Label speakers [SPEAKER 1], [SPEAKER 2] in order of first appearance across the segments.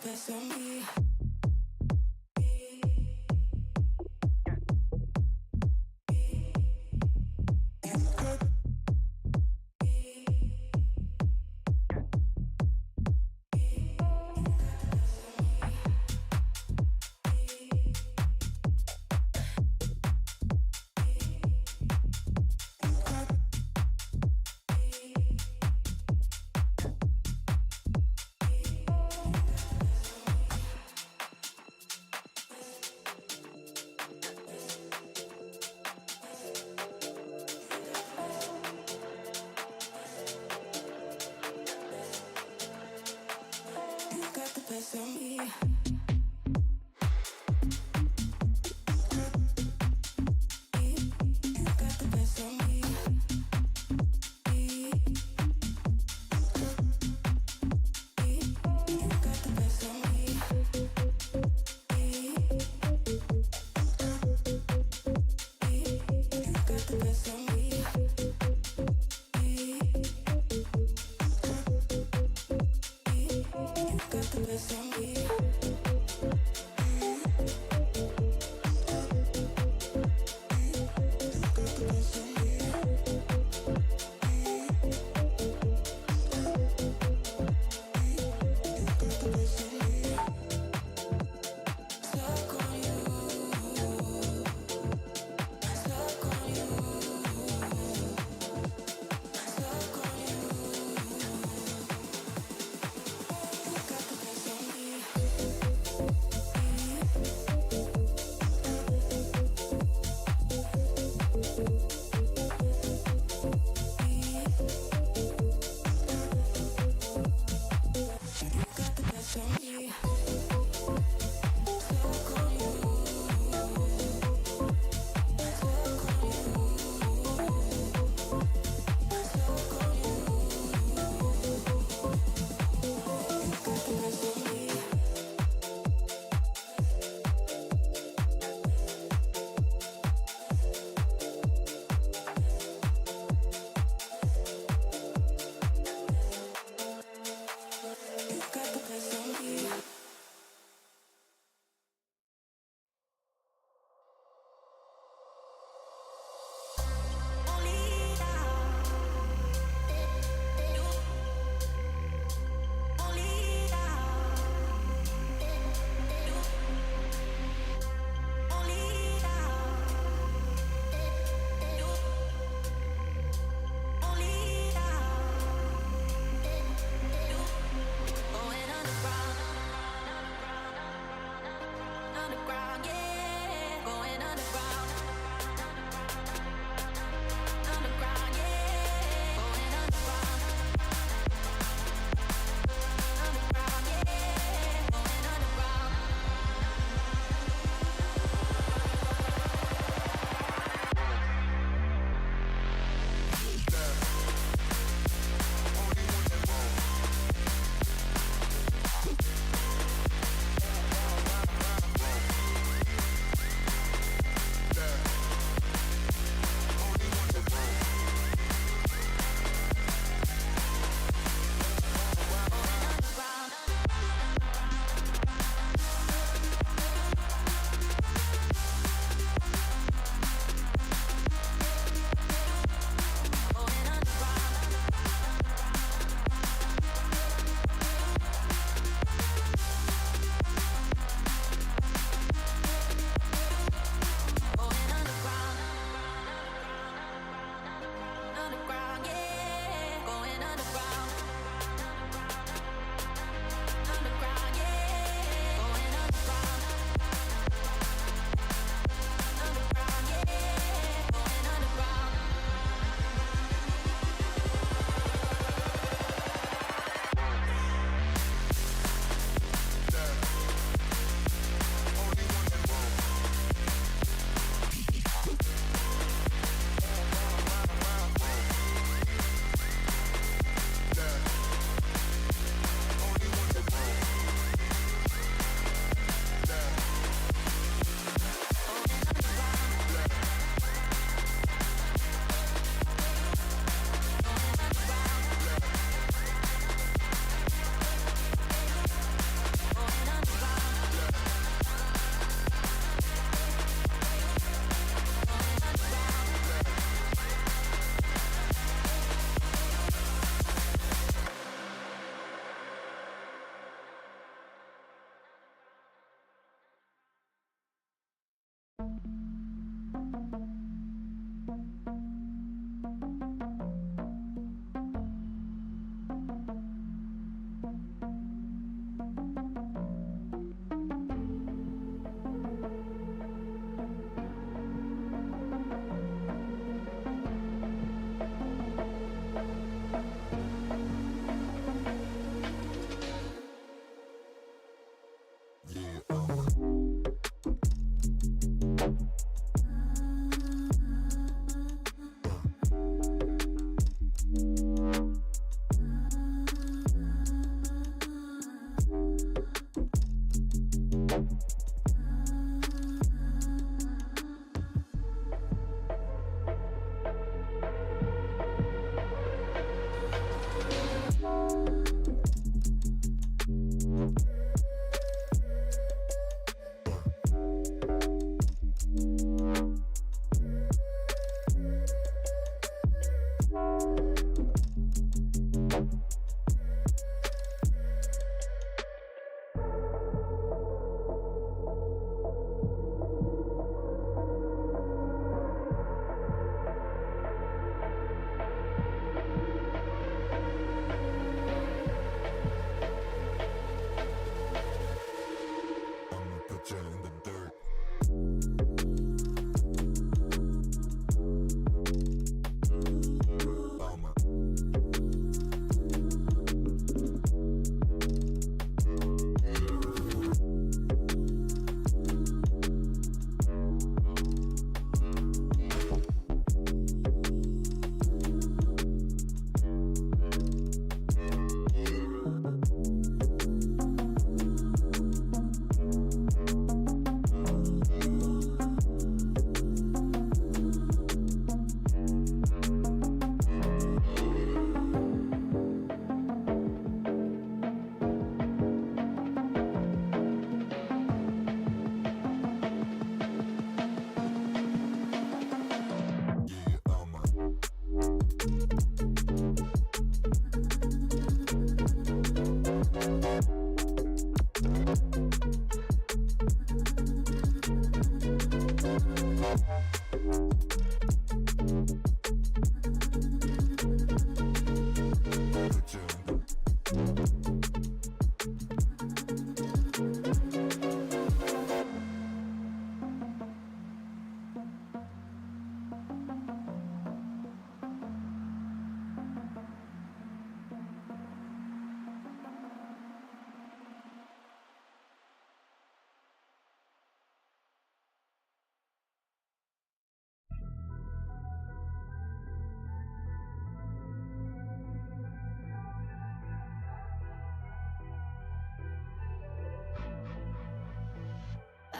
[SPEAKER 1] best of me. Best of me.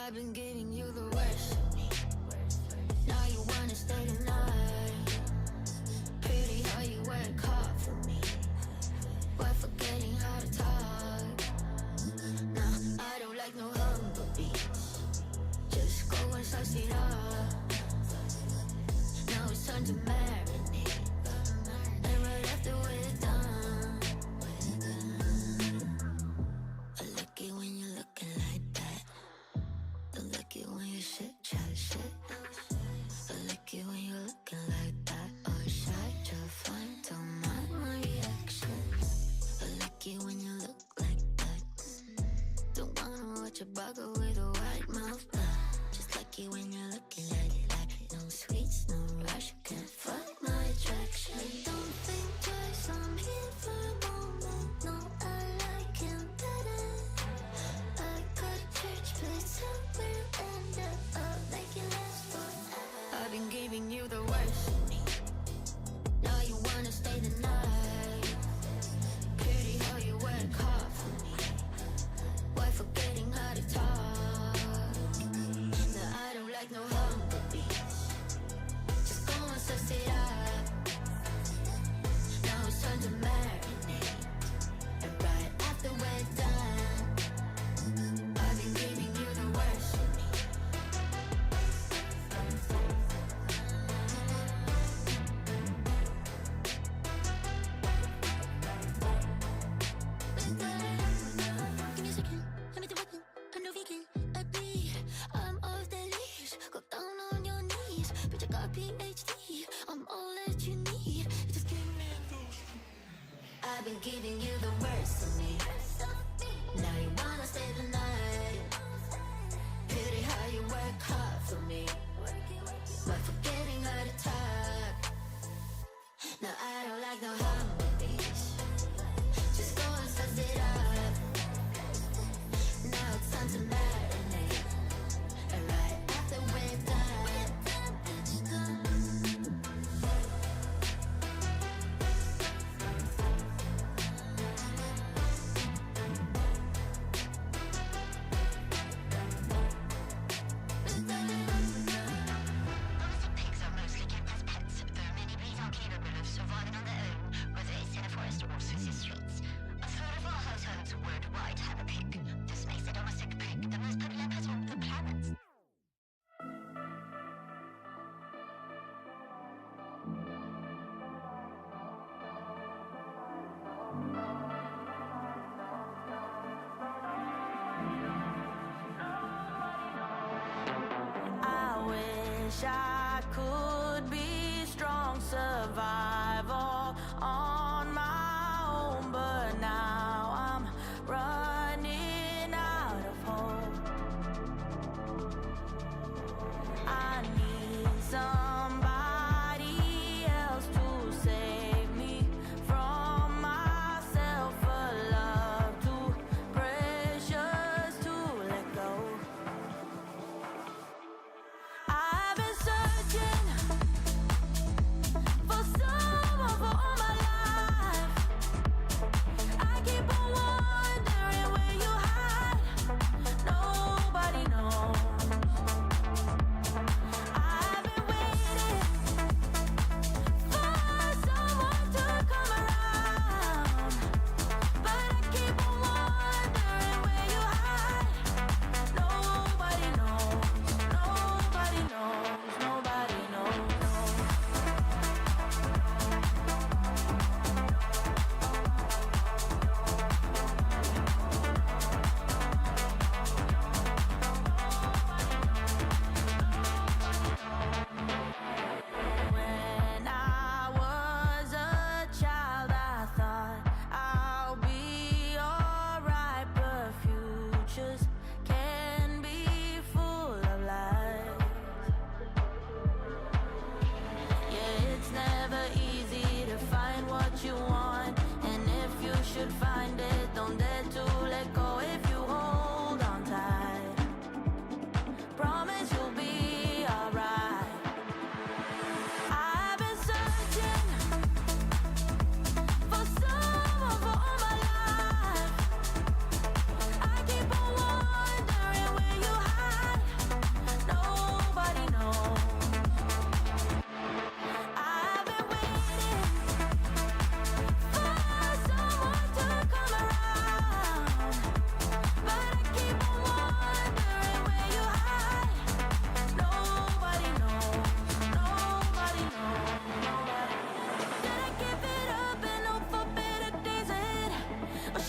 [SPEAKER 1] I've been giving you the worst of me. Now you wanna stay the night. Pretty how you work hard for me, while forgetting how to talk. Nah, I don't like no humble beats. Just go and suss it up. Now it's time to marinate, and right after we're done, I like it when you're looking like that. Don't like it when you shit, chat shit. I like it when you're looking like that. Oh, shy, just fine, don't mind my reaction. I like it when you look like that. Don't wanna watch a bugger with a white mouth. Just like it when you're looking like that. No sweets, no rush, you can't fight my attraction. Don't think twice, I'm here for a moment. No, I like him better. I got a church place somewhere and I'll make it last forever. I've been giving you the worst of me. Now you wanna stay the night. Pretty how you work hard for me, while forgetting how to talk. Now I don't like no humble beats. Just go and suss it up. Now it's time to marinate, and right after we're done, I've been giving you the worst of me. Give me a second, let me do it. I'm no vegan, a bee. I'm off the leash. Go down on your knees. Bitch, I got PhD. I'm all that you need. Just give me those. I've been giving you the worst of me. Now you wanna stay the night. Pretty how you work hard for me, while forgetting how to talk. Now I don't like no humble beats. Just go and suss it up. Now it's time to marinate, and right after we're done, it's done.
[SPEAKER 2] Domestic pigs are mostly kept as pets, though many breeds are capable of surviving on their own, whether it's in a forest or city streets. A third of our households worldwide have a pig. This makes the domestic pig the most popular pet on the planet.
[SPEAKER 3] I wish I could be strong, survive all on my own, but now I'm running out of hope. I need somebody else to save me from myself. A love too precious to let go. I've been searching for some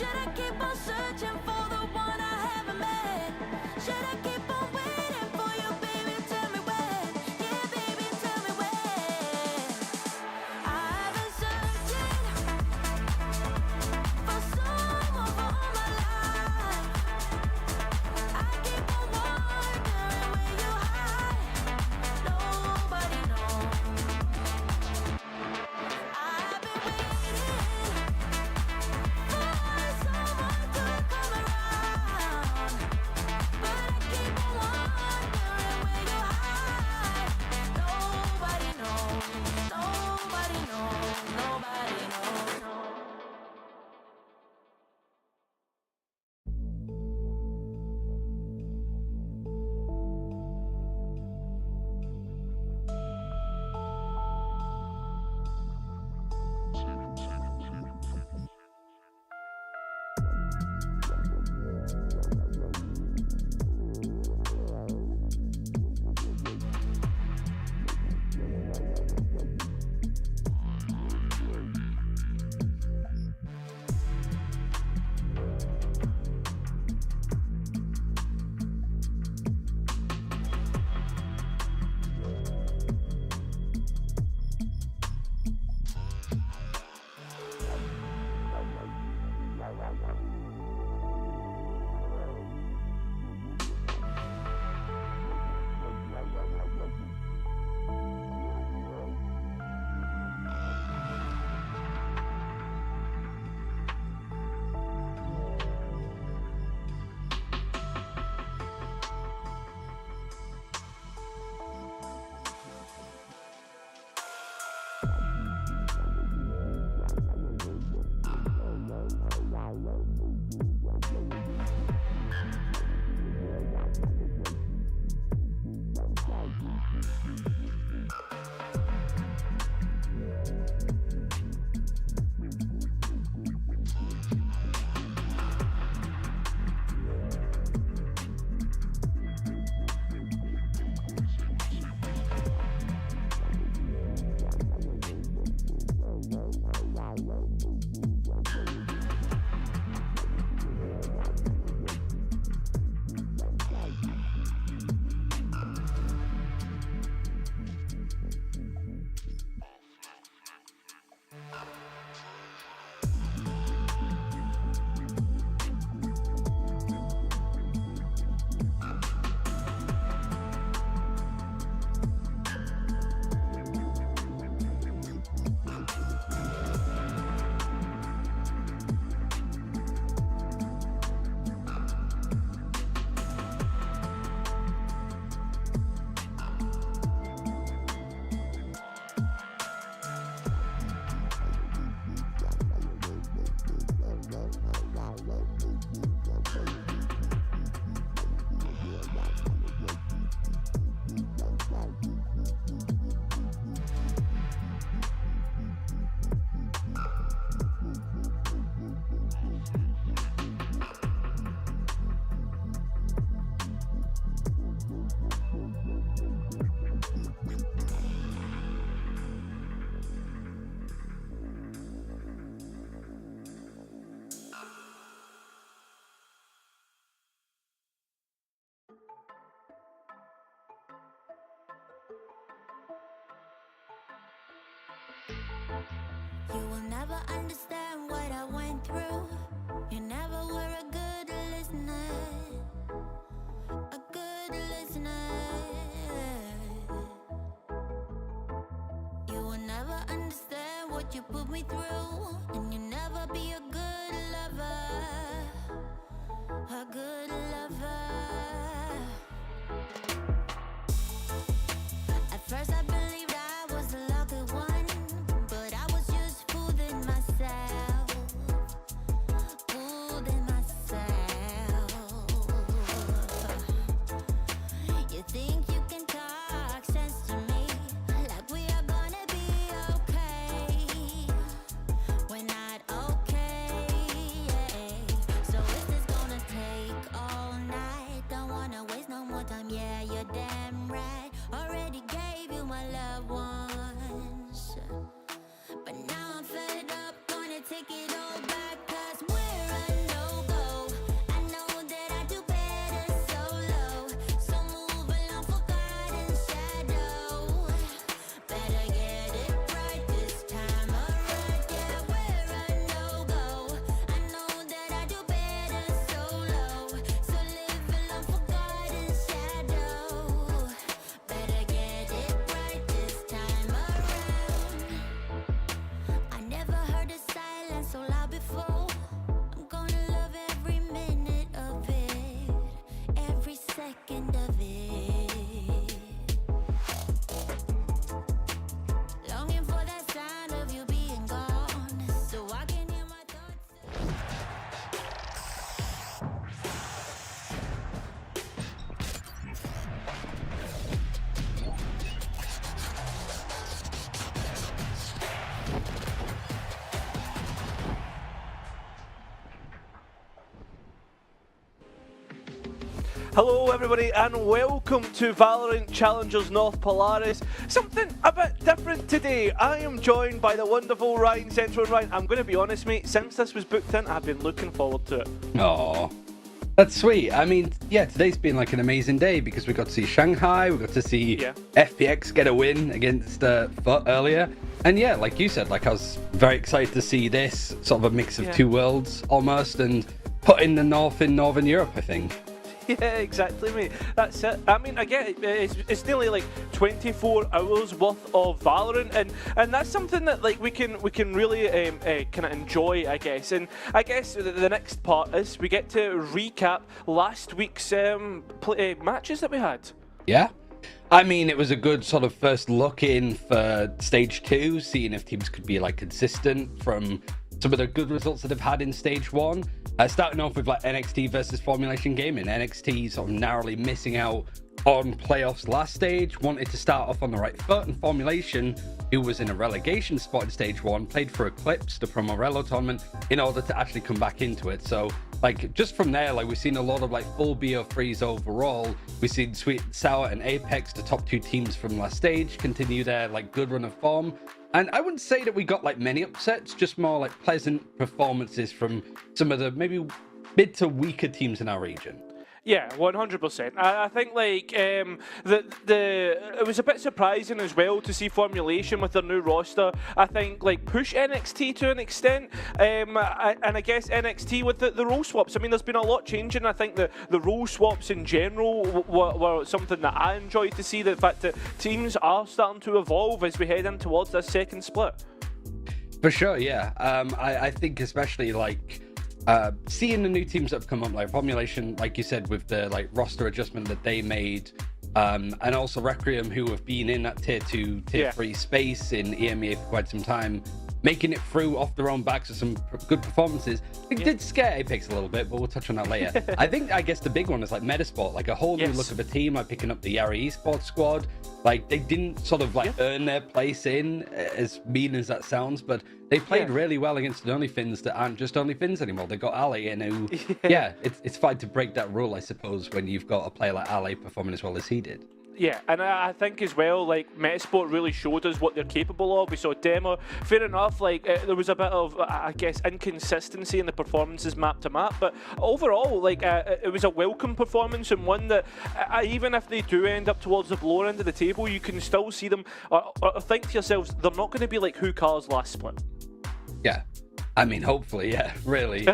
[SPEAKER 3] Should I keep on searching for the one I haven't met? Should I keep on waiting for you, baby? Tell me when. Yeah, baby, tell me when. I've been searching for someone for all my life. I keep on wondering where you hide. Nobody knows. I've been waiting for someone to come around, but I keep on wondering where you hide. Nobody knows. Nobody knows. Nobody knows. You will never understand what I went through. You never were a good listener. A good listener. You will never understand what you put me through. And you never be a good lover. A good lover. At first I believed I was the lucky one, but I was just fooling myself. Fooling myself. You think you can talk sense to me, like we are gonna be okay. We're not okay, yeah. So is this gonna take all night? Don't wanna waste no more time, yeah, yeah.
[SPEAKER 4] Hello everybody and welcome to VALORANT Challengers North Polaris. Something a bit different today. I am joined by the wonderful Ryan Central. Ryan, I'm going to be honest mate, since this was booked in, I've been looking forward to it.
[SPEAKER 5] Oh, that's sweet. I mean, yeah, today's been like an amazing day because we got to see Shanghai, we got to see FPX get a win against FUT earlier. And yeah, like you said, like I was very excited to see this sort of a mix of two worlds almost and put in the North in Northern Europe, I think.
[SPEAKER 4] Yeah, exactly, mate. That's it. I mean, I get it. It's nearly like 24 hours worth of Valorant, and that's something that like we can really kind of enjoy, I guess. And I guess the next part is we get to recap last week's matches that we had.
[SPEAKER 5] Yeah. I mean, it was a good sort of first look in for Stage 2, seeing if teams could be like consistent from some of the good results that they've had in Stage 1. Starting off with like NXT versus Formulation Gaming. NXT sort of narrowly missing out on playoffs last stage, wanted to start off on the right foot, and Formulation, who was in a relegation spot in Stage 1, played for Eclipse, the Promorello tournament, in order to actually come back into it. So, like, just from there, like, we've seen a lot of, like, full BO3s overall. We've seen Sweet and Sour and Apex, the top two teams from last stage, continue their, like, good run of form. And I wouldn't say that we got, like, many upsets, just more, like, pleasant performances from some of the maybe mid to weaker teams in our region.
[SPEAKER 4] Yeah, 100%. I think like it was a bit surprising as well to see Formulation with their new roster. I think like push NXT to an extent, and I guess NXT with the role swaps. I mean, there's been a lot changing. I think the role swaps in general were something that I enjoyed to see. The fact that teams are starting to evolve as we head in towards this second split.
[SPEAKER 5] For sure, yeah. I think especially like. Seeing the new teams that have come up, like Formulation, like you said, with the like roster adjustment that they made, and also Requiem, who have been in that tier 2, tier 3 space in EMEA for quite some time, making it through off their own backs with some good performances. It did scare Apex a little bit, but we'll touch on that later. I guess the big one is like Metasport, like a whole new look of a team, like picking up the Yari esports squad. Like they didn't sort of like earn their place in, as mean as that sounds, but they played really well against the OnlyFins that aren't just OnlyFins anymore. They got Ali in who, it's fine to break that rule, I suppose, when you've got a player like Ali performing as well as he did.
[SPEAKER 4] Yeah, and I think as well, like, Metasport really showed us what they're capable of. We saw demo. Fair enough, like, there was a bit of, I guess, inconsistency in the performances map to map, but overall, like, it was a welcome performance, and one that, even if they do end up towards the lower end of the table, you can still see them, or think to yourselves, they're not going to be like Hukar's last split.
[SPEAKER 5] Yeah, I mean, hopefully, yeah, really.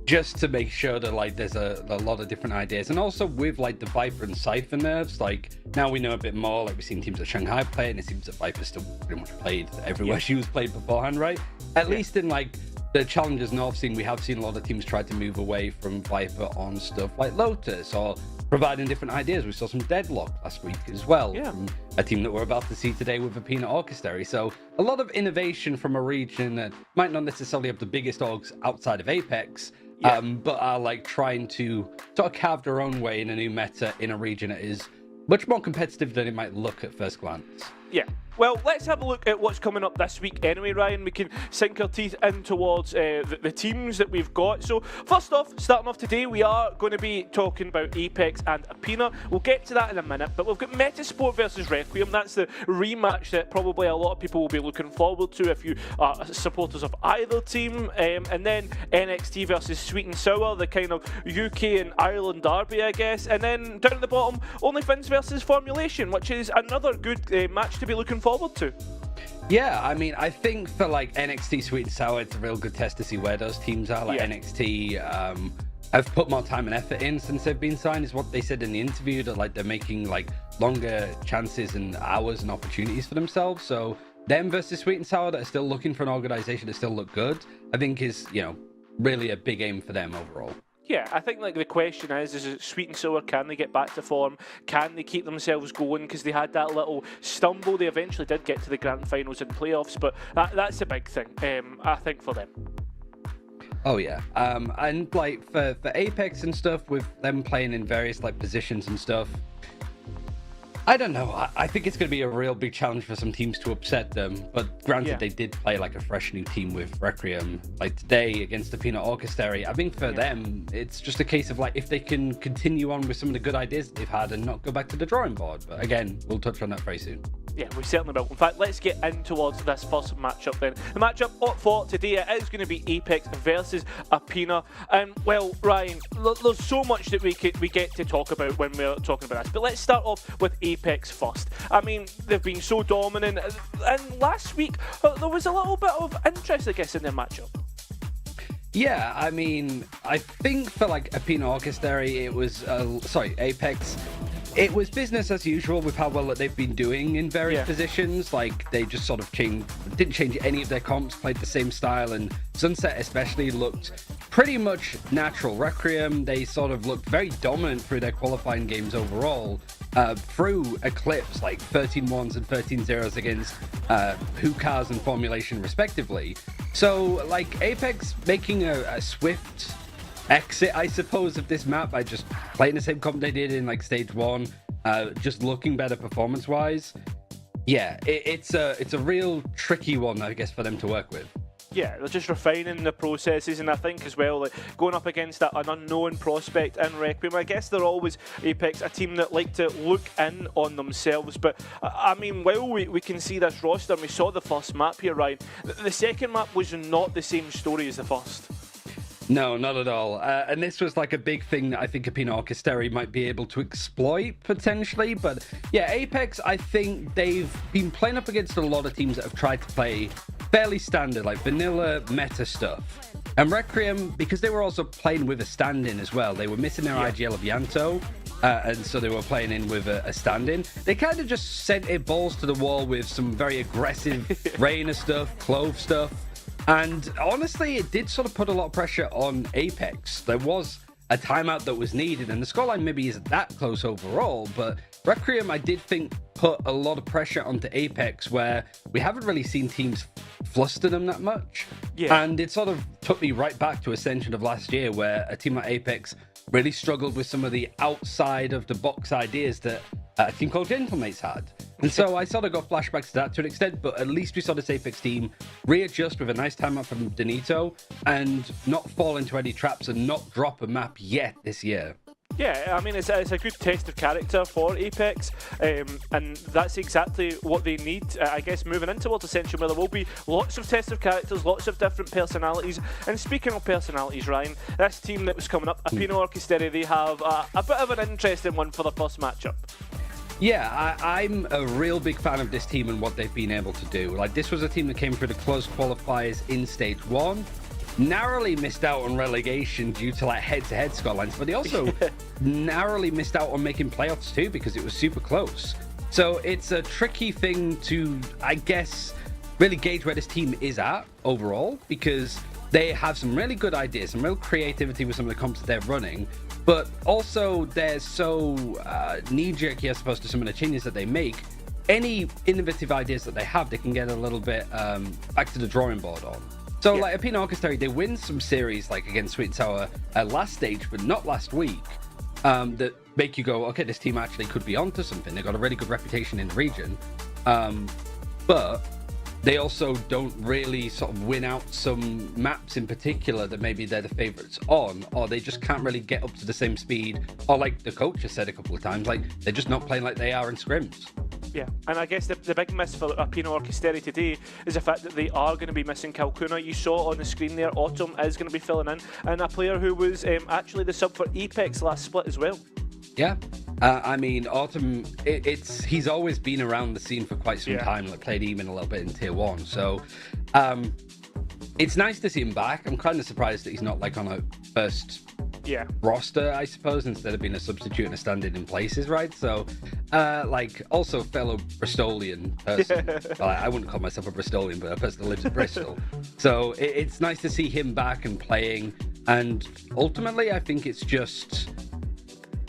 [SPEAKER 5] Just to make sure that like there's a lot of different ideas, and also with like the Viper and Cypher nerfs, like now we know a bit more. Like we've seen teams at Shanghai play, and it seems that Viper still pretty much played everywhere she was played beforehand, right? At least in like the Challengers North scene, we have seen a lot of teams try to move away from Viper on stuff like Lotus or providing different ideas. We saw some Deadlock last week as well from a team that we're about to see today with Aena Orchestrary. So a lot of innovation from a region that might not necessarily have the biggest orgs outside of Apex, but are like trying to sort of carve their own way in a new meta in a region that is much more competitive than it might look at first glance.
[SPEAKER 4] Yeah. Well, let's have a look at what's coming up this week anyway, Ryan. We can sink our teeth in towards the teams that we've got. So, first off, starting off today, we are going to be talking about Apex and Aena. We'll get to that in a minute, but we've got Metasport versus Requiem. That's the rematch that probably a lot of people will be looking forward to if you are supporters of either team. And then NXT versus Sweet and Sour, the kind of UK and Ireland derby, I guess. And then down at the bottom, OnlyFins versus Formulation, which is another good match to be looking forward to.
[SPEAKER 5] Yeah, I mean, I think for like NXT Sweet and Sour, it's a real good test to see where those teams are. Like NXT have put more time and effort in since they've been signed, is what they said in the interview, that like they're making like longer chances and hours and opportunities for themselves. So them versus Sweet and Sour that are still looking for an organization to still look good, I think is, you know, really a big aim for them overall.
[SPEAKER 4] Yeah, I think like the question is it Sweet and Sour, can they get back to form? Can they keep themselves going? Because they had that little stumble. They eventually did get to the grand finals and playoffs, but that's a big thing, I think, for them.
[SPEAKER 5] Oh yeah, and like for Apex and stuff, with them playing in various like positions and stuff, I don't know. I think it's going to be a real big challenge for some teams to upset them. But granted, they did play like a fresh new team with Requiem, like today against the Peanut Orchestrary. I think for them, it's just a case of like if they can continue on with some of the good ideas that they've had and not go back to the drawing board. But again, we'll touch on that very soon.
[SPEAKER 4] Yeah, we certainly will. In fact, let's get in towards this first matchup then. The matchup for today is going to be Apex versus Aena. And, well, Ryan, there's so much that we get to talk about when we're talking about this. But let's start off with Apex first. I mean, they've been so dominant. And last week, there was a little bit of interest, I guess, in their matchup.
[SPEAKER 5] Yeah, I mean, I think for like Aena Orchestrary, it was, Apex, it was business as usual with how well that they've been doing in various positions. Like, they just sort of didn't change any of their comps, played the same style, and Sunset especially looked pretty much natural. Requiem, they sort of looked very dominant through their qualifying games overall, through Eclipse, like 13-1s and 13-0s against Hookahs and Formulation respectively. So, like, Apex making a swift exit, I suppose, of this map by just playing the same comp they did in like stage 1, just looking better performance wise. Yeah, it's a real tricky one, I guess, for them to work with.
[SPEAKER 4] Yeah, they're just refining the processes, and I think as well, like going up against an unknown prospect in Requiem, I guess they're always, Apex, a team that like to look in on themselves. But I mean, while we can see this roster, and we saw the first map here, Ryan, the second map was not the same story as the first.
[SPEAKER 5] No, not at all. And this was like a big thing that I think Aena Orchestrary might be able to exploit potentially. But yeah, Apex, I think they've been playing up against a lot of teams that have tried to play fairly standard, like vanilla meta stuff. And Requiem, because they were also playing with a stand-in as well, they were missing their IGL of Yanto, and so they were playing in with a stand-in. They kind of just sent it balls to the wall with some very aggressive Aena stuff, Clove stuff. And honestly, it did sort of put a lot of pressure on Apex. There was a timeout that was needed, and the scoreline maybe isn't that close overall, but Requiem, I did think, put a lot of pressure onto Apex, where we haven't really seen teams fluster them that much. Yeah. And it sort of took me right back to Ascension of last year, where a team like Apex really struggled with some of the outside of the box ideas that a team called Gentlemates had. And so I sort of got flashbacks to that to an extent, but at least we saw this Apex team readjust with a nice timeout from Danito and not fall into any traps and not drop a map yet this year.
[SPEAKER 4] Yeah, I mean, it's a good test of character for Apex, and that's exactly what they need, I guess, moving into World Ascension, where there will be lots of tests of characters, lots of different personalities. And speaking of personalities, Ryan, this team that was coming up, Aena Orchestrary, they have a bit of an interesting one for the first matchup.
[SPEAKER 5] Yeah, I'm a real big fan of this team and what they've been able to do. Like, this was a team that came through the close qualifiers in stage 1, narrowly missed out on relegation due to like head-to-head scorelines, but they also narrowly missed out on making playoffs too because it was super close. So it's a tricky thing to, I guess, really gauge where this team is at overall, because they have some really good ideas, some real creativity with some of the comps that they're running, but also they're so knee-jerky, I suppose, to some of the changes that they make. Any innovative ideas that they have, they can get a little bit back to the drawing board on. So, like, Aena Orchestrary, they win some series, like, against Sweet and Sour last stage, but not last week, that make you go, okay, this team actually could be onto something. They've got a really good reputation in the region. But they also don't really sort of win out some maps in particular that maybe they're the favorites on, or they just can't really get up to the same speed, or like the coach has said a couple of times, like, they're just not playing like they are in scrims. Yeah,
[SPEAKER 4] and I guess the big miss for Aena Orchestrary today is the fact that they are going to be missing Kalkuna. You saw on the screen there, Autumn is going to be filling in, and a player who was actually the sub for Apex last split as well.
[SPEAKER 5] Yeah, I mean, Autumn, he's always been around the scene for quite some time, like played even a little bit in Tier 1, so it's nice to see him back. I'm kind of surprised that he's not like on a first roster, I suppose, instead of being a substitute and a stand-in in places, right? So, like, also fellow Bristolian person. Well, I wouldn't call myself a Bristolian, but a person that lives in Bristol. So it's nice to see him back and playing, and ultimately I think it's just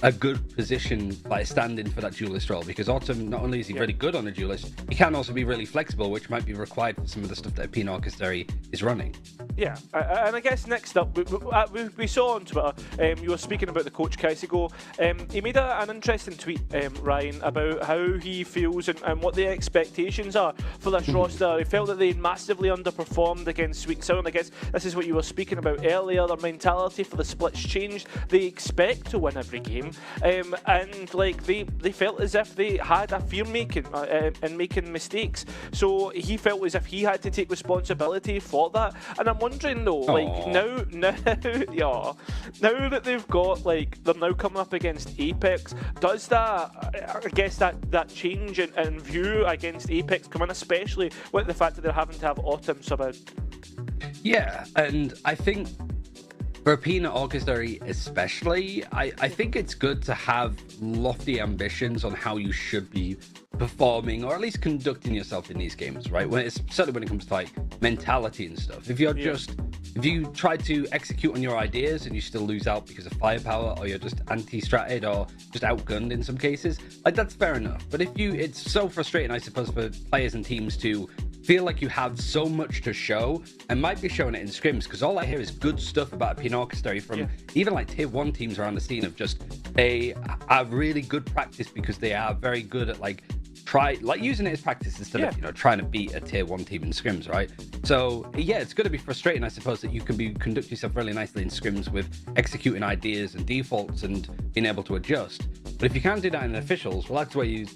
[SPEAKER 5] a good position by standing for that duelist role, because Autumn, not only is he really good on a duelist, he can also be really flexible, which might be required for some of the stuff that Aena Orchestrary is running.
[SPEAKER 4] Yeah, and I guess next up, we saw on Twitter, you were speaking about the coach Kaisigo. He made an interesting tweet, Ryan, about how he feels and what the expectations are for this roster. He felt that they massively underperformed against Week 7. I guess this is what you were speaking about earlier. Their mentality for the splits changed. They expect to win every game, and like they felt as if they had a fear making and making mistakes. So he felt as if he had to take responsibility for that. And I'm wondering though, like now that they've got, like, they're now coming up against Apex, does that, I guess that change in view against Apex come in, especially with the fact that they're having to have Autumn sub out?
[SPEAKER 5] Yeah, and I think for Aena Orchestrary especially, I think it's good to have lofty ambitions on how you should be performing, or at least conducting yourself in these games, right? Certainly when it comes to like mentality and stuff. If you try to execute on your ideas and you still lose out because of firepower, or you're just anti-stratted or just outgunned in some cases, like, that's fair enough. But it's so frustrating, I suppose, for players and teams to feel like you have so much to show and might be showing it in scrims, because all I hear is good stuff about Aena Orchestrary from even like tier 1 teams around the scene of just they are really good practice because they are very good at using it as practice instead of trying to beat a tier 1 team in scrims, right? So yeah, it's going to be frustrating, I suppose, that you can conduct yourself really nicely in scrims with executing ideas and defaults and being able to adjust. But if you can't do that in the officials, well, that's where you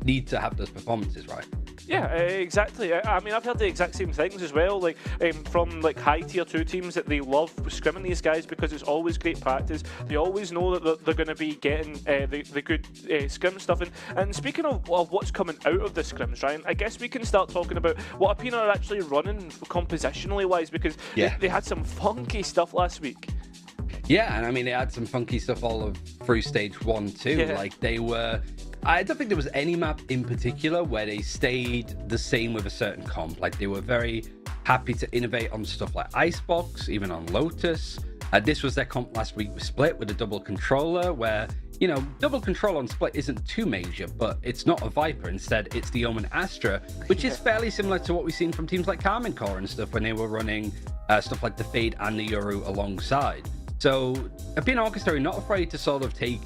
[SPEAKER 5] need to have those performances, right?
[SPEAKER 4] Yeah, exactly. I mean, I've heard the exact same things as well, like from like high tier 2 teams, that they love scrimming these guys because it's always great practice. They always know that they're going to be getting the good scrim stuff. And speaking of what's coming out of the scrims, Ryan, I guess we can start talking about what Aena are actually running compositionally wise, because they had some funky stuff last week.
[SPEAKER 5] Yeah, and I mean, they had some funky stuff all through stage 1 too.
[SPEAKER 4] Yeah.
[SPEAKER 5] Like, I don't think there was any map in particular where they stayed the same with a certain comp. Like, they were very happy to innovate on stuff like Icebox, even on Lotus. This was their comp last week with Split, with a double controller, where, double control on Split isn't too major, but it's not a Viper. Instead, it's the Omen Astra, which is fairly similar to what we've seen from teams like Carmine Core and stuff when they were running stuff like the Fade and the Yoru alongside. So Aena Orchestrary not afraid to sort of take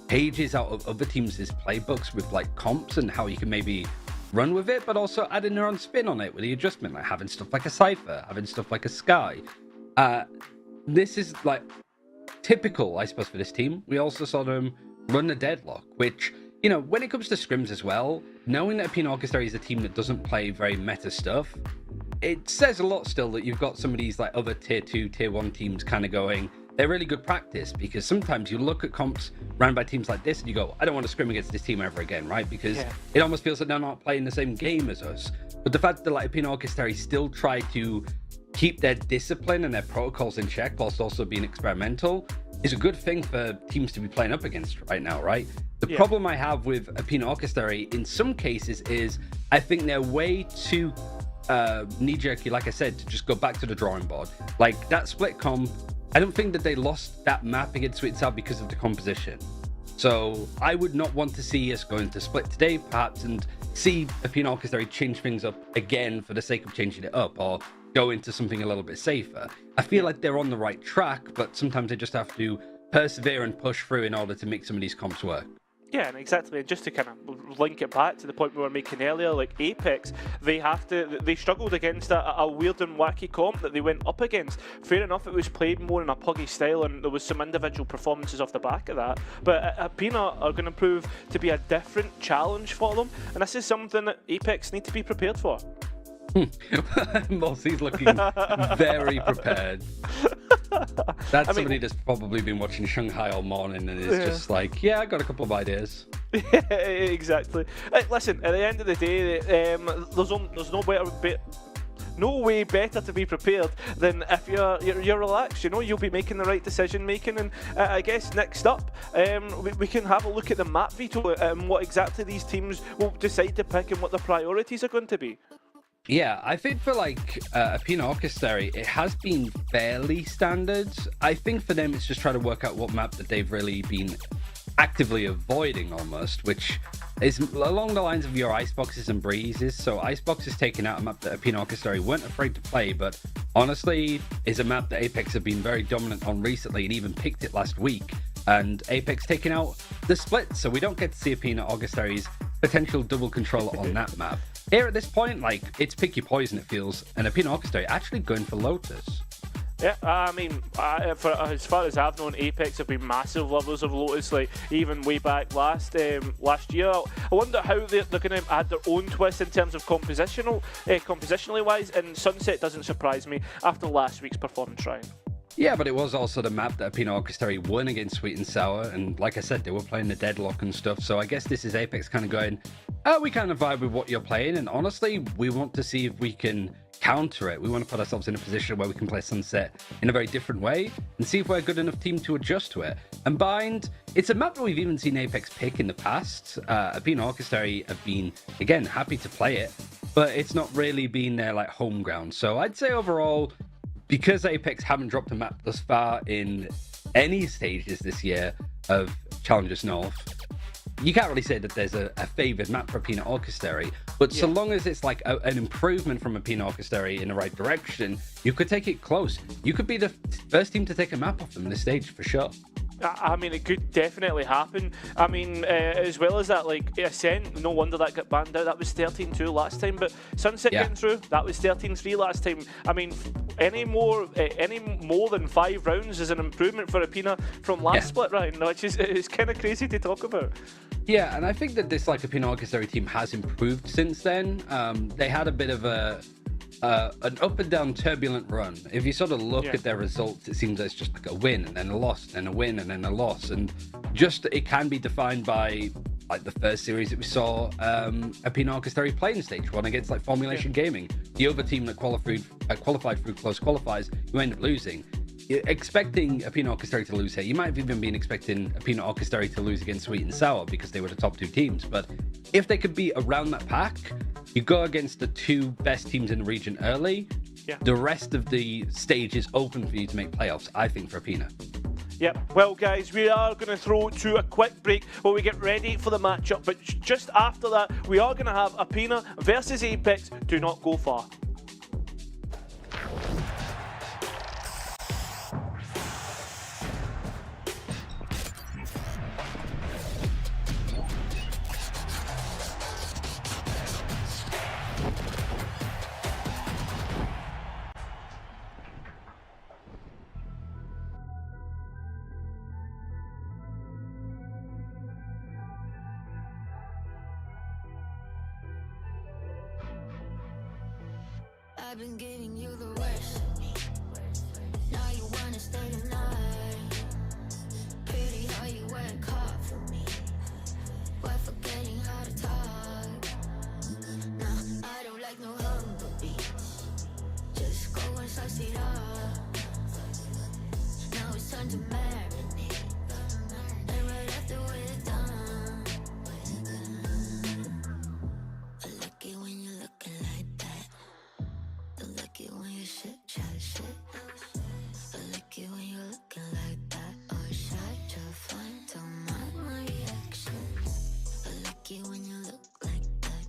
[SPEAKER 5] pages out of other teams' playbooks with like comps and how you can maybe run with it, but also adding their own spin on it with the adjustment, like having stuff like a Cypher, having stuff like a Sky. This is like typical, I suppose, for this team. We also saw them run the Deadlock, which, when it comes to scrims as well, knowing that Aena Orchestrary is a team that doesn't play very meta stuff, it says a lot still that you've got some of these like other tier 2, tier 1 teams kind of going, they're really good practice, because sometimes you look at comps ran by teams like this and you go, I don't want to scrim against this team ever again, right? Because it almost feels like they're not playing the same game as us. But the fact that like Aena Orchestrary still try to keep their discipline and their protocols in check whilst also being experimental is a good thing for teams to be playing up against right now, right? The problem I have with Aena Orchestrary in some cases is I think they're way too knee-jerky, like I said, to just go back to the drawing board. Like that Split comp, I don't think that they lost that map against Sweetsal because of the composition. So I would not want to see us going to Split today, perhaps, and see Aena Orchestrary change things up again for the sake of changing it up, or go into something a little bit safer. I feel like they're on the right track, but sometimes they just have to persevere and push through in order to make some of these comps work.
[SPEAKER 4] Yeah, and exactly. And just to kind of link it back to the point we were making earlier, like Apex, they struggled against a weird and wacky comp that they went up against. Fair enough, it was played more in a puggy style, and there was some individual performances off the back of that. But Aena are going to prove to be a different challenge for them, and this is something that Apex need to be prepared for.
[SPEAKER 5] Mossy's looking very prepared. That's somebody that's probably been watching Shanghai all morning and is just like, yeah, I got a couple of ideas.
[SPEAKER 4] Yeah, exactly. Listen, at the end of the day, there's no way better to be prepared than if you're relaxed. You'll be making the right decision making. And I guess next up, we can have a look at the map veto and what exactly these teams will decide to pick and what their priorities are going to be.
[SPEAKER 5] Yeah, I think for like Aena Orchestrary, it has been fairly standard. I think for them, it's just trying to work out what map that they've really been actively avoiding almost, which is along the lines of your Iceboxes and Breezes. So Iceboxes taking out a map that Aena Orchestrae weren't afraid to play, but honestly is a map that Apex have been very dominant on recently and even picked it last week. And Apex taking out the split, so we don't get to see Aena Orchestrae's potential double control on that map. Here at this point, like, it's pick your poison, it feels, and Aena Orchestrae actually going for Lotus.
[SPEAKER 4] Yeah, I mean, for as far as I've known, Apex have been massive lovers of Lotus, like even way back last year. I wonder how they're going to add their own twist in terms of compositionally wise, and Sunset doesn't surprise me after last week's performance, Ryan.
[SPEAKER 5] Yeah, but it was also the map that Aena Orchestrae won against Sweet and Sour, and like I said, they were playing the deadlock and stuff, so I guess this is Apex kind of going, we kind of vibe with what you're playing, and honestly, we want to see if we can counter it. We want to put ourselves in a position where we can play Sunset in a very different way, and see if we're a good enough team to adjust to it. And Bind, it's a map that we've even seen Apex pick in the past. Aena Orchestrae have been, again, happy to play it, but it's not really been their like home ground. So I'd say overall, because Apex haven't dropped a map thus far in any stages this year of Challengers North, you can't really say that there's a favoured map for Aena Orchestrae, but so long as it's like an improvement from Aena Orchestrae in the right direction, you could take it close. You could be the first team to take a map off them this stage, for sure.
[SPEAKER 4] I mean, it could definitely happen. I mean, as well as that, like, Ascent, no wonder that got banned out. That was 13-2 last time, but Sunset getting through, that was 13-3 last time. I mean, any more than 5 rounds is an improvement for Aena from last split round, which is it's kind of crazy to talk about.
[SPEAKER 5] Yeah, and I think that this like Aena Orchestrae team has improved since then. They had a bit of an up and down turbulent run. If you sort of look at their results, it seems that it's just like a win and then a loss, and a win and then a loss, and just it can be defined by like the first series that we saw Aena Orchestrae play in stage 1 against like Formulation Gaming, the other team that qualified through close qualifiers, who ended up losing. You're expecting Aena Orchestrae to lose here. You might have even been expecting Aena Orchestrae to lose against Sweet and Sour because they were the top 2 teams, but if they could be around that pack, you go against the 2 best teams in the region early, the rest of the stage is open for you to make playoffs, I think, for Aena.
[SPEAKER 4] Yep. Well, guys, we are going to throw to a quick break while we get ready for the matchup, but just after that, we are going to have Aena versus Apex. Do not go far.
[SPEAKER 1] I've been giving you the worst of me. Now you wanna stay the night. Pretty how you work hard for me, while forgetting how to talk. Nah, I don't like no humble beats. Just go and slice it up. Now it's time to marinate, and right after we're done, I like it when you're looking like that. Don't like it when you shit, chat shit. I like it when you're looking like that. Oh, shy, just fine, don't mind my reaction. I like it when you look like that.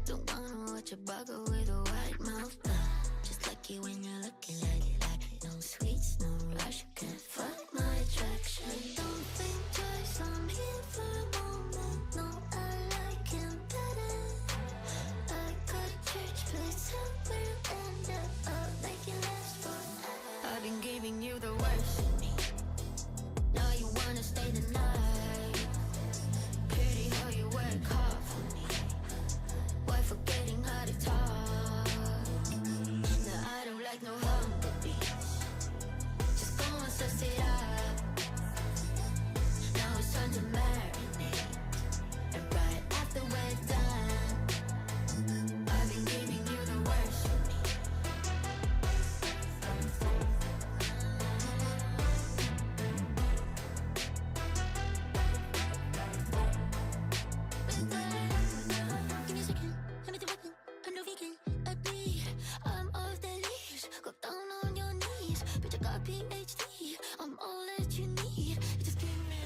[SPEAKER 1] Don't wanna watch a bugger with a white mouth. Just like it when you're looking like that. No sweets, no rush, can't fuck my attraction. Don't think twice, I'm here for a moment. No, I like him better. I got a church place up where you end up, make it last forever. I've been giving you the worst of me. Now you wanna stay the night. Pretty how you work hard for me, while forgetting how to talk. Now I don't like no humble beats. Just go and suss it up. Now it's time to marinate, and right after we're done, I've been giving you the worst of me. Give me a second, let me do it. I'm no vegan, a bee. I'm off the leash. Go down on your knees. Bitch, I got PhD. I'm all that you need. You just give me.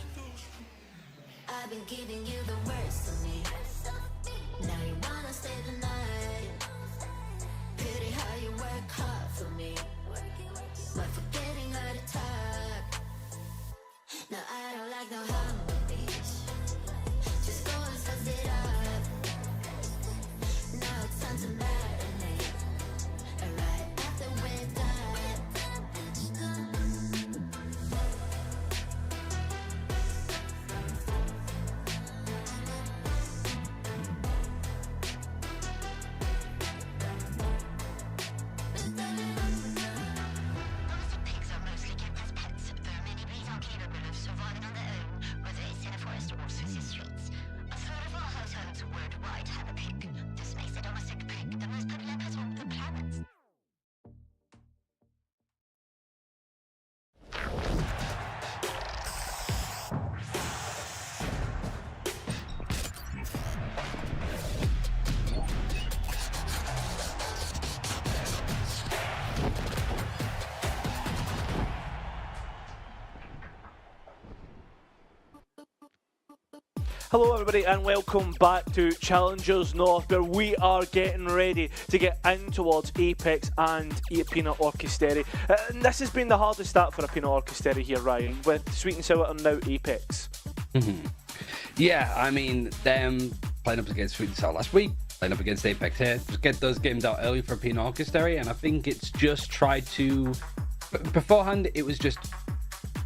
[SPEAKER 1] I've been giving you the worst of me. Now you wanna stay the night. Pity how you work hard for me, but forgetting how to talk. No, I don't like no harmonies. Just go and suss it up. Now it's time to marinate. Right after we're done.
[SPEAKER 2] Domestic pigs are mostly kept as pets, though many breeds are capable of surviving on their own, whether it's in a forest or city streets. A third of all households worldwide have a pig. This makes the domestic pig the most popular pet on the planet.
[SPEAKER 4] Hello everybody and welcome back to Challengers North, where we are getting ready to get in towards Apex and Peanut Orchestra. And this has been the hardest start for a Peanut Orchestra here, Ryan, with Sweet and Sour and now Apex.
[SPEAKER 5] Yeah, I mean, them playing up against Sweet and Sour last week, playing up against Apex here, just get those games out early for Peanut Orchestra, and I think it's just tried to... Beforehand, it was just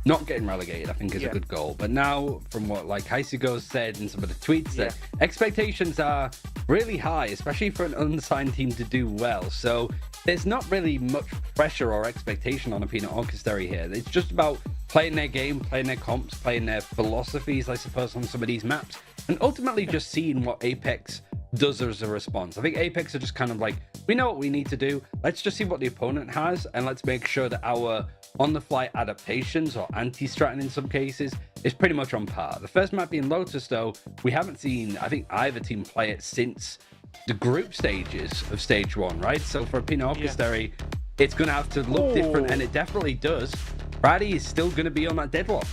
[SPEAKER 5] not getting relegated, I think, is a good goal. But now, from what like Heisigo said in some of the tweets, that expectations are really high, especially for an unsigned team to do well. So there's not really much pressure or expectation on a Peanut Orchestra here. It's just about playing their game, playing their comps, playing their philosophies, I suppose, on some of these maps, and ultimately just seeing what Apex does as a response. I think Apex are just kind of like, we know what we need to do. Let's just see what the opponent has, and let's make sure that our on-the-fly adaptations, or anti-stratting in some cases, is pretty much on par. The first map being Lotus, though, we haven't seen, I think, either team play it since the group stages of Stage 1, right? So for a Peanut Orchestra, it's going to have to look different, and it definitely does. Brady is still going to be on that deadlock.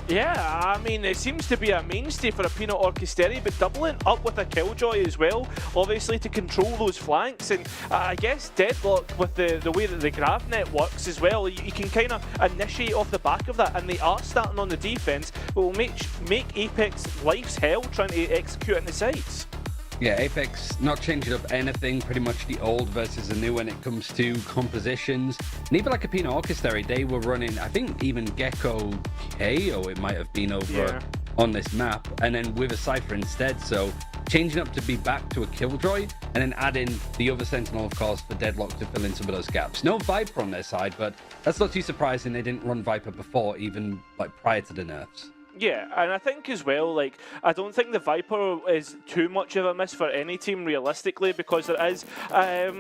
[SPEAKER 4] Yeah, I mean, it seems to be a mainstay for a Peanut Orchestra, but doubling up with a Killjoy as well, obviously, to control those flanks. And I guess Deadlock, with the way that the grav net works as well, you can kind of initiate off the back of that, and they are starting on the defense, but will make Apex life's hell trying to execute in the sides.
[SPEAKER 5] Yeah, Apex not changing up anything, pretty much the old versus the new when it comes to compositions. And even like a Peanut Orchestra, they were running, I think, even Gecko K, or it might have been over on this map, and then with a Cypher instead. So changing up to be back to a Killjoy, and then adding the other Sentinel, of course, for Deadlock to fill in some of those gaps. No Viper on their side, but that's not too surprising. They didn't run Viper before, even like prior to the nerfs.
[SPEAKER 4] Yeah, and I think as well, like, I don't think the Viper is too much of a miss for any team realistically, because there is a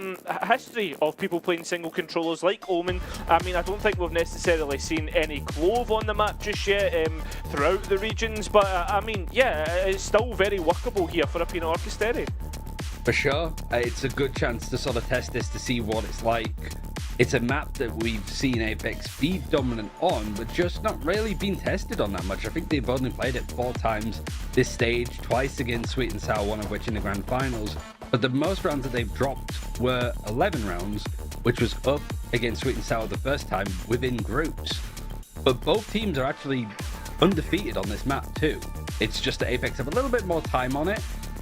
[SPEAKER 4] history of people playing single controllers like Omen. I mean, I don't think we've necessarily seen any Clove on the map just yet throughout the regions, but I mean, yeah, it's still very workable here for a Peanut Orchestra.
[SPEAKER 5] For sure, it's a good chance to sort of test this to see what it's like. It's a map that we've seen Apex be dominant on, but just not really been tested on that much. I think they've only played it 4 times this stage, twice against Sweet and Sour, one of which in the grand finals. But the most rounds that they've dropped were 11 rounds, which was up against Sweet and Sour the first time within groups. But both teams are actually undefeated on this map too. It's just that Apex have a little bit more time on it,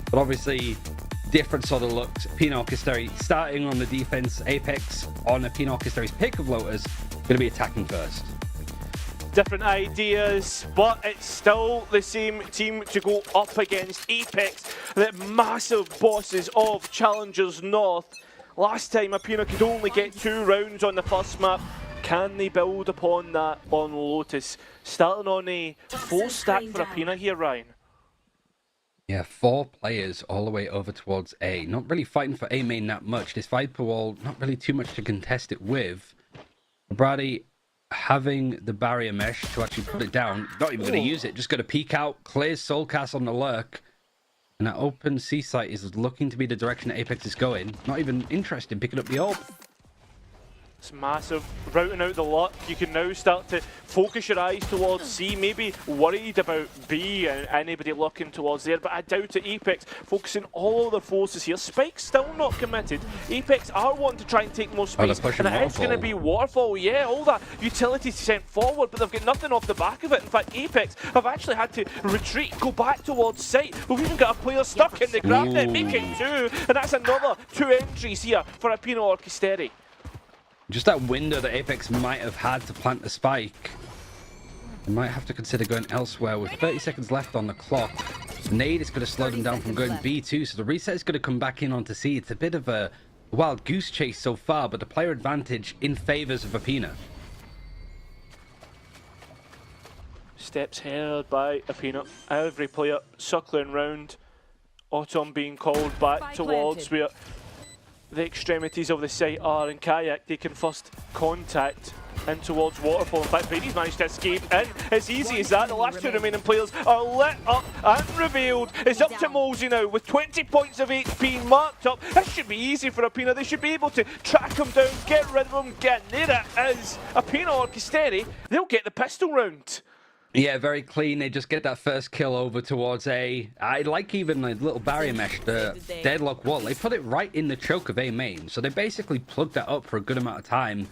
[SPEAKER 5] but obviously different sort of looks. Peanut Orchestra starting on the defense, Apex on a Peanut Orchestra's pick of Lotus, going to be attacking first.
[SPEAKER 4] Different ideas, but it's still the same team to go up against. Apex, the massive bosses of Challengers North. Last time a Peanut could only get 2 rounds on the first map. Can they build upon that on Lotus? Starting on a full stack for a Peanut here, Ryan.
[SPEAKER 5] Yeah, 4 players all the way over towards A. Not really fighting for A main that much. This Viper wall, not really too much to contest it with. Brady having the barrier mesh to actually put it down. Not even going to use it. Just going to peek out. Clears Soulcast on the lurk. And that open C site is looking to be the direction that Apex is going. Not even interested in picking up the orb.
[SPEAKER 4] It's massive. Routing out the luck, you can now start to focus your eyes towards C, maybe worried about B and anybody looking towards there, but I doubt it. Apex focusing all of their forces here. Spike's still not committed. Apex are wanting to try and take more space, and it's going to be Waterfall. Yeah, all that utility sent forward, but they've got nothing off the back of it. In fact, Apex have actually had to retreat, go back towards site. We've even got a player stuck in the grab net, making 2, and that's another 2 entries here for Aena Orchesteri.
[SPEAKER 5] Just that window that Apex might have had to plant the spike. They might have to consider going elsewhere with 30 seconds left on the clock. Nade is going to slow them down from going B2, so the reset is going to come back in onto C. It's a bit of a wild goose chase so far, but the player advantage in favors of Aena.
[SPEAKER 4] Steps heard by Aena. Every player circling round. Autumn being called back towards where the extremities of the site are, and Kayak taking first contact in towards Waterfall. In fact, Brady's managed to escape in. It's easy as that. The last 2 remaining players are lit up and revealed. It's up to Mosey now with 20 points of HP marked up. This should be easy for Aena. They should be able to track him down, get rid of him, get near it. As Aena Orchesteri, they'll get the pistol round.
[SPEAKER 5] Yeah, very clean. They just get that first kill over towards A. I like even the little barrier mesh, the deadlock wall. They put it right in the choke of A main. So they basically plugged that up for a good amount of time.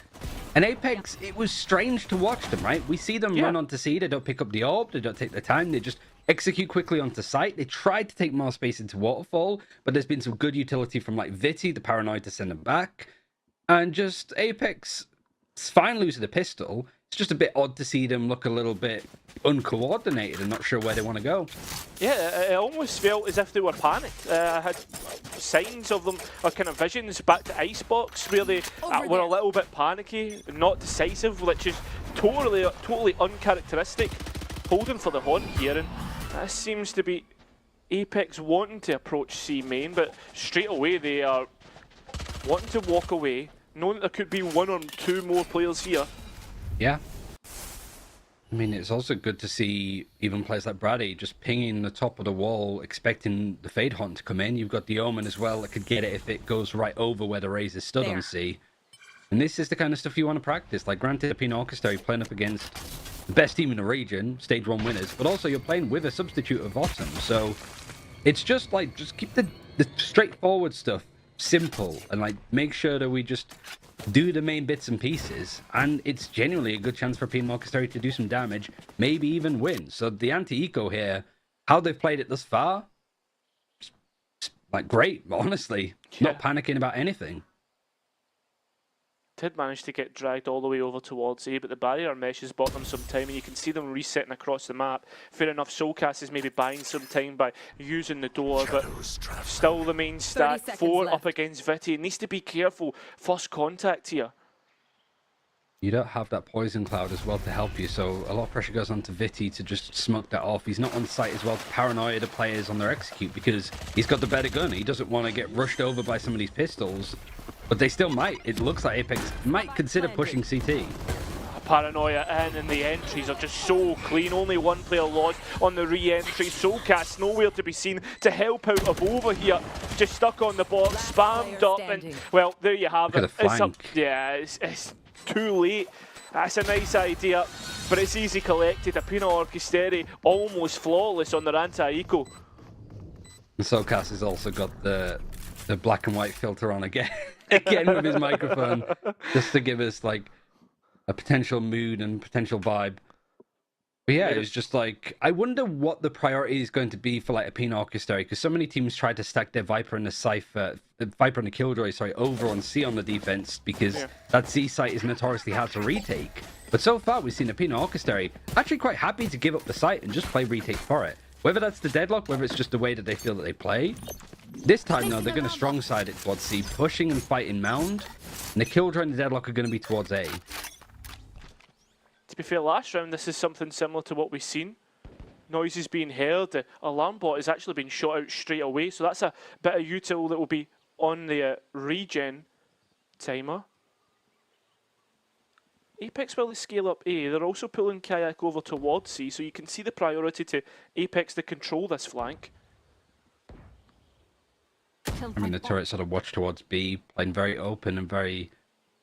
[SPEAKER 5] And Apex, it was strange to watch them, right? We see them run onto C. They don't pick up the orb. They don't take the time. They just execute quickly onto site. They tried to take more space into Waterfall, but there's been some good utility from like Viti, the paranoid, to send them back. And just Apex, it's fine losing the pistol. It's just a bit odd to see them look a little bit uncoordinated and not sure where they want to go.
[SPEAKER 4] Yeah, it almost felt as if they were panicked. I had signs of them, or kind of visions back to Icebox, where they were a little bit panicky, not decisive, which is totally uncharacteristic. Holding for the haunt here, and that seems to be Apex wanting to approach C main, but straight away they are wanting to walk away, knowing that there could be 1 or 2 more players here.
[SPEAKER 5] Yeah. I mean, it's also good to see even players like Brady just pinging the top of the wall, expecting the Fade Hunt to come in. You've got the Omen as well that could get it if it goes right over where the Razor stood on C. And this is the kind of stuff you want to practice. Like, granted, Aena Orchestra, playing up against the best team in the region, Stage 1 winners, but also you're playing with a substitute of Autumn. So it's just like, just keep the straightforward stuff simple and like make sure that we just do the main bits and pieces, and it's genuinely a good chance for Aena Orchestra to do some damage, maybe even win. So the anti-eco here, how they've played it thus far, like great, honestly. Not panicking about anything.
[SPEAKER 4] Did manage to get dragged all the way over towards A, but the barrier mesh has bought them some time, and you can see them resetting across the map. Fair enough, Soulcast is maybe buying some time by using the door, but still the main stack. 4 up against Viti. Needs to be careful. First contact here.
[SPEAKER 5] You don't have that poison cloud as well to help you, so a lot of pressure goes on to Viti to just smoke that off. He's not on site as well to paranoia the players on their execute because he's got the better gun. He doesn't want to get rushed over by some of these pistols. But they still might. It looks like Apex might consider pushing CT.
[SPEAKER 4] Paranoia in, and the entries are just so clean. Only 1 player lost on the re-entry. Soulcast nowhere to be seen to help out of over here. Just stuck on the box, spammed up, and well, there you have it. It's up, yeah, it's too late. That's a nice idea, but it's easy collected. Aena Orchesteri almost flawless on their anti-eco.
[SPEAKER 5] And Soulcast has also got the black and white filter on again. Again with his microphone, just to give us like a potential mood and potential vibe. But yeah, it was just like, I wonder what the priority is going to be for like Aena Orchestra, because so many teams tried to stack their Viper and the Cypher, Viper and the Killjoy, over on C on the defense, because that C site is notoriously hard to retake. But so far, we've seen Aena Orchestra actually quite happy to give up the site and just play retake for it. Whether that's the deadlock, whether it's just the way that they feel that they play. This time, though, they're going to strong side it towards C, pushing and fighting Mound. And the Killjoy and the deadlock are going to be towards A.
[SPEAKER 4] To be fair, last round, this is something similar to what we've seen. Noises being heard. The alarm bot has actually been shot out straight away. So that's a bit of util that will be on the regen timer. Apex will scale up A. They're also pulling Kayak over towards C, so you can see the priority to Apex to control this flank.
[SPEAKER 5] I mean, the turret sort of watch towards B, playing very open and very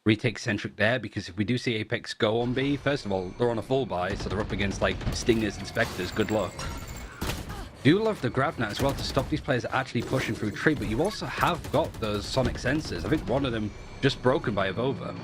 [SPEAKER 5] retake centric there, because if we do see Apex go on B, first of all, they're on a full buy, so they're up against like Stingers and Spectres. Good luck. Do love the grab net as well to stop these players actually pushing through tree, but you also have got those sonic sensors. I think one of them just broken by Avova.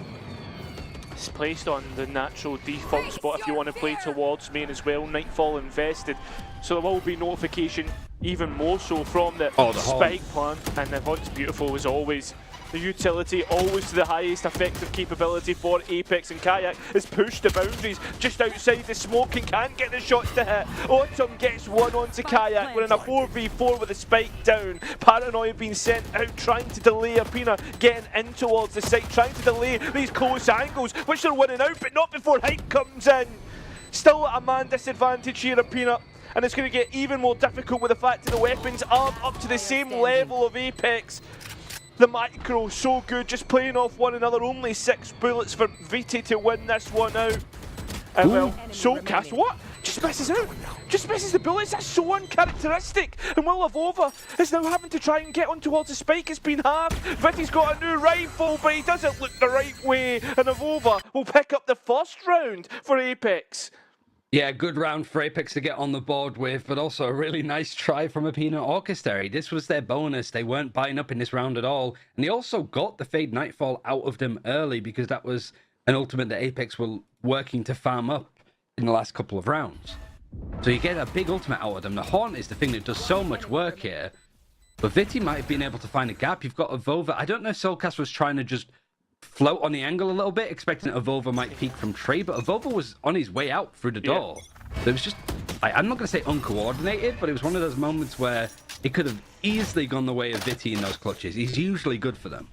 [SPEAKER 4] It's placed on the natural default spot if you want to play towards main as well. Nightfall invested, so there will be notification even more so from the spike plan, and the hunt's beautiful as always. The utility always to the highest effective capability for Apex, and Kayak has pushed the boundaries just outside the smoke and can't get the shots to hit. Autumn gets one onto Kayak. We're in a 4v4 with the spike down. Paranoia being sent out, trying to delay Aena getting in towards the site, trying to delay these close angles, which they're winning out, but not before Hype comes in. Still a man disadvantage here, Aena. And it's going to get even more difficult with the fact that the weapons aren't up to the same level of Apex. The micro so good, just playing off one another. Only 6 bullets for VT to win this one out. And well, Soulcast, what? Just misses out. Just misses the bullets. That's so uncharacteristic. And Will Avova is now having to try and get on towards the spike. It's been halved. Vitty's got a new rifle, but he doesn't look the right way. And Avova will pick up the first round for Apex.
[SPEAKER 5] Yeah, good round for Apex to get on the board with, but also a really nice try from Aena Orchestrary. This was their bonus. They weren't buying up in this round at all. And they also got the Fade Nightfall out of them early, because that was an ultimate that Apex were working to farm up in the last couple of rounds. So you get a big ultimate out of them. The Haunt is the thing that does so much work here. But Vitty might have been able to find a gap. You've got Avova. I don't know if Soulcast was trying to just float on the angle a little bit, expecting Avova might peek from tree, but Avova was on his way out through the door. So it was just, I'm not going to say uncoordinated, but it was one of those moments where it could have easily gone the way of Vitty in those clutches. He's usually good for them.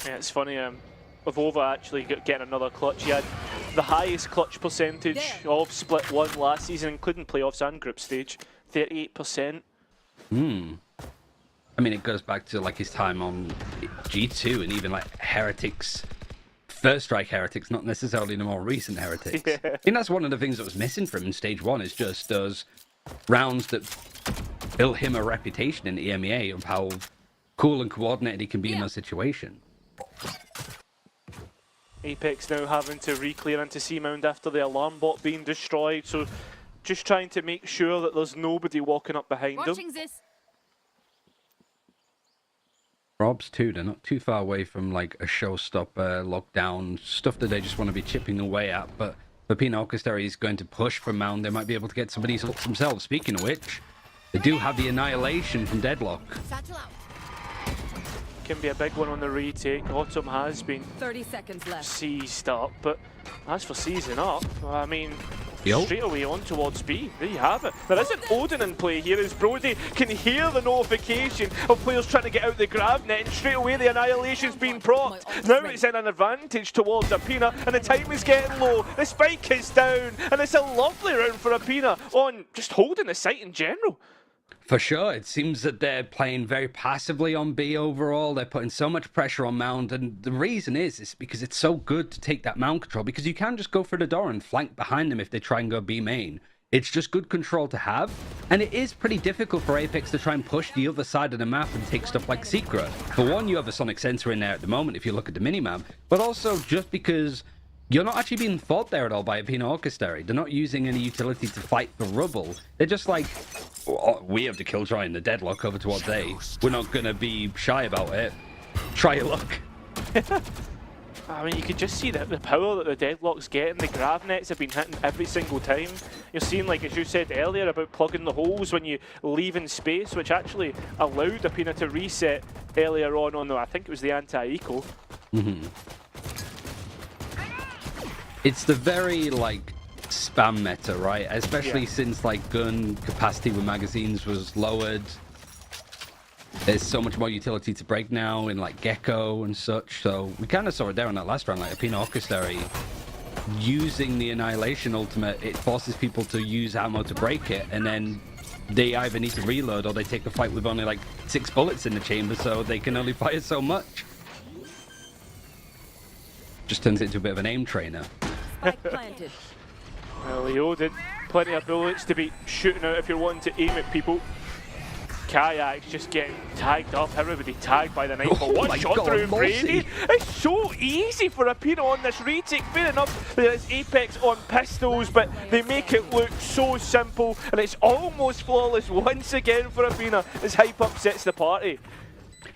[SPEAKER 4] Yeah, it's funny, Avova actually getting another clutch. He had the highest clutch percentage of Split 1 last season, including playoffs and group stage, 38%.
[SPEAKER 5] I mean, it goes back to like his time on G2 and even like Heretics, First Strike Heretics, not necessarily the more recent Heretics. Yeah. I think that's one of the things that was missing from him in stage 1, is just those rounds that built him a reputation in the EMEA of how cool and coordinated he can be in those situations.
[SPEAKER 4] Apex now having to re-clear into C-Mound after the alarm bot being destroyed, so just trying to make sure that there's nobody walking up behind them.
[SPEAKER 5] Robs too, they're not too far away from like a showstopper, lockdown, stuff that they just want to be chipping away at, but Aena Orchestrary is going to push from Mound. They might be able to get some of these hooks themselves. Speaking of which, they do have the Annihilation from Deadlock.
[SPEAKER 4] Can be a big one on the retake. Autumn has been
[SPEAKER 3] 30 seconds left.
[SPEAKER 4] seized up, but as for seizing up, I mean, straight away on towards B. There you have it. There is an Odin in play here as Brody can hear the notification of players trying to get out the grab net, and straight away the Annihilation's being procced. Now it's in an advantage towards Aena, and the time is getting low. The spike is down, and it's a lovely round for Aena on just holding the site in general.
[SPEAKER 5] For sure, it seems that they're playing very passively on B overall. They're putting so much pressure on Mound, and the reason is because it's so good to take that Mound control, because you can just go for the door and flank behind them if they try and go B main. It's just good control to have, and it is pretty difficult for Apex to try and push the other side of the map and take stuff like Secret. For one, you have a Sonic Sensor in there at the moment if you look at the minimap, but also just because you're not actually being fought there at all by Aena Orchestrary. They're not using any utility to fight the rubble. They're just like, oh, we have the Killjoy and the Deadlock over towards A. We're not going to be shy about it. Try your luck.
[SPEAKER 4] I mean, you can just see the power that the Deadlock's getting. The grab nets have been hitting every single time. You're seeing, like as you said earlier, about plugging the holes when you leave in space, which actually allowed Aena to reset earlier on I think it was the anti-eco.
[SPEAKER 5] It's the very, like, spam meta, right? Especially since, like, gun capacity with magazines was lowered. There's so much more utility to break now in, like, Gecko and such. So we kind of saw it there on that last round, like, Aena Orchestrary using the Annihilation ultimate. It forces people to use ammo to break it, and then they either need to reload or they take the fight with only, like, 6 bullets in the chamber, so they can only fire so much. Just turns it into a bit of an aim trainer.
[SPEAKER 3] Spike planted.
[SPEAKER 4] Well, Leo did plenty of bullets to be shooting out if you're wanting to aim at people. Kayak's just getting tagged up, everybody tagged by the knife. But
[SPEAKER 5] Oh
[SPEAKER 4] one
[SPEAKER 5] my
[SPEAKER 4] shot
[SPEAKER 5] God,
[SPEAKER 4] through
[SPEAKER 5] Mossy.
[SPEAKER 4] Brady. It's so easy for Aena on this retake. Fair enough, there's Apex on pistols, but they make it look so simple, and it's almost flawless once again for Aena as Hype upsets the party.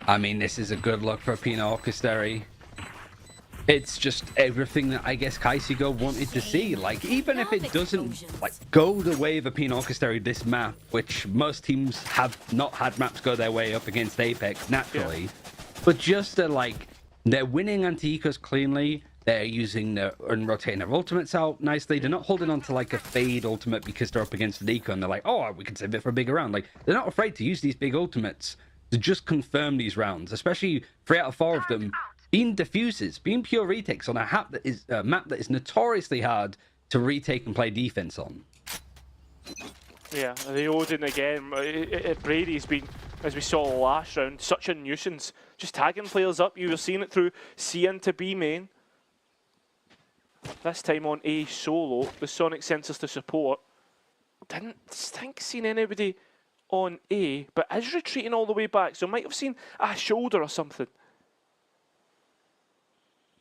[SPEAKER 5] I mean, this is a good look for Aena Orchestrary. It's just everything that I guess Kaisigo wanted to see. Like, even if it doesn't like go the way of Aena Orchestrary this map, which most teams have not had maps go their way up against Apex naturally, but just like they're winning anti-ecos cleanly. They're using their and rotating their ultimates out nicely. They're not holding on to like a fade ultimate because they're up against an eco and they're like, oh, we can save it for a bigger round. Like, they're not afraid to use these big ultimates to just confirm these rounds, especially 3 out of 4 of them being diffuses, being pure retakes on a map that is notoriously hard to retake and play defense on.
[SPEAKER 4] Yeah, the Odin again. Brady's been, as we saw last round, such a nuisance. Just tagging players up. You were seeing it through C into B main. This time on A solo, the sonic sensors to support. Didn't think seen anybody on A, but is retreating all the way back, so might have seen a shoulder or something.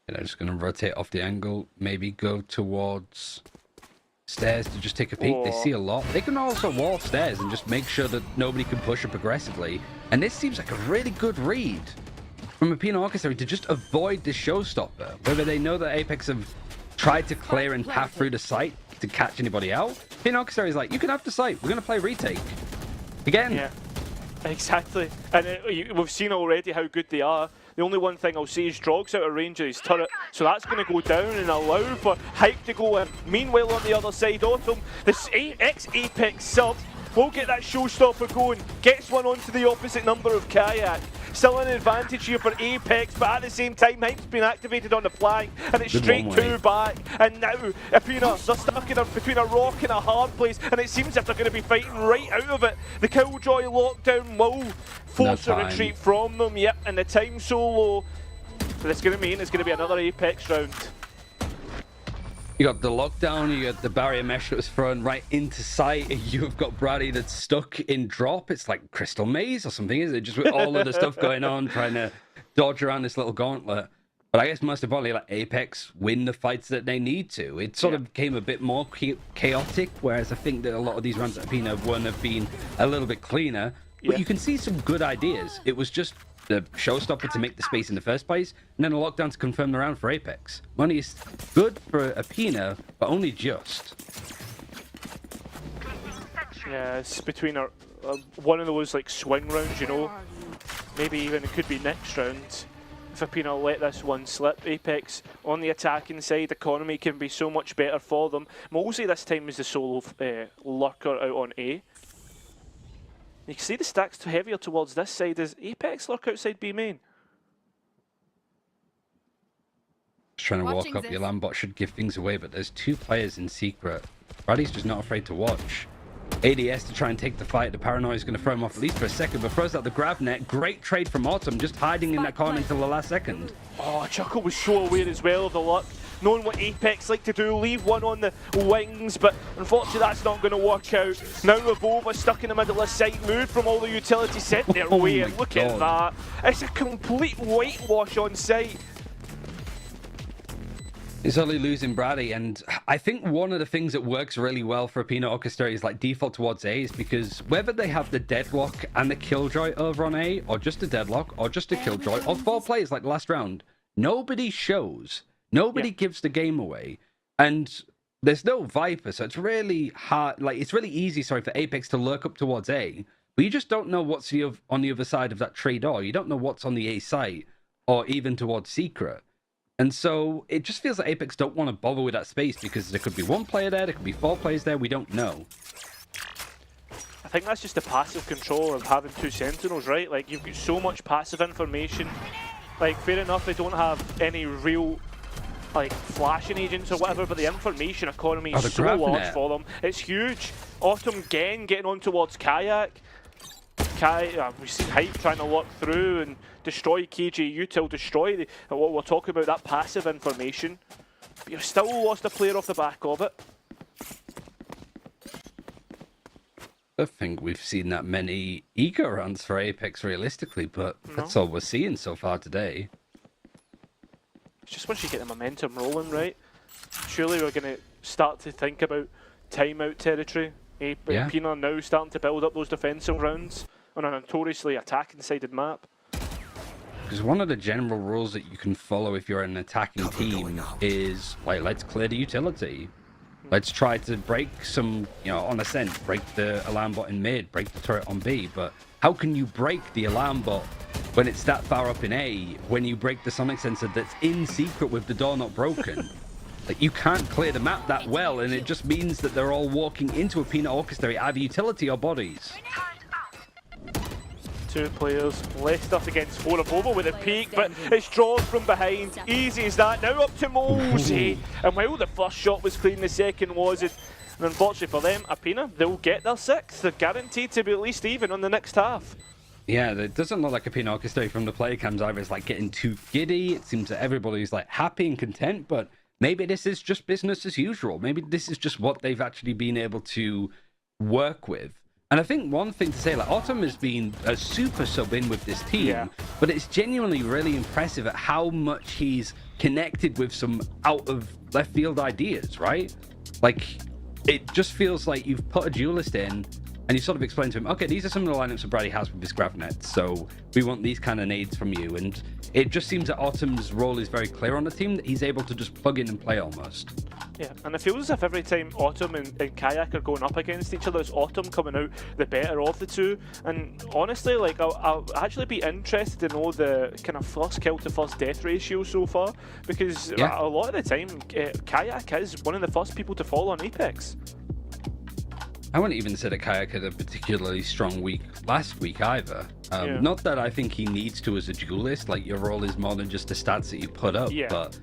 [SPEAKER 5] And I'm just going to rotate off the angle, maybe go towards stairs to just take a peek. They see a lot. They can also wall stairs and just make sure that nobody can push up aggressively. And this seems like a really good read from Aena Orchestrary to just avoid this showstopper. Whether they know that Apex have tried to clear and path through the site to catch anybody out, Aena Orchestrary is like, you can have the site. We're going to play retake. Again.
[SPEAKER 4] Yeah, exactly. And we've seen already how good they are. The only one thing I'll say is Drog's out of range of his turret, so that's going to go down and allow for Hype to go in. Meanwhile, on the other side, Autumn, this ex-Apex sub, will get that showstopper going, gets one onto the opposite number of Kayak. Still an advantage here for Apex, but at the same time, Hype's been activated on the flank, and it's straight 2 back. And now, Aena, they're stuck between a rock and a hard place, and it seems as if they're going to be fighting right out of it. The Killjoy lockdown will force a retreat from them, yep, and the time's so low. But it's going to mean it's going to be another Apex round.
[SPEAKER 5] You got the lockdown, you got the barrier mesh that was thrown right into sight, and you've got Brady that's stuck in drop. It's like Crystal Maze or something, is it? Just with all of the stuff going on, trying to dodge around this little gauntlet. But I guess most importantly, like, Apex win the fights that they need to. It sort of became a bit more chaotic, whereas I think that a lot of these rounds at Aena have been a little bit cleaner. But you can see some good ideas. It was just the showstopper to make the space in the first place, and then a lockdown to confirm the round for Apex. Money is good for Aena, but only just.
[SPEAKER 4] Yeah, it's between one of those like swing rounds, you know. Maybe even it could be next round. If Aena let this one slip, Apex on the attacking side, economy can be so much better for them. Molsey this time is the solo lurker out on A. You can see the stacks heavier towards this side. Is Apex lurk outside B main?
[SPEAKER 5] Just trying to walk up. The alarm bot should give things away, but there's 2 players in secret. Brady's just not afraid to watch. ADS to try and take the fight. The paranoia is going to throw him off at least for a second, but throws out the grab net. Great trade from Autumn, just hiding in that corner until the last second.
[SPEAKER 4] Oh, Chuckle was so aware as well of the luck. Knowing what Apex like to do, leave one on the wings, but unfortunately that's not going to work out. Now Ravova stuck in the middle of sight, moved from all the utility set their way, and look at that. It's a complete whitewash on site.
[SPEAKER 5] It's only losing Brady, and I think one of the things that works really well for Aena Orchestrary is like default towards A, is because whether they have the deadlock and the killjoy over on A, or just a deadlock, or just a killjoy, or 4 players like last round, nobody shows. Nobody gives the game away, and there's no Viper, so it's really hard. Like, it's really easy, for Apex to lurk up towards A, but you just don't know what's on the other side of that tree door. You don't know what's on the A site, or even towards secret. And so it just feels like Apex don't want to bother with that space because there could be 1 player there, there could be 4 players there. We don't know.
[SPEAKER 4] I think that's just the passive control of having 2 sentinels, right? Like, you've got so much passive information. Like, fair enough, they don't have any real like flashing agents or whatever, but the information economy is so large for them. It's huge. Autumn again getting on towards Kayak. We see Hype trying to lock through and destroy KJ Util, destroy what we're talking about, that passive information. But you've still lost a player off the back of it.
[SPEAKER 5] don't think we've seen that many ego runs for Apex realistically, but that's all we're seeing so far today.
[SPEAKER 4] It's just once you get the momentum rolling, right? Surely we're going to start to think about timeout territory. Aena now starting to build up those defensive rounds on a notoriously attacking-sided map.
[SPEAKER 5] Because one of the general rules that you can follow if you're an attacking team is, like, let's clear the utility. Let's try to break some, you know, on ascent, break the alarm bot in mid, break the turret on B. But how can you break the alarm bot when it's that far up in A, when you break the sonic sensor that's in secret with the door not broken? Like, you can't clear the map that well, and it just means that they're all walking into a peanut orchestrate, either utility or bodies.
[SPEAKER 4] 2 players, left us against 4 of over with a peak, but it's drawn from behind. Easy as that. Now up to Mosey. And while the first shot was clean, the second wasn't. And unfortunately for them, Aena, they'll get their 6th. They're guaranteed to be at least even on the next half.
[SPEAKER 5] Yeah, it doesn't look like a peanut orchestrate from the player cams either. It's like getting too giddy. It seems that everybody's like happy and content, but maybe this is just business as usual. Maybe this is just what they've actually been able to work with. And I think one thing to say, like, Autumn has been a super sub in with this team, but it's genuinely really impressive at how much he's connected with some out of left field ideas, right? Like, it just feels like you've put a duelist in and you sort of explain to him, okay, these are some of the lineups that Brady has with his grav net, so we want these kind of nades from you. And it just seems that Autumn's role is very clear on the team, that he's able to just plug in and play almost.
[SPEAKER 4] Yeah, and it feels as if every time Autumn and Kayak are going up against each other, it's Autumn coming out the better of the two. And honestly, like, I'll actually be interested to know the kind of first kill to first death ratio so far, because a lot of the time, Kayak is one of the first people to fall on Apex.
[SPEAKER 5] I wouldn't even say that Kayak had a particularly strong week last week either. Not that I think he needs to as a duelist, like, your role is more than just the stats that you put up, but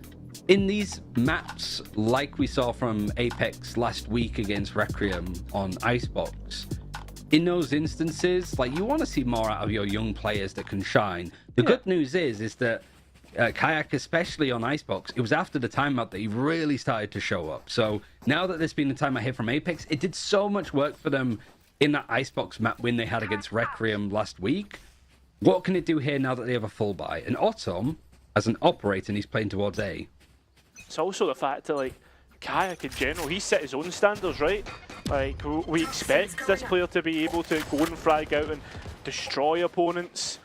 [SPEAKER 5] in these maps, like we saw from Apex last week against Requiem on Icebox, in those instances, like, you want to see more out of your young players that can shine. The good news is that Kayak, especially on Icebox, it was after the timeout that he really started to show up. So now that there's been a timeout here from Apex, it did so much work for them in that Icebox map win they had against Requiem last week. What can it do here now that they have a full buy? And Autumn, as an operator, and he's playing towards A.
[SPEAKER 4] It's also the fact that, like, Kayak in general, he set his own standards, right? Like, we expect this player to be able to go and frag out and destroy opponents.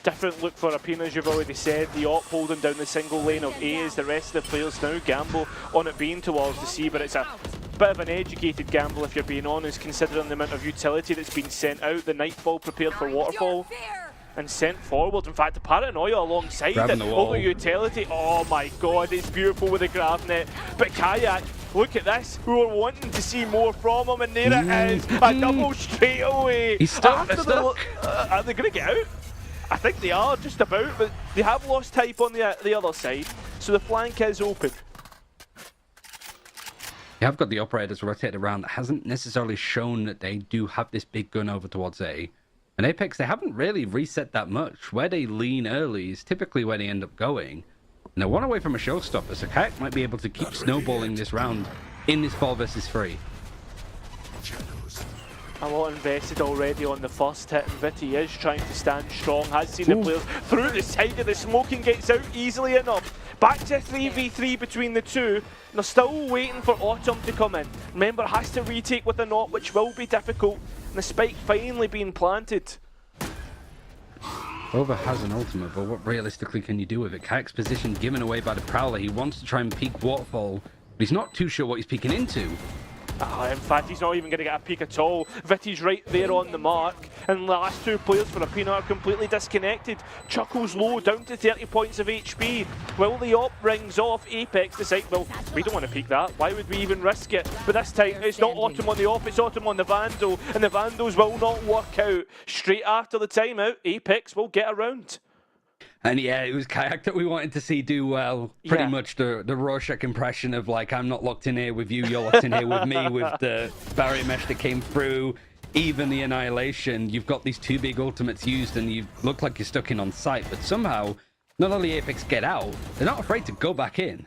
[SPEAKER 4] Different look for Aena, as you've already said. The op holding down the single lane of A as the rest of the players now gamble on it being towards the C, but it's a bit of an educated gamble if you're being honest, considering the amount of utility that's been sent out. The Nightfall prepared for Waterfall and sent forward. In fact, the Paranoia alongside it, over utility. Oh my god, it's beautiful with the grav net. But Kayak, look at this. We were wanting to see more from him, and there it is. A double straight away.
[SPEAKER 5] He's stuck.
[SPEAKER 4] Are they going to get out? I think they are, just about, but they have lost type on the other side, so the flank is open.
[SPEAKER 5] You have got the operators rotated around that hasn't necessarily shown that they do have this big gun over towards A. And Apex, they haven't really reset that much. Where they lean early is typically where they end up going. And they're one away from a showstopper, so Kayak might be able to keep snowballing this round in this 4 versus 3.
[SPEAKER 4] A lot invested already on the first hit, and Vitty is trying to stand strong, has seen the players through the side of the smoke and gets out easily enough. Back to 3v3 between the two, and they're still waiting for Autumn to come in. Remember, has to retake with a knot, which will be difficult, and the spike finally being planted.
[SPEAKER 5] Over has an ultimate, but what realistically can you do with it? Kayak's position given away by the Prowler. He wants to try and peek Waterfall, but he's not too sure what he's peeking into.
[SPEAKER 4] In fact, he's not even going to get a peek at all. Vitty's right there on the mark, and the last 2 players for Aena are completely disconnected. Chuckle's low, down to 30 points of HP. While the op rings off, Apex decide, well, we don't want to peek that. Why would we even risk it? But this time, it's not Autumn on the op, it's Autumn on the Vandal, and the Vandals will not work out. Straight after the timeout, Apex will get around.
[SPEAKER 5] And yeah, it was Kayak that we wanted to see do well. Pretty much the Rorschach impression of, like, I'm not locked in here with you, you're locked in here with me, with the barrier mesh that came through, even the Annihilation. You've got these 2 big ultimates used and you look like you're stuck in on site, but somehow, not only Apex get out, they're not afraid to go back in.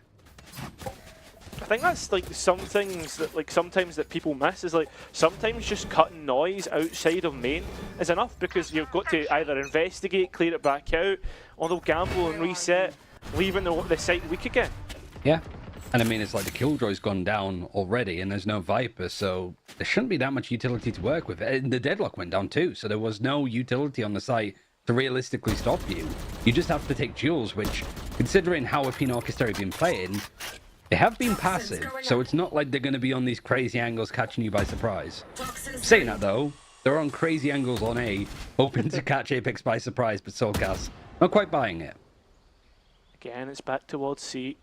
[SPEAKER 4] I think that's like some things that like sometimes that people miss is like sometimes just cutting noise outside of main is enough, because you've got to either investigate, clear it back out, or they'll gamble and reset, leaving the site weak again.
[SPEAKER 5] Yeah. And I mean, it's like the Killjoy's gone down already and there's no Viper, so there shouldn't be that much utility to work with. And the Deadlock went down too, so there was no utility on the site to realistically stop you. You just have to take duels, which, considering how Aena Orchestra have been playing, they have been passive, so it's not like they're going to be on these crazy angles catching you by surprise. Saying that though, they're on crazy angles on A, hoping to catch Apex by surprise, but Soulcast not quite buying it.
[SPEAKER 4] Again, it's back towards C.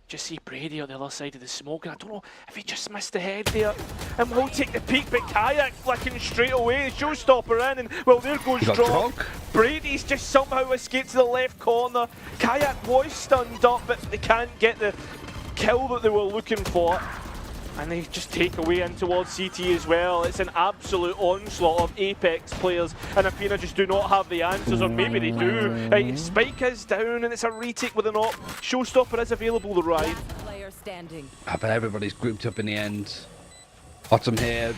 [SPEAKER 4] Just see Brady on the other side of the smoke, and I don't know if he just missed the head there. And we'll take the peek, but Kayak flicking straight away. Showstopper in, and well, there goes Drog. Brady's just somehow escaped to the left corner. Kayak was stunned up, but they can't get the kill that they were looking for. And they just take away in towards CT as well. It's an absolute onslaught of Apex players, and Aena just do not have the answers, or maybe they do. Spike is down, and it's a retake with an op. Showstopper is available to ride.
[SPEAKER 3] Player standing.
[SPEAKER 5] But everybody's grouped up in the end. Autumn here.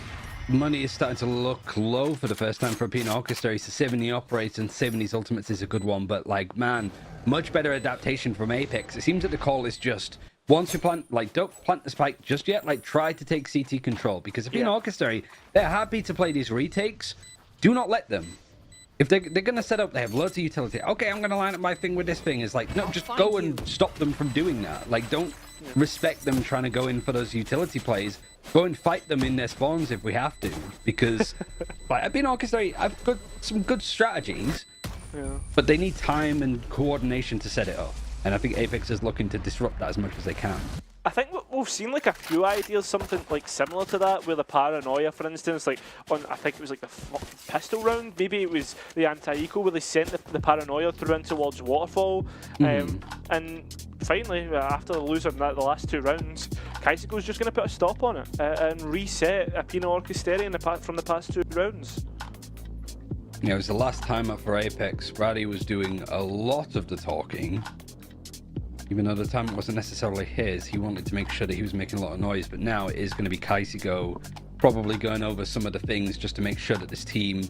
[SPEAKER 5] Money is starting to look low for the first time for Aena Orchestra. So saving the operator and saving these ultimates is a good one, but like, man, much better adaptation from Apex. It seems that the call is just, once you plant, like, don't plant the spike just yet, like, try to take CT control, because if Aena Orchestra, they're happy to play these retakes. Do not let them. If they're going to set up, they have loads of utility. Okay, I'm going to line up my thing with this thing. It's like, no, just go and stop them from doing that. Like, don't respect them trying to go in for those utility plays. Go and fight them in their spawns if we have to, because like, Aena Orchestra have got some good strategies, but they need time and coordination to set it up. And I think Apex is looking to disrupt that as much as they can.
[SPEAKER 4] I think we've seen like a few ideas, something like similar to that, with the Paranoia, for instance, like on, I think it was like the pistol round, maybe it was the anti-eco where they sent the Paranoia through in towards Waterfall, and finally, after losing the last two rounds, Kaisiko's just going to put a stop on it and reset Aena Orchestra from the past two rounds.
[SPEAKER 5] Yeah, it was the last time up for Apex. Rowdy was doing a lot of the talking. Even though the time it wasn't necessarily his, he wanted to make sure that he was making a lot of noise. But now it is going to be Kaisiko probably going over some of the things just to make sure that this team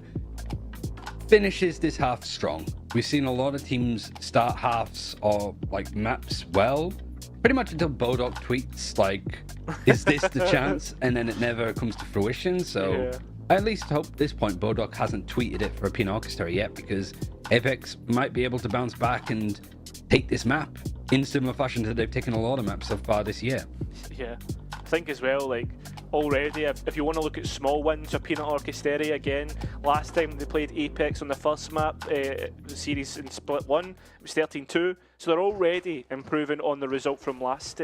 [SPEAKER 5] finishes this half strong. We've seen a lot of teams start halves or like maps well, pretty much until Bodok tweets like, is this the chance? And then it never comes to fruition. So I at least hope at this point Bodok hasn't tweeted it for Aena Orchestra yet, because Apex might be able to bounce back and take this map in similar fashion to they've taken a lot of maps so far this year. Yeah,
[SPEAKER 4] I think as well, like, already, if you want to look at small wins, Aena Orchestra again, last time they played Apex on the first map, the series in Split 1, it was 13-2, so they're already improving on the result from last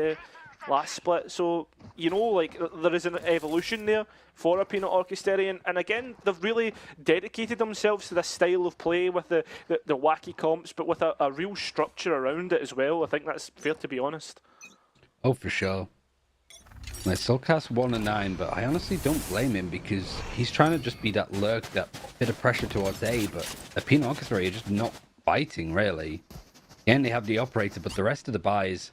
[SPEAKER 4] split. So, you know, like, there is an evolution there for Aena Orchestra, and again, they've really dedicated themselves to this style of play with the wacky comps, but with a real structure around it as well. I think that's fair, to be honest.
[SPEAKER 5] Oh, for sure. Like, Soulcast 1-9, but I honestly don't blame him, because he's trying to just be that lurk, that bit of pressure towards A, but Aena Orchestra are just not fighting, really. Again, they have the operator, but the rest of the buys,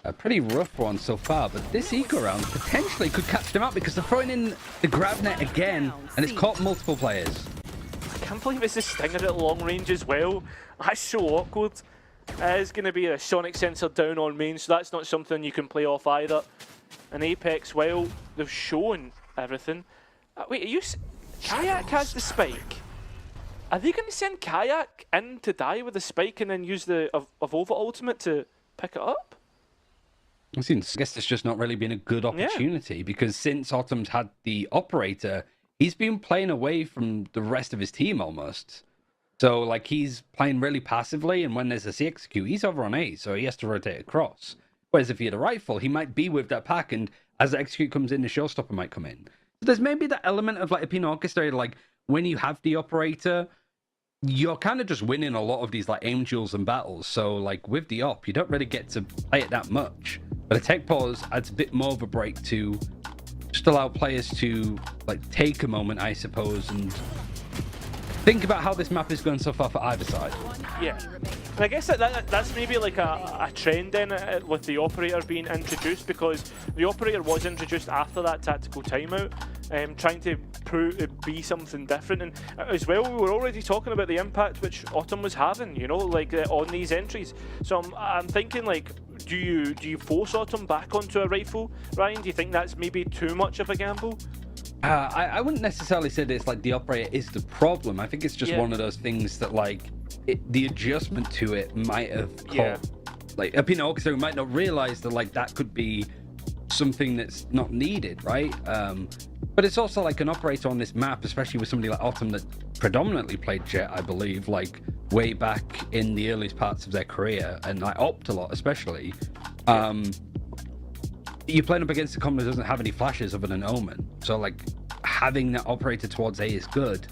[SPEAKER 5] a pretty rough one so far, but this eco round potentially could catch them out, because they're throwing in the grab net again, and it's caught multiple players.
[SPEAKER 4] I can't believe it's a Stinger at long range as well. That's so awkward. It is going to be a sonic sensor down on main, so that's not something you can play off either. And Apex, well, they've shown everything. Wait, are you... Kayak has the spike. Are they going to send Kayak in to die with the spike and then use the Avova ultimate to pick it up?
[SPEAKER 5] I guess it's just not really been a good opportunity, because since Autumn's had the operator, he's been playing away from the rest of his team almost. So, like, he's playing really passively, and when there's a CXQ, he's over on A, so he has to rotate across. Whereas if he had a rifle, he might be with that pack, and as the execute comes in, the showstopper might come in. So there's maybe that element of, like, Aena Orchestra, like, when you have the operator, you're kind of just winning a lot of these, like, aim duels and battles. So, like, with the op, you don't really get to play it that much. But a tech pause adds a bit more of a break to just allow players to, like, take a moment, I suppose, and think about how this map is going so far for either side.
[SPEAKER 4] Yeah. And I guess that's maybe like a trend then with the operator being introduced, because the operator was introduced after that tactical timeout, trying to be something different. And as well, we were already talking about the impact which Autumn was having, you know, like on these entries. So I'm thinking, like, do you force Autumn back onto a rifle, Ryan? Do you think that's maybe too much of a gamble?
[SPEAKER 5] I wouldn't necessarily say that it's like the operator is the problem. I think it's just one of those things that, like, the adjustment to it might have caught, like, a Aena orchestra might not realize that, like, that could be something that's not needed, right? But it's also like an operator on this map, especially with somebody like Autumn that predominantly played Jet, I believe, like way back in the earliest parts of their career, and like Opt a lot, especially. You're playing up against a comp that doesn't have any flashes other than Omen, so like having that operator towards A is good.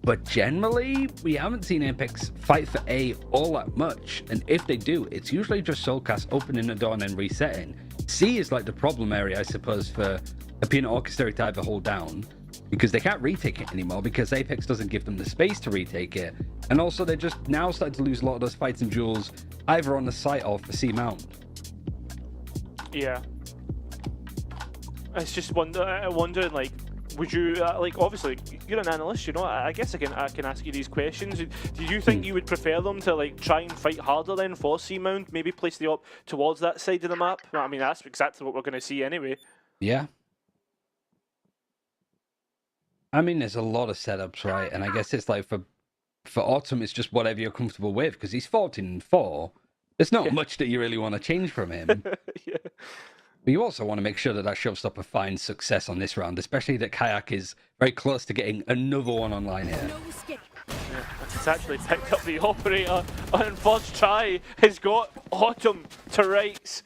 [SPEAKER 5] But generally, we haven't seen Apex fight for A all that much, and if they do, it's usually just Soulcast opening the door and then resetting. C is like the problem area, I suppose, for Aena Orchestra to either hold down, because they can't retake it anymore, because Apex doesn't give them the space to retake it, and also they're just now starting to lose a lot of those fights and duels, either on the site or for C mount.
[SPEAKER 4] Yeah. It's just wondering, like, would you like, obviously you're an analyst, you know, I guess I can ask you these questions. Do you think you would prefer them to like try and fight harder then for C mount, maybe place the op towards that side of the map? I mean, that's exactly what we're going to see anyway.
[SPEAKER 5] Yeah. I mean, there's a lot of setups, right? And I guess it's like for Autumn, it's just whatever you're comfortable with, because he's 14-4. There's not much that you really want to change from him.
[SPEAKER 4] Yeah.
[SPEAKER 5] But you also want to make sure that showstopper finds success on this round, especially that Kayak is very close to getting another one online here.
[SPEAKER 4] Yeah, he's actually picked up the operator on first try. He's got Autumn to rights.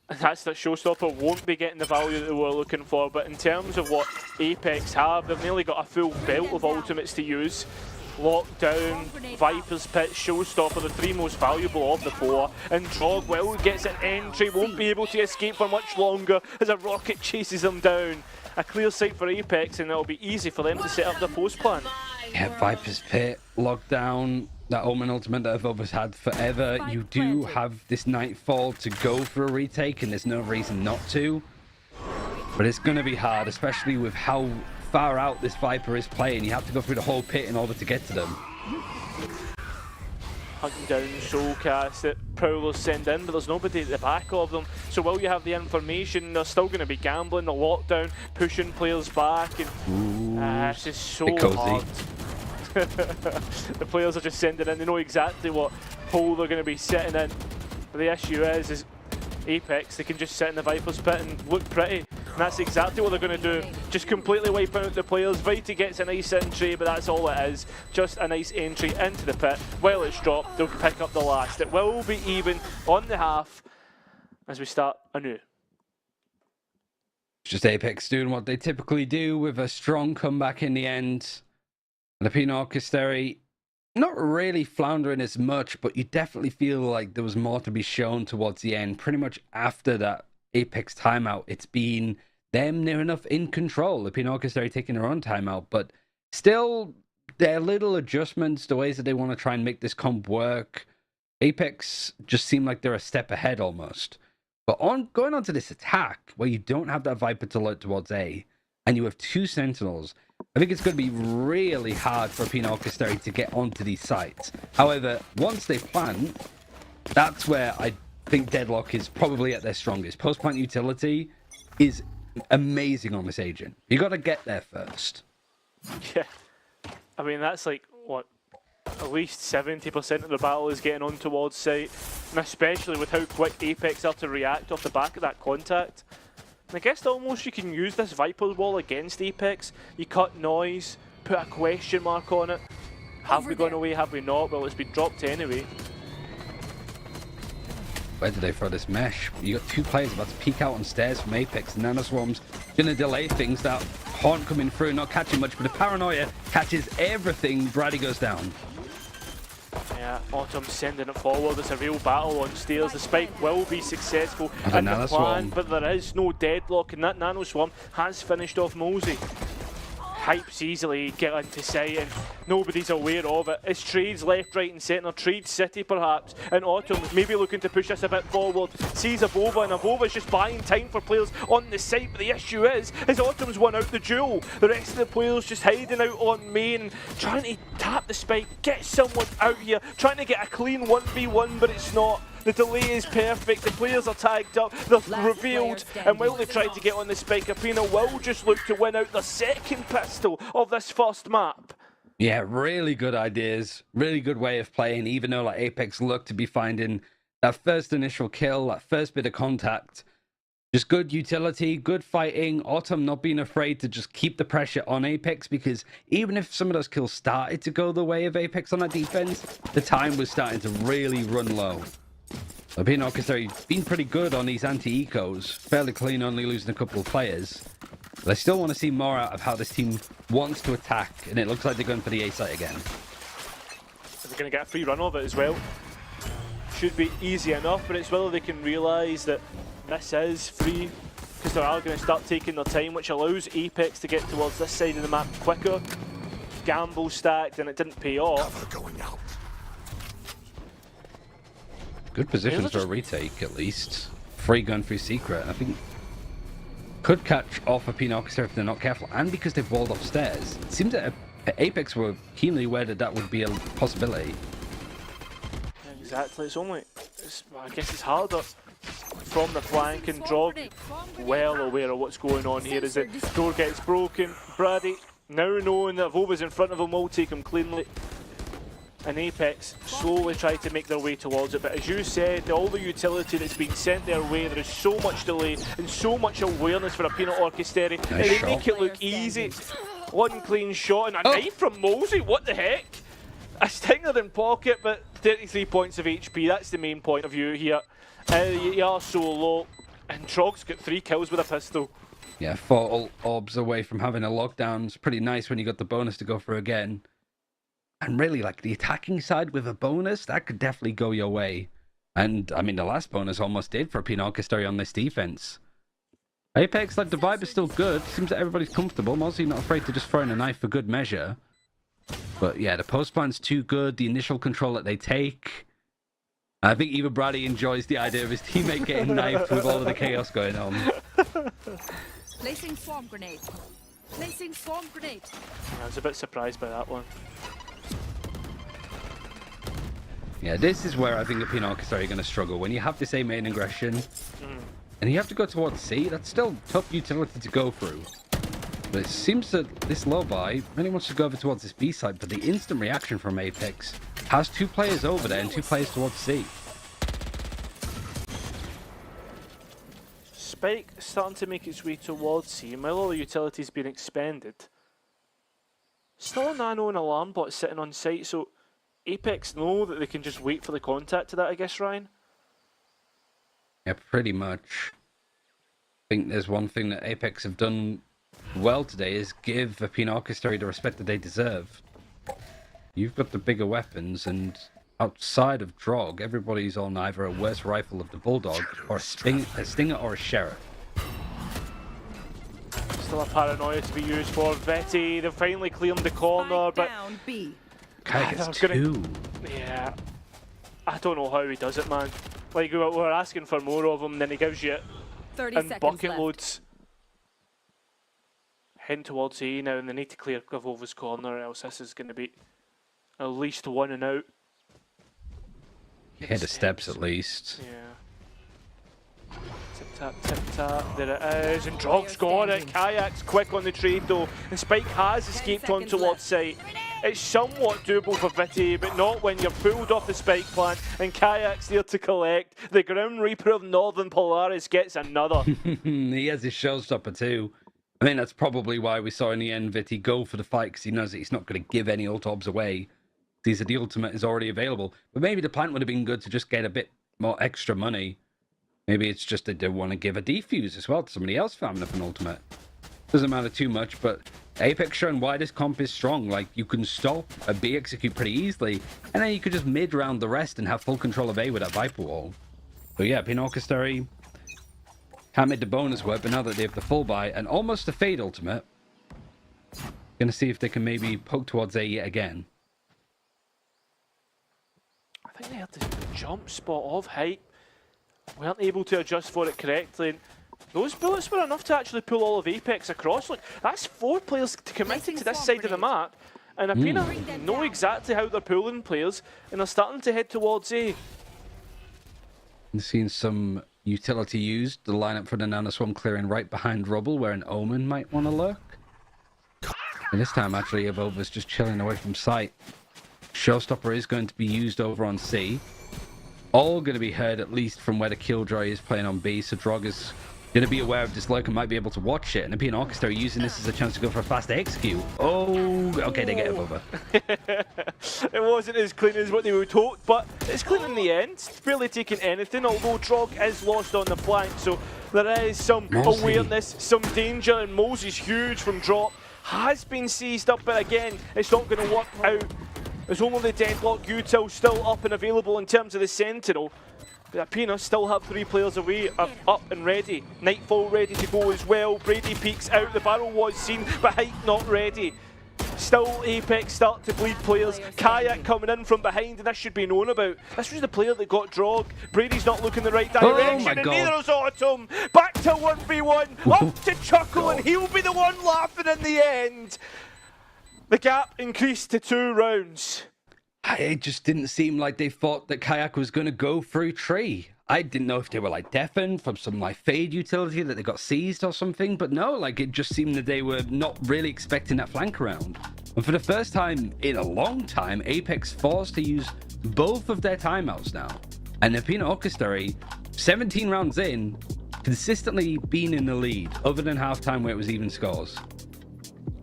[SPEAKER 4] And that's that showstopper won't be getting the value that they were looking for. But in terms of what Apex have, they've nearly got a full belt of ultimates to use. Lockdown, Viper's Pit, Showstopper, the three most valuable of the four. And Drogwell gets an entry, won't be able to escape for much longer as a rocket chases him down. A clear sight for Apex, and it'll be easy for them to set up their post plan.
[SPEAKER 5] Yeah, Viper's Pit, Lockdown, that Omen ultimate that I've always had forever. You do have this Nightfall to go for a retake, and there's no reason not to. But it's going to be hard, especially with how far out this Viper is playing. You have to go through the whole pit in order to get to them.
[SPEAKER 4] Hunting down Soulcast that Prowlers send in, but there's nobody at the back of them. So while you have the information, they're still going to be gambling the Lockdown, pushing players back, and this is so hard. The players are just sending in, they know exactly what hole they're going to be sitting in. But the issue is Apex, they can just sit in the Viper's Pit and look pretty. And that's exactly what they're going to do. Just completely wipe out the players. Vita gets a nice entry, but that's all it is. Just a nice entry into the pit. While it's dropped, they'll pick up the last. It will be even on the half as we start anew.
[SPEAKER 5] It's just Apex doing what they typically do with a strong comeback in the end. And the Aena Orchestra not really floundering as much, but you definitely feel like there was more to be shown towards the end. Pretty much after that Apex timeout, it's been them near enough in control. The Aena Orchestra taking their own timeout, but still their little adjustments, the ways that they want to try and make this comp work. Apex just seem like they're a step ahead almost. But going on to this attack, where you don't have that Viper to alert towards A, and you have two Sentinels, I think it's going to be really hard for Aena Orchestra to get onto these sites. However, once they plant, that's where I think Deadlock is probably at their strongest. Post-plant utility is amazing on this agent. You got to get there first.
[SPEAKER 4] Yeah. I mean, that's like, what, at least 70% of the battle is getting on towards site. And especially with how quick Apex are to react off the back of that contact. And I guess almost you can use this Viper's wall against Apex. You cut noise, put a question mark on it. Have we gone away, have we not? Well, it's been dropped anyway.
[SPEAKER 5] Where did they throw this mesh? You got two players about to peek out on stairs from Apex. Nanoswarm's going to delay things. That Haunt coming through, not catching much, but the Paranoia catches everything. Brady goes down.
[SPEAKER 4] Yeah, Autumn sending it forward. It's a real battle on stairs. The spike will be successful in the plan, but there is no deadlock, and that Nanoswarm has finished off Mosey. pipes easily get into sight and nobody's aware of it. It's trades left, right and centre, trade city perhaps, and Autumn maybe looking to push us a bit forward, sees Avova and Avova's just buying time for players on the site, but the issue is Autumn's won out the duel. The rest of the players just hiding out on main, trying to tap the spike, get someone out here, trying to get a clean 1v1, but it's not. The delay is perfect, the players are tagged up, they're revealed, and while they try to get on the spike, Aena will just look to win out the second pistol of this first map.
[SPEAKER 5] Yeah, really good ideas, really good way of playing, even though like Apex looked to be finding that first initial kill, that first bit of contact. Just good utility, good fighting, Autumn not being afraid to just keep the pressure on Apex, because even if some of those kills started to go the way of Apex on that defense, the time was starting to really run low. Aena Orchestra's been pretty good on these anti-ecos, fairly clean, only losing a couple of players. But I still want to see more out of how this team wants to attack, and it looks like they're going for the A site again.
[SPEAKER 4] They're going to get a free run of it as well. Should be easy enough, but it's whether they can realise that this is free, because they are going to start taking their time, which allows Apex to get towards this side of the map quicker. Gamble stacked, and it didn't pay off.
[SPEAKER 6] Cover going out.
[SPEAKER 5] Good positions for a retake, at least. Free gun, free secret. I think could catch off Aena Orchestra if they're not careful, and because they've walled off stairs. It seems that Apex were keenly aware that that would be a possibility.
[SPEAKER 4] Exactly, well, I guess it's harder from the flank, and Drog well aware of what's going on here as the door gets broken. Brady, now knowing that Vova's in front of him, will take him cleanly. And Apex slowly try to make their way towards it, but as you said, all the utility that's been sent their way, there is so much delay and so much awareness for Aena Orchestra, and they make it look easy. One clean shot and a knife from Mosey, what the heck? A stinger in pocket, but 33 points of HP, that's the main point of view here. You are so low, and Trog's got 3 kills with a pistol.
[SPEAKER 5] Yeah, 4 orbs away from having a lockdown. It's pretty nice when you got the bonus to go for again. And really, like, the attacking side with a bonus, that could definitely go your way. And, I mean, the last bonus almost did for Aena Orchestra on this defense. Apex, like, the vibe is still good. Seems that everybody's comfortable. Mostly not afraid to just throw in a knife for good measure. But, yeah, the post plan's too good. The initial control that they take. I think even Brady enjoys the idea of his teammate getting knifed with all of the chaos going on.
[SPEAKER 7] Placing swarm grenade. Placing swarm grenade.
[SPEAKER 4] I was a bit surprised by that one.
[SPEAKER 5] Yeah, this is where I think Aena Orchestra are going to struggle. When you have this A main aggression, and you have to go towards C, that's still tough utility to go through. But it seems that this low buy really wants to go over towards this B side, but the instant reaction from Apex has 2 players over there and 2 players towards C.
[SPEAKER 4] Spike starting to make its way towards C, and while all the utility's been expended, still a nano and alarm bot sitting on site, so Apex know that they can just wait for the contact to that, I guess, Ryan?
[SPEAKER 5] Yeah, pretty much. I think there's one thing that Apex have done well today is give Aena Orchestra the respect that they deserve. You've got the bigger weapons, and outside of Drog, everybody's on either a worse rifle of the Bulldog, or a Stinger or a Sheriff.
[SPEAKER 4] Still a paranoia to be used for Vetty. They've finally cleared the corner, but...
[SPEAKER 7] Down B.
[SPEAKER 5] Gets 2.
[SPEAKER 4] Yeah. I don't know how he does it, man. Like, we're asking for more of him, then he gives you it
[SPEAKER 7] 30
[SPEAKER 4] in
[SPEAKER 7] seconds
[SPEAKER 4] bucket
[SPEAKER 7] left.
[SPEAKER 4] loads. Heading towards A now, and they need to clear Gavova's corner, else this is going to be at least 1 and out.
[SPEAKER 5] Hit the steps at least.
[SPEAKER 4] Yeah. Tip tap, there it is, and Drog's got it. Kayak's quick on the trade though, and Spike has escaped on towards site. It's somewhat doable for Vitty, but not when you're pulled off the Spike plant, and Kayak's there to collect. The Grim Reaper of Northern Polaris gets another.
[SPEAKER 5] He has his showstopper too. I mean, that's probably why we saw in the end Vitty go for the fight, because he knows that he's not going to give any ult orbs away. These are the ultimate is already available. But maybe the plant would have been good to just get a bit more extra money. Maybe it's just that they want to give a defuse as well to somebody else farming up an ultimate. Doesn't matter too much, but Apex showing why this comp is strong. Like, you can stop a B execute pretty easily, and then you could just mid-round the rest and have full control of A with that Viper wall. But yeah, Aena Orchestra can't make the bonus work, but now that they have the full buy and almost a fade ultimate, Gonna see if they can maybe poke towards A yet again.
[SPEAKER 4] I think they had the jump spot of height. Weren't able to adjust for it correctly. And those bullets were enough to actually pull all of Apex across. Look, that's 4 players committed to this side of the map. And Aena know exactly how they're pulling players, and they're starting to head towards A.
[SPEAKER 5] And seeing some utility used. The lineup for the Nana Swarm clearing right behind Rubble, where an Omen might want to lurk. And this time, actually, Evova's just chilling away from sight. Showstopper is going to be used over on C. All going to be heard, at least from where the Killjoy is playing on B, so Drog is going to be aware of this lurk and might be able to watch it. And Aena Orchestra are using this as a chance to go for a fast execute. Oh, okay, they get Evova.
[SPEAKER 4] It wasn't as clean as what they would hope, but it's clean in the end. Barely taking anything, although Drog is lost on the flank, so there is some awareness, some danger, and Moles is huge from drop. Has been seized up, but again, it's not going to work out. There's only the Deadlock util still up and available in terms of the Sentinel. But Aena still have 3 players away, up and ready. Nightfall ready to go as well. Brady peeks out, the barrel was seen, but Height not ready. Still Apex start to bleed players. Kayak coming in from behind, and this should be known about. This was the player that got Drog. Brady's not looking the right direction, and neither is Autumn. Back to 1v1, up to Chuckle, and he'll be the one laughing in the end. The gap increased to 2 rounds.
[SPEAKER 5] It just didn't seem like they thought that Kayak was going to go through tree. I didn't know if they were like deafened from some like fade utility that they got seized or something, but no, like it just seemed that they were not really expecting that flank round. And for the first time in a long time, Apex forced to use both of their timeouts now. And Aena Orchestra, 17 rounds in, consistently been in the lead, other than halftime where it was even scores.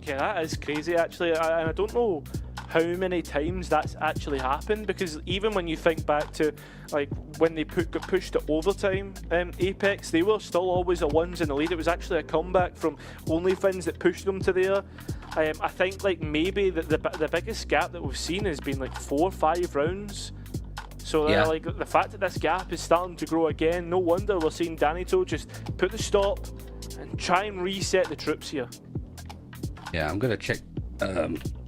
[SPEAKER 4] Yeah, that is crazy actually, and I don't know how many times that's actually happened, because even when you think back to like when they got pushed to overtime, Apex, they were still always the ones in the lead. It was actually a comeback from OnlyFins that pushed them to there. I think like maybe the biggest gap that we've seen has been like 4 or 5 rounds. So
[SPEAKER 5] yeah,
[SPEAKER 4] like the fact that this gap is starting to grow again, no wonder we're seeing Danito just put the stop and try and reset the troops here.
[SPEAKER 5] Yeah, I'm gonna check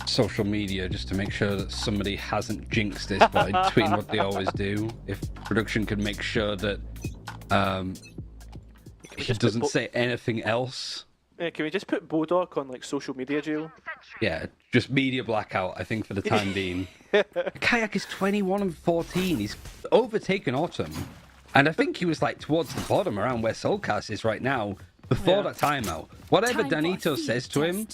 [SPEAKER 5] social media just to make sure that somebody hasn't jinxed this by tweeting what they always do. If production can make sure that he doesn't say anything else.
[SPEAKER 4] Yeah, can we just put Bodok on like social media jail?
[SPEAKER 5] Yeah, just media blackout, I think, for the time being. Kayak is 21 and 14. He's overtaken Autumn. And I think he was like towards the bottom around where Soulcast is right now before that timeout. Whatever Danito says to him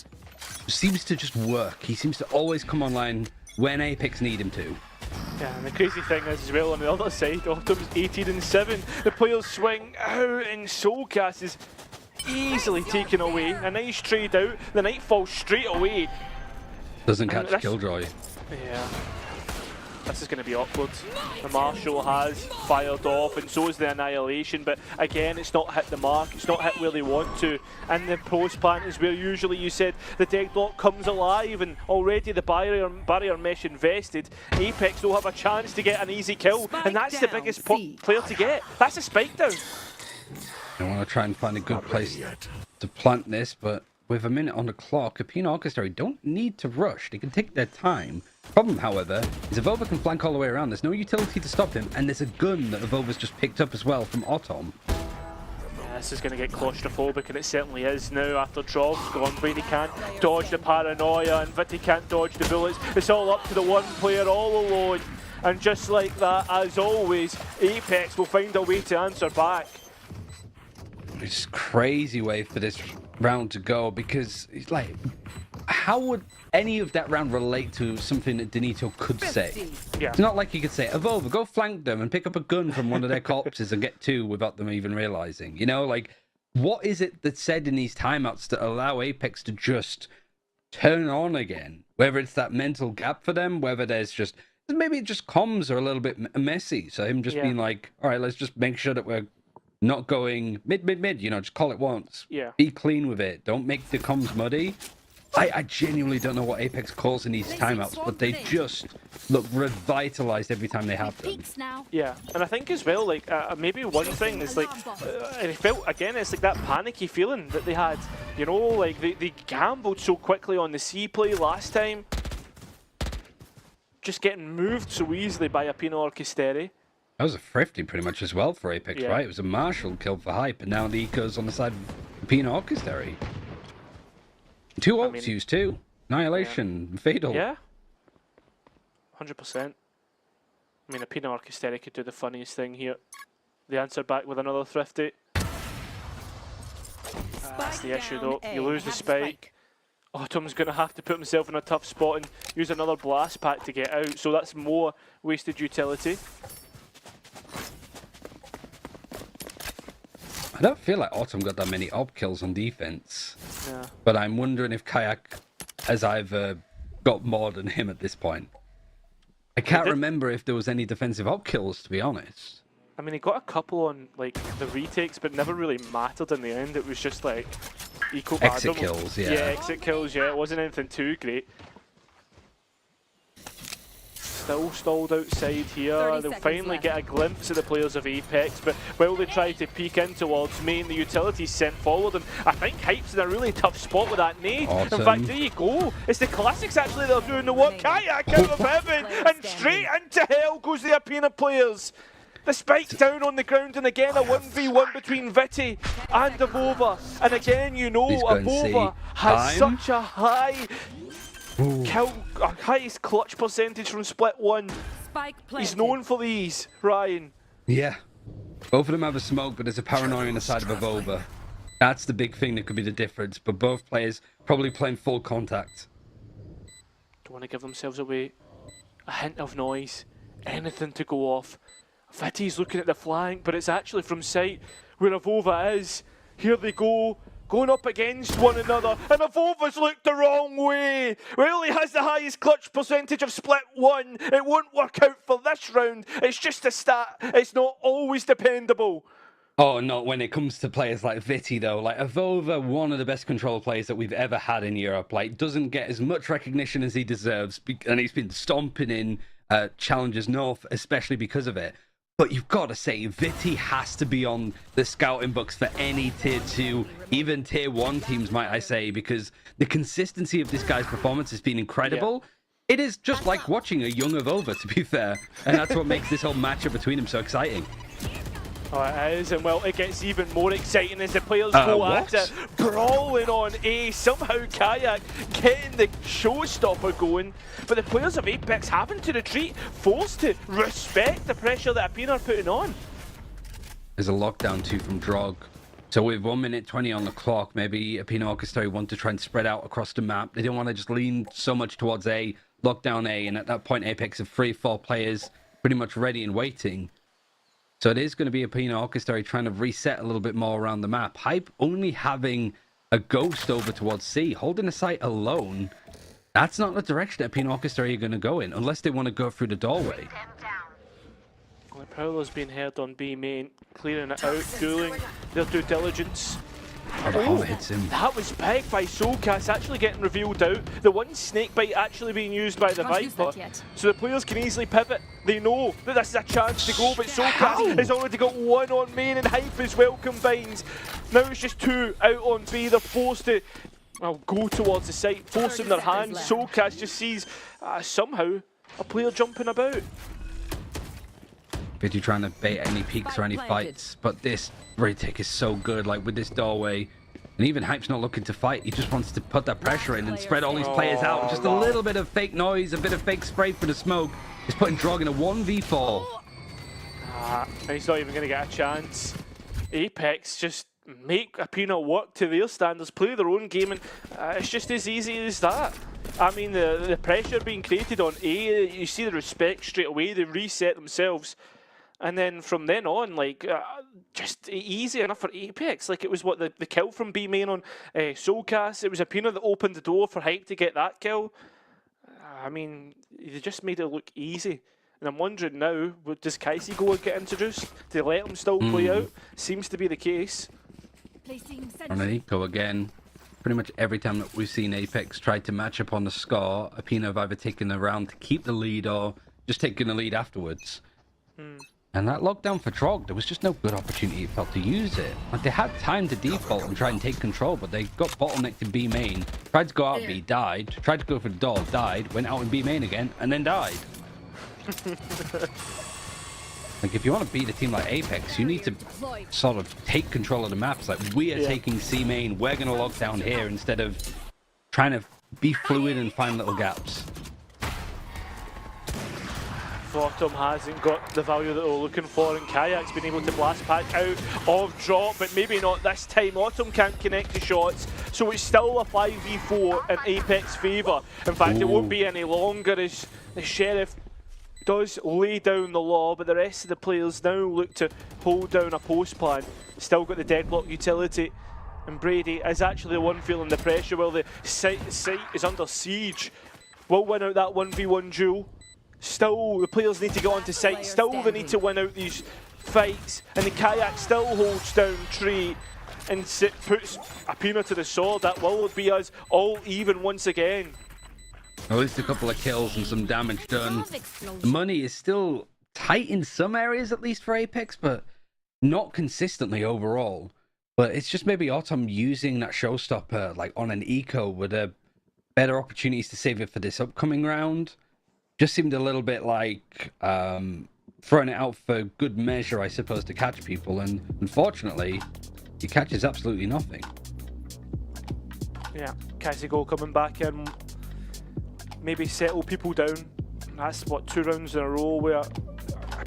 [SPEAKER 5] seems to just work. He seems to always come online when Apex need him to.
[SPEAKER 4] Yeah, and the crazy thing is as well on the other side, Autumn's 18 and 7. The players swing out and Soulcast is easily taken away. A nice trade out. The Nightfall straight away.
[SPEAKER 5] Doesn't catch Killjoy.
[SPEAKER 4] Yeah. This is going to be awkward. The Marshall has fired off, and so is the Annihilation, but again, it's not hit the mark, it's not hit where they want to. And the post plant is where usually you said the Deadlock comes alive, and already the barrier mesh invested. Apex will have a chance to get an easy kill, and that's the biggest player to get. That's a spike down.
[SPEAKER 5] I want to try and find a good place to plant this, but with a minute on the clock, Aena Orchestra don't need to rush. They can take their time. Problem, however, is Evova can flank all the way around. There's no utility to stop him, and there's a gun that Evova's just picked up as well from Autumn.
[SPEAKER 4] Yeah, this is going to get claustrophobic, and it certainly is now after Drog's gone. Brady can't dodge the paranoia, and Vitty can't dodge the bullets. It's all up to the one player all alone. And just like that, as always, Apex will find a way to answer back.
[SPEAKER 5] It's a crazy way for this round to go, because it's like, how would any of that round relate to something that Danito could say?
[SPEAKER 4] Yeah.
[SPEAKER 5] It's not like he could say, Evova, go flank them and pick up a gun from one of their corpses and get 2 without them even realizing. You know, like, what is it that's said in these timeouts to allow Apex to just turn on again? Whether it's that mental gap for them, whether there's just, maybe it just comms are a little bit messy. So him just being like, all right, let's just make sure that we're not going mid, you know, just call it once.
[SPEAKER 4] Yeah.
[SPEAKER 5] Be clean with it. Don't make the comms muddy. I genuinely don't know what Apex calls in these timeouts, but they just look revitalized every time they have them.
[SPEAKER 7] Peaks now.
[SPEAKER 4] Yeah, and I think as well, like, maybe one thing is, like, it felt, again, it's like that panicky feeling that they had. You know, like, they gambled so quickly on the C play last time. Just getting moved so easily by Aena or Kisteri.
[SPEAKER 5] That was a thrifty pretty much as well for Apex,
[SPEAKER 4] Yeah.
[SPEAKER 5] right? It was a Marshall kill for Hype, and now the Eco's on the side of Aena Orchestra. Two ults used too. Annihilation, Fatal.
[SPEAKER 4] Yeah. 100%. I mean, Aena or Kisteri could do the funniest thing here. They answer back with another thrifty. That's the issue though. You lose the spike. Autumn's going to have to put himself in a tough spot and use another blast pack to get out, so that's more wasted utility.
[SPEAKER 5] I don't feel like Autumn got that many op kills on defense,
[SPEAKER 4] Yeah.
[SPEAKER 5] but I'm wondering if Kayak has either got more than him at this point. I can't remember if there was any defensive op kills, to be honest.
[SPEAKER 4] I mean, he got a couple on like the retakes, but never really mattered in the end. It was just like eco
[SPEAKER 5] Exit kills, yeah.
[SPEAKER 4] Yeah, exit kills. Yeah, it wasn't anything too great. Still stalled outside here.
[SPEAKER 7] 30
[SPEAKER 4] They'll
[SPEAKER 7] seconds
[SPEAKER 4] finally
[SPEAKER 7] left.
[SPEAKER 4] get a glimpse of the players of Apex, but while they try to peek in towards main, the utility's sent forward, and I think Hype's in a really tough spot with that nade.
[SPEAKER 5] Awesome.
[SPEAKER 4] In fact, there you go. It's the classics actually that are doing the work. Kayak out of heaven, and straight into hell goes the Aena players. The spike down on the ground, and again a 1v1 between Viti and Avova. And again, you know,
[SPEAKER 5] He's going
[SPEAKER 4] Avova
[SPEAKER 5] C.
[SPEAKER 4] has
[SPEAKER 5] Time.
[SPEAKER 4] such a high highest clutch percentage from split one.
[SPEAKER 7] Spike planted.
[SPEAKER 4] He's known for these, Ryan.
[SPEAKER 5] Yeah. Both of them have a smoke, but there's a paranoia on the side of Avova. That's the big thing that could be the difference, but both players probably playing full contact.
[SPEAKER 4] Don't want to give themselves away. A hint of noise, anything to go off. Viti's looking at the flank, but it's actually from sight where Avova is. Here they go, going up against one another, and Avova's looked the wrong way. Well, he has the highest clutch percentage of split one. It won't work out for this round. It's just a stat. It's not always dependable.
[SPEAKER 5] Oh, not when it comes to players like Viti, though. Like, Avova, one of the best control players that we've ever had in Europe, like, doesn't get as much recognition as he deserves, and he's been stomping in Challengers North, especially because of it. But you've got to say, Viti has to be on the scouting books for any tier 2, even tier 1 teams, might I say, because the consistency of this guy's performance has been incredible. Yeah. It is just like watching a young Avova, to be fair, and that's what makes this whole matchup between them so exciting.
[SPEAKER 4] Oh, it is, and well, it gets even more exciting as the players go at it, brawling on A. Somehow Kayak getting the showstopper going, but the players of Apex having to retreat, forced to respect the pressure that Aena are putting on.
[SPEAKER 5] There's a lockdown too from Drog. So with 1 minute 20 on the clock, maybe Aena Orchestra want to try and spread out across the map. They don't want to just lean so much towards A, lock down A, and at that point Apex have 3-4 players pretty much ready and waiting. So it is going to be Aena Orchestra trying to reset a little bit more around the map. Hype only having a ghost over towards C, holding a site alone. That's not the direction that Aena Orchestra are going to go in, unless they want to go through the doorway.
[SPEAKER 4] Well, Prowler's being heard on B main, clearing it out, doing their due diligence.
[SPEAKER 5] Oh, the hammer hits him.
[SPEAKER 4] That was big by Soulcast, actually getting revealed out. The one snake bite actually being used by the
[SPEAKER 7] Can't use
[SPEAKER 4] Viper.
[SPEAKER 7] that yet.
[SPEAKER 4] So the players can easily pivot. They know that this is a chance to go, but Soulcast has already got one on main and Hype as well combined. Now it's just two out on B. They're forced to go towards the site, forcing their hands. Soulcast just sees somehow a player jumping about.
[SPEAKER 5] Viti trying to bait any peeks or any fights, but this retake is so good, like with this doorway. And even Hype's not looking to fight, he just wants to put that pressure in and spread all these players out. Just a little bit of fake noise, a bit of fake spray for the smoke. He's putting Drog in a 1v4.
[SPEAKER 4] And he's not even going to get a chance. Apex just make Aena work to their standards, play their own game, and it's just as easy as that. I mean, the pressure being created on A, you see the respect straight away, they reset themselves. And then from then on, like, just easy enough for Apex. Like, it was what, the kill from B main on Soulcast. It was Aena that opened the door for Hype to get that kill. I mean, they just made it look easy. And I'm wondering now, does Kaisi go and get introduced? Do they let him still play out? Seems to be the case.
[SPEAKER 7] Placing
[SPEAKER 5] On an eco again. pretty much every time that we've seen Apex try to match up on the score, Aena have either taken the round to keep the lead or just taken the lead afterwards. And that lockdown for Trog, there was just no good opportunity, it felt, to use it. Like, they had time to default and try and take control, but they got bottlenecked in B main, tried to go out B, died, tried to go for the door, died, went out in B main again, and then died. Like, if you want to beat a team like Apex, you need to sort of take control of the maps. Like, we are taking C main, we're going to lock down here, instead of trying to be fluid and find little gaps.
[SPEAKER 4] Bottom hasn't got the value that they're looking for, and Kayak's been able to blast pack out of drop, but maybe not this time. Autumn can't connect the shots, so it's still a 5v4 in Apex favour. In fact, it won't be any longer as the Sheriff does lay down the law, but the rest of the players now look to hold down a post plan. Still got the deadlock utility, and Brady is actually the one feeling the pressure while the site is under siege. Will win out that 1v1 duel. Still, the players need to get onto site. Still, they need to win out these fights. And the Kayak still holds down Tree and puts Aena to the sword. That will be us all even once again.
[SPEAKER 5] At least a couple of kills and some damage done. The money is still tight in some areas, at least for Apex, but not consistently overall. But it's just maybe Autumn using that showstopper like on an eco with better opportunities to save it for this upcoming round. Just seemed a little bit like throwing it out for good measure, I suppose, to catch people, and unfortunately, he catches absolutely nothing.
[SPEAKER 4] Yeah, Kazigo coming back in, maybe settle people down. That's what, 2 rounds in a row where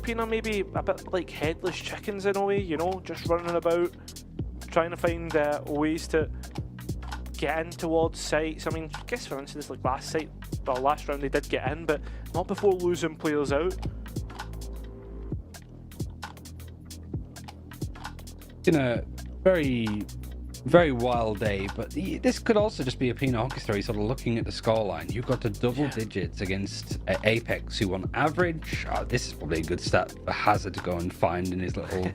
[SPEAKER 4] Aena maybe a bit like headless chickens in a way, you know, just running about, trying to find ways to get in towards sites. I mean, I guess for instance, like last round they did get in, but not before losing players out.
[SPEAKER 5] In a very, very wild day, but this could also just be a Aena Orchestra sort of looking at the scoreline. You've got the double digits against Apex, who on average, this is probably a good stat for Hazard to go and find in his little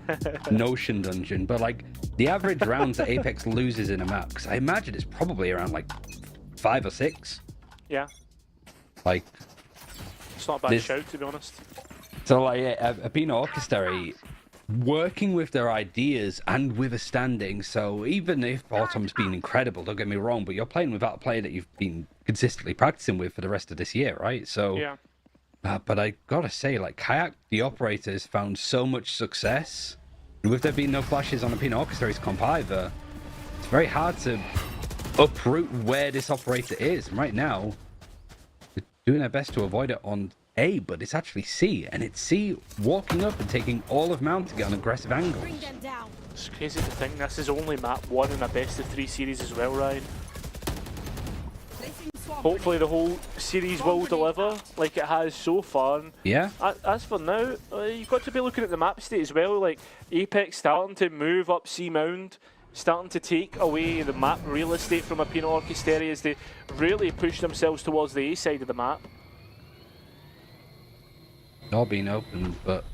[SPEAKER 5] Notion dungeon, but like the average rounds that Apex loses in a map, because I imagine it's probably around like 5 or 6.
[SPEAKER 4] Yeah.
[SPEAKER 5] Like,
[SPEAKER 4] it's not a bad shout, to be honest.
[SPEAKER 5] So like Aena Orchestra working with their ideas and with a standing, so even if Autumn's been incredible, don't get me wrong, but you're playing without a player that you've been consistently practicing with for the rest of this year, right? So
[SPEAKER 4] yeah.
[SPEAKER 5] But I gotta say, like, Kayak the operator has found so much success, and with there being no flashes on Aena Orchestra's comp either, it's very hard to uproot where this operator is. And right now, they're doing their best to avoid it on A, but it's actually C, and it's C walking up and taking all of Mount to get on aggressive angles.
[SPEAKER 4] It's crazy to think this is only map 1 in a best of 3 series as well, Ryan. Hopefully the whole series will deliver like it has so far.
[SPEAKER 5] Yeah.
[SPEAKER 4] As for now, you've got to be looking at the map state as well. Like Apex starting to move up C Mound, starting to take away the map real estate from Aena Orchestra as they really push themselves towards the A side of the map.
[SPEAKER 5] All being open, but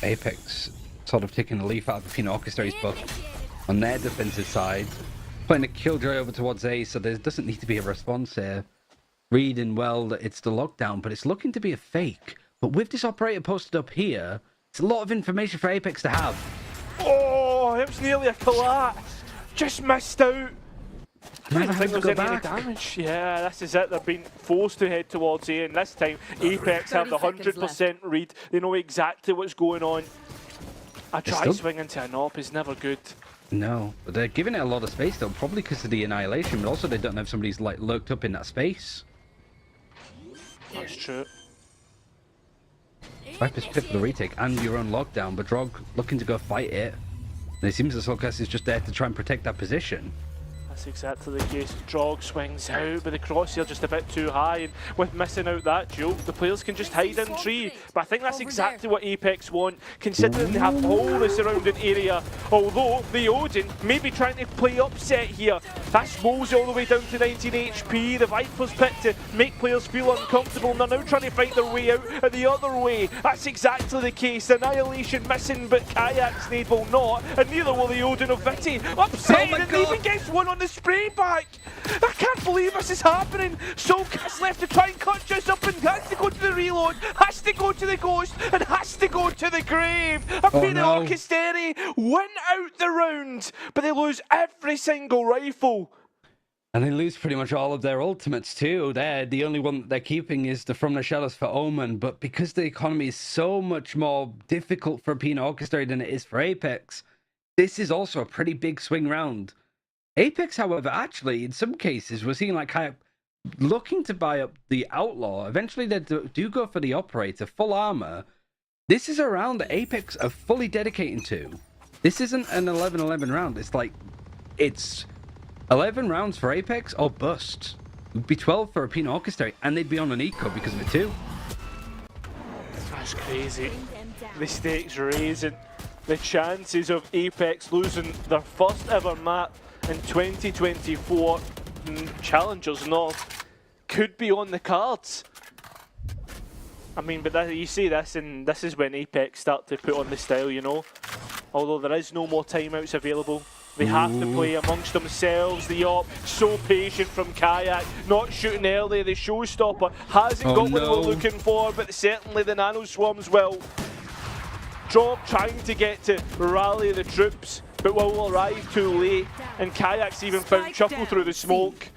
[SPEAKER 5] Apex sort of taking the leaf out of Aena Orchestra's book on their defensive side, putting a Killjoy over towards A, so there doesn't need to be a response here. Reading well that it's the lockdown, but it's looking to be a fake. But with this operator posted up here, it's a lot of information for Apex to have.
[SPEAKER 4] Oh, it was nearly a collat. Just missed out. I don't even think there was any damage. Yeah, this is it. They're being forced to head towards A, and this time Apex have the 100% read. They know exactly what's going on. A dry swing into an AWP is never good.
[SPEAKER 5] No, but they're giving it a lot of space though, probably because of the annihilation, but also they don't have somebody's like lurked up in that space.
[SPEAKER 4] That's true.
[SPEAKER 5] Viper's pit for the retake and your own lockdown, but Drog looking to go fight it. And it seems as Lucas is just there to try and protect that position.
[SPEAKER 4] That's exactly the case. Drog swings out, but the crosshair just a bit too high, and with missing out that duel, the players can just hide in tree. But I think that's exactly what Apex want, considering they have all the surrounding area. Although the Odin may be trying to play upset here. That's Wolves all the way down to 19 HP. The Viper's pit to make players feel uncomfortable, and they're now trying to fight their way out the other way. That's exactly the case. Annihilation missing, but Kayak's need will not, and neither will the Odin of Viti. Upset, and even gets one on the spray back. I can't believe this is happening. Soulcat's left to try and cut just up and has to go to the reload, has to go to the ghost, and has to go to the grave. Aena
[SPEAKER 5] no.
[SPEAKER 4] Orchesteri win out the round, but they lose every single rifle.
[SPEAKER 5] And they lose pretty much all of their ultimates too. The only one that they're keeping is the From the Shadows for Omen, but because the economy is so much more difficult for Aena Orchesteri than it is for Apex, this is also a pretty big swing round. Apex, however, actually, in some cases, we're seeing like Kayak looking to buy up the Outlaw. Eventually, they do go for the Operator, full armor. This is a round that Apex are fully dedicating to. This isn't an 11-11 round. It's like, it's 11 rounds for Apex or bust. It would be 12 for Aena Orchesteri, and they'd be on an eco because of it too.
[SPEAKER 4] That's crazy. The stakes raising. The chances of Apex losing their first ever map in 2024 Challengers North could be on the cards. I mean, but you say this, and this is when Apex start to put on the style, you know. Although there is no more timeouts available. They have to play amongst themselves. The op, so patient from Kayak, not shooting early. The showstopper hasn't got what we're looking for, but certainly the nano swarms will. Drop trying to get to rally the troops, but will arrive too late. And Kayak's even found Chuckle through the smoke.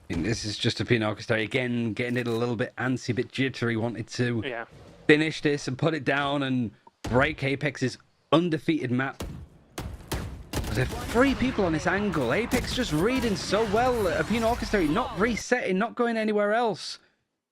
[SPEAKER 5] And this is just Aena Orchesteri again, getting it a little bit antsy, a bit jittery, wanted to finish this and put it down and break Apex's undefeated map. There's 3 people on this angle. Apex just reading so well. Aena Orchesteri not resetting, not going anywhere else.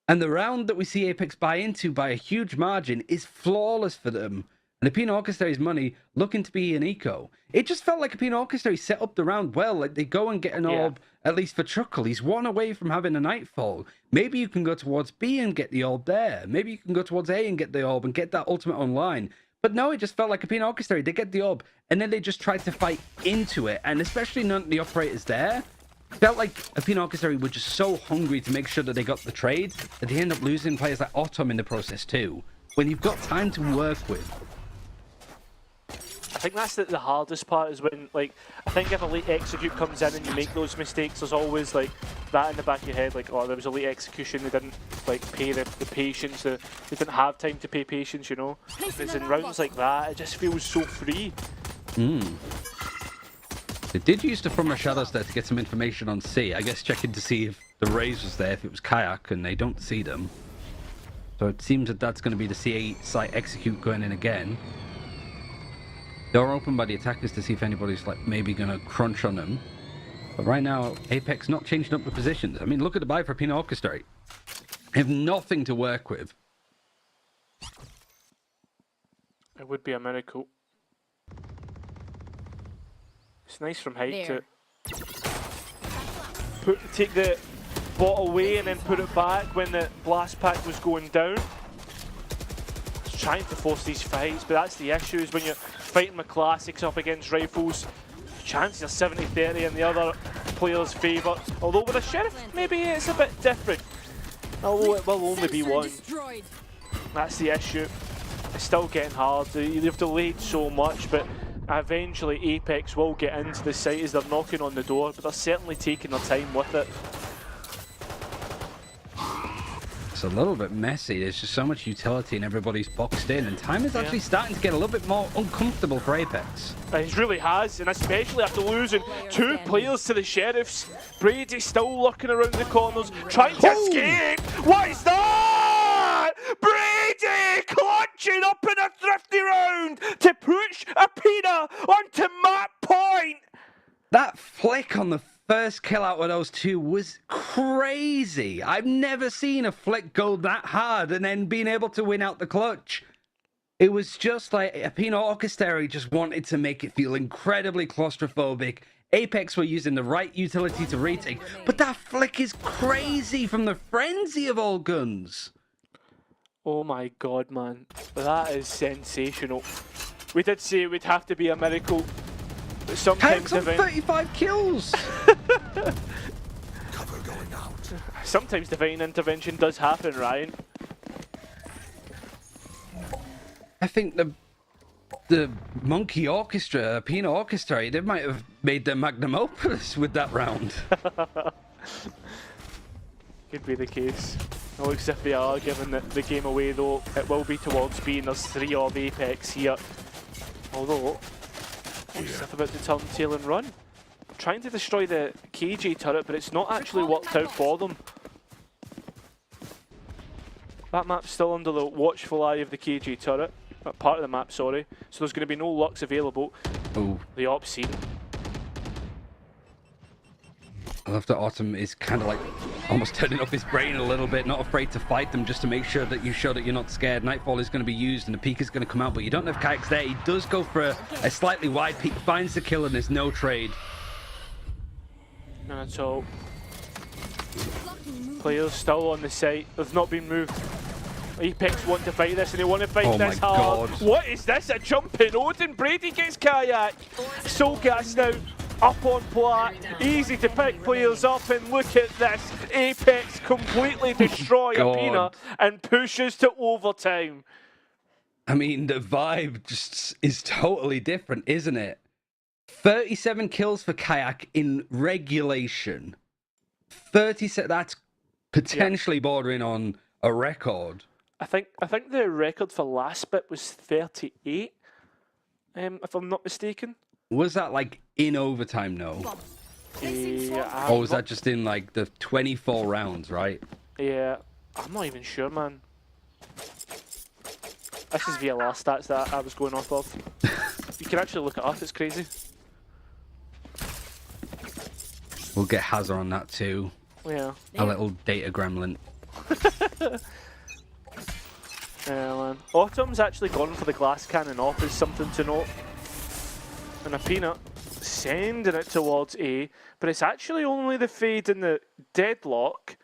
[SPEAKER 5] And the round that we see Apex buy into by a huge margin is flawless for them. And Aena Orchesteri's money looking to be an eco. It just felt like Aena Orchesteri set up the round well. Like they go and get an orb, at least for Chuckle. He's 1 away from having a Nightfall. Maybe you can go towards B and get the orb there. Maybe you can go towards A and get the orb and get that ultimate online. But no, it just felt like Aena Orchesteri. They get the orb, and then they just tried to fight into it. And especially none of the operators there. Felt like Aena Orchesteri were just so hungry to make sure that they got the trade that they end up losing players like Autumn in the process too. When you've got time to work with.
[SPEAKER 4] I think that's the hardest part is when, like, I think if a late execute comes in and you make those mistakes, there's always like that in the back of your head, like, oh, there was a late execution, they didn't like pay the patience, they didn't have time to pay patience, you know. Because in rounds like that, it just feels so free.
[SPEAKER 5] They did use the From the Shadows there to get some information on C. I guess checking to see if the Rays was there, if it was Kayak, and they don't see them. So it seems that that's going to be the C8 site execute going in again. Door open by the attackers to see if anybody's like maybe going to crunch on them. But right now, Apex not changing up the positions. I mean, look at the buy for Aena Orchesteri. They have nothing to work with.
[SPEAKER 4] It would be a miracle. It's nice from height to take the bot away and then put it back when the blast pack was going down. It's trying to force these fights, but that's the issue is when you're fighting with classics up against rifles, chances are 70-30 in the other player's favour. Although with a sheriff, maybe it's a bit different. Although it will only be 1. That's the issue. It's still getting hard. They've delayed so much, but eventually Apex will get into the site as they're knocking on the door, but they're certainly taking their time with it.
[SPEAKER 5] It's a little bit messy. There's just so much utility and everybody's boxed in, and time is actually starting to get a little bit more uncomfortable for Apex.
[SPEAKER 4] It really has, and especially after losing 2 players to the Sheriffs. Brady's still lurking around the corners, trying to escape. What is that? Brady clutching up in a thrifty round to push Aena onto map point.
[SPEAKER 5] That flick on the first kill out of those 2 was crazy. I've never seen a flick go that hard and then being able to win out the clutch. It was just like Aena Orchesteri just wanted to make it feel incredibly claustrophobic. Apex were using the right utility to retake, but that flick is crazy from the Frenzy of all guns.
[SPEAKER 4] Oh my god, man. That is sensational. We did say it would have to be a miracle. But sometimes
[SPEAKER 5] on 35 kills!
[SPEAKER 6] Cover going out.
[SPEAKER 4] Sometimes divine intervention does happen, Ryan.
[SPEAKER 5] I think the the Monkey Orchestra, Pina Orchestra, they might have made their magnum opus with that round.
[SPEAKER 4] Could be the case. It looks as if they are giving the game away though. It will be towards B and there's 3 of Apex here. Although, looks as if about to turn tail and run. Trying to destroy the KJ turret, but it's not actually worked out for them. That map's still under the watchful eye of the KJ turret. Part of the map, sorry. So there's going to be no Lux available.
[SPEAKER 5] Oh.
[SPEAKER 4] The op scene.
[SPEAKER 5] I love that Autumn is kind of like almost turning up his brain a little bit, not afraid to fight them just to make sure that you show that you're not scared. Nightfall is going to be used and the peek is going to come out, but you don't have kayaks there. He does go for a slightly wide peek, finds the kill, and there's no trade.
[SPEAKER 4] None at all. Players still on the site. They've not been moved. Apex want to fight this and they want to fight this hard.
[SPEAKER 5] God.
[SPEAKER 4] What is this? A jumping Odin? Brady gets kayak. Soulgas now up on plat. Easy to pick players up and look at this. Apex completely destroy Aena and pushes to overtime.
[SPEAKER 5] I mean, the vibe just is totally different, isn't it? 37 kills for Kayak in regulation. 37, that's potentially bordering on a record.
[SPEAKER 4] I think the record for last bit was 38, if I'm not mistaken.
[SPEAKER 5] Was that like in overtime? No.
[SPEAKER 4] Yeah,
[SPEAKER 5] Or was that just in like the 24 rounds, right?
[SPEAKER 4] Yeah, I'm not even sure, man. This is VLR stats that I was going off of. You can actually look it up, it's crazy.
[SPEAKER 5] We'll get Hazard on that too.
[SPEAKER 4] Yeah.
[SPEAKER 5] A little data gremlin.
[SPEAKER 4] Yeah, man. Autumn's actually gone for the glass cannon off is something to note. And a peanut sending it towards A, but it's actually only the fade and the deadlock.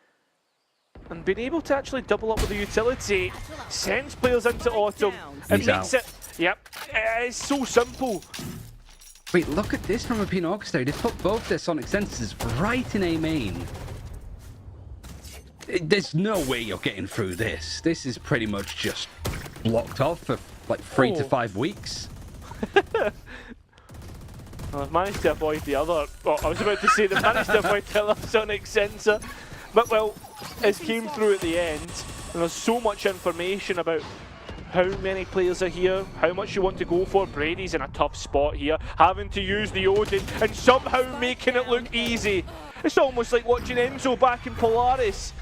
[SPEAKER 4] And being able to actually double up with the utility sends players into Autumn and
[SPEAKER 5] He's
[SPEAKER 4] makes
[SPEAKER 5] out.
[SPEAKER 4] it. Yep, it's so simple.
[SPEAKER 5] Wait, look at this from a Pina Orchestra. They put both their sonic sensors right in A main. There's no way you're getting through this. This is pretty much just blocked off for like 3 to 5 weeks.
[SPEAKER 4] Well, I've managed to avoid the other. Well, I was about to say they've managed to avoid the other sonic sensor. But, well, it came through at the end. And there's so much information about how many players are here, how much you want to go for. Brady's in a tough spot here, having to use the Odin and somehow making it look easy. It's almost like watching Enzo back in Polaris.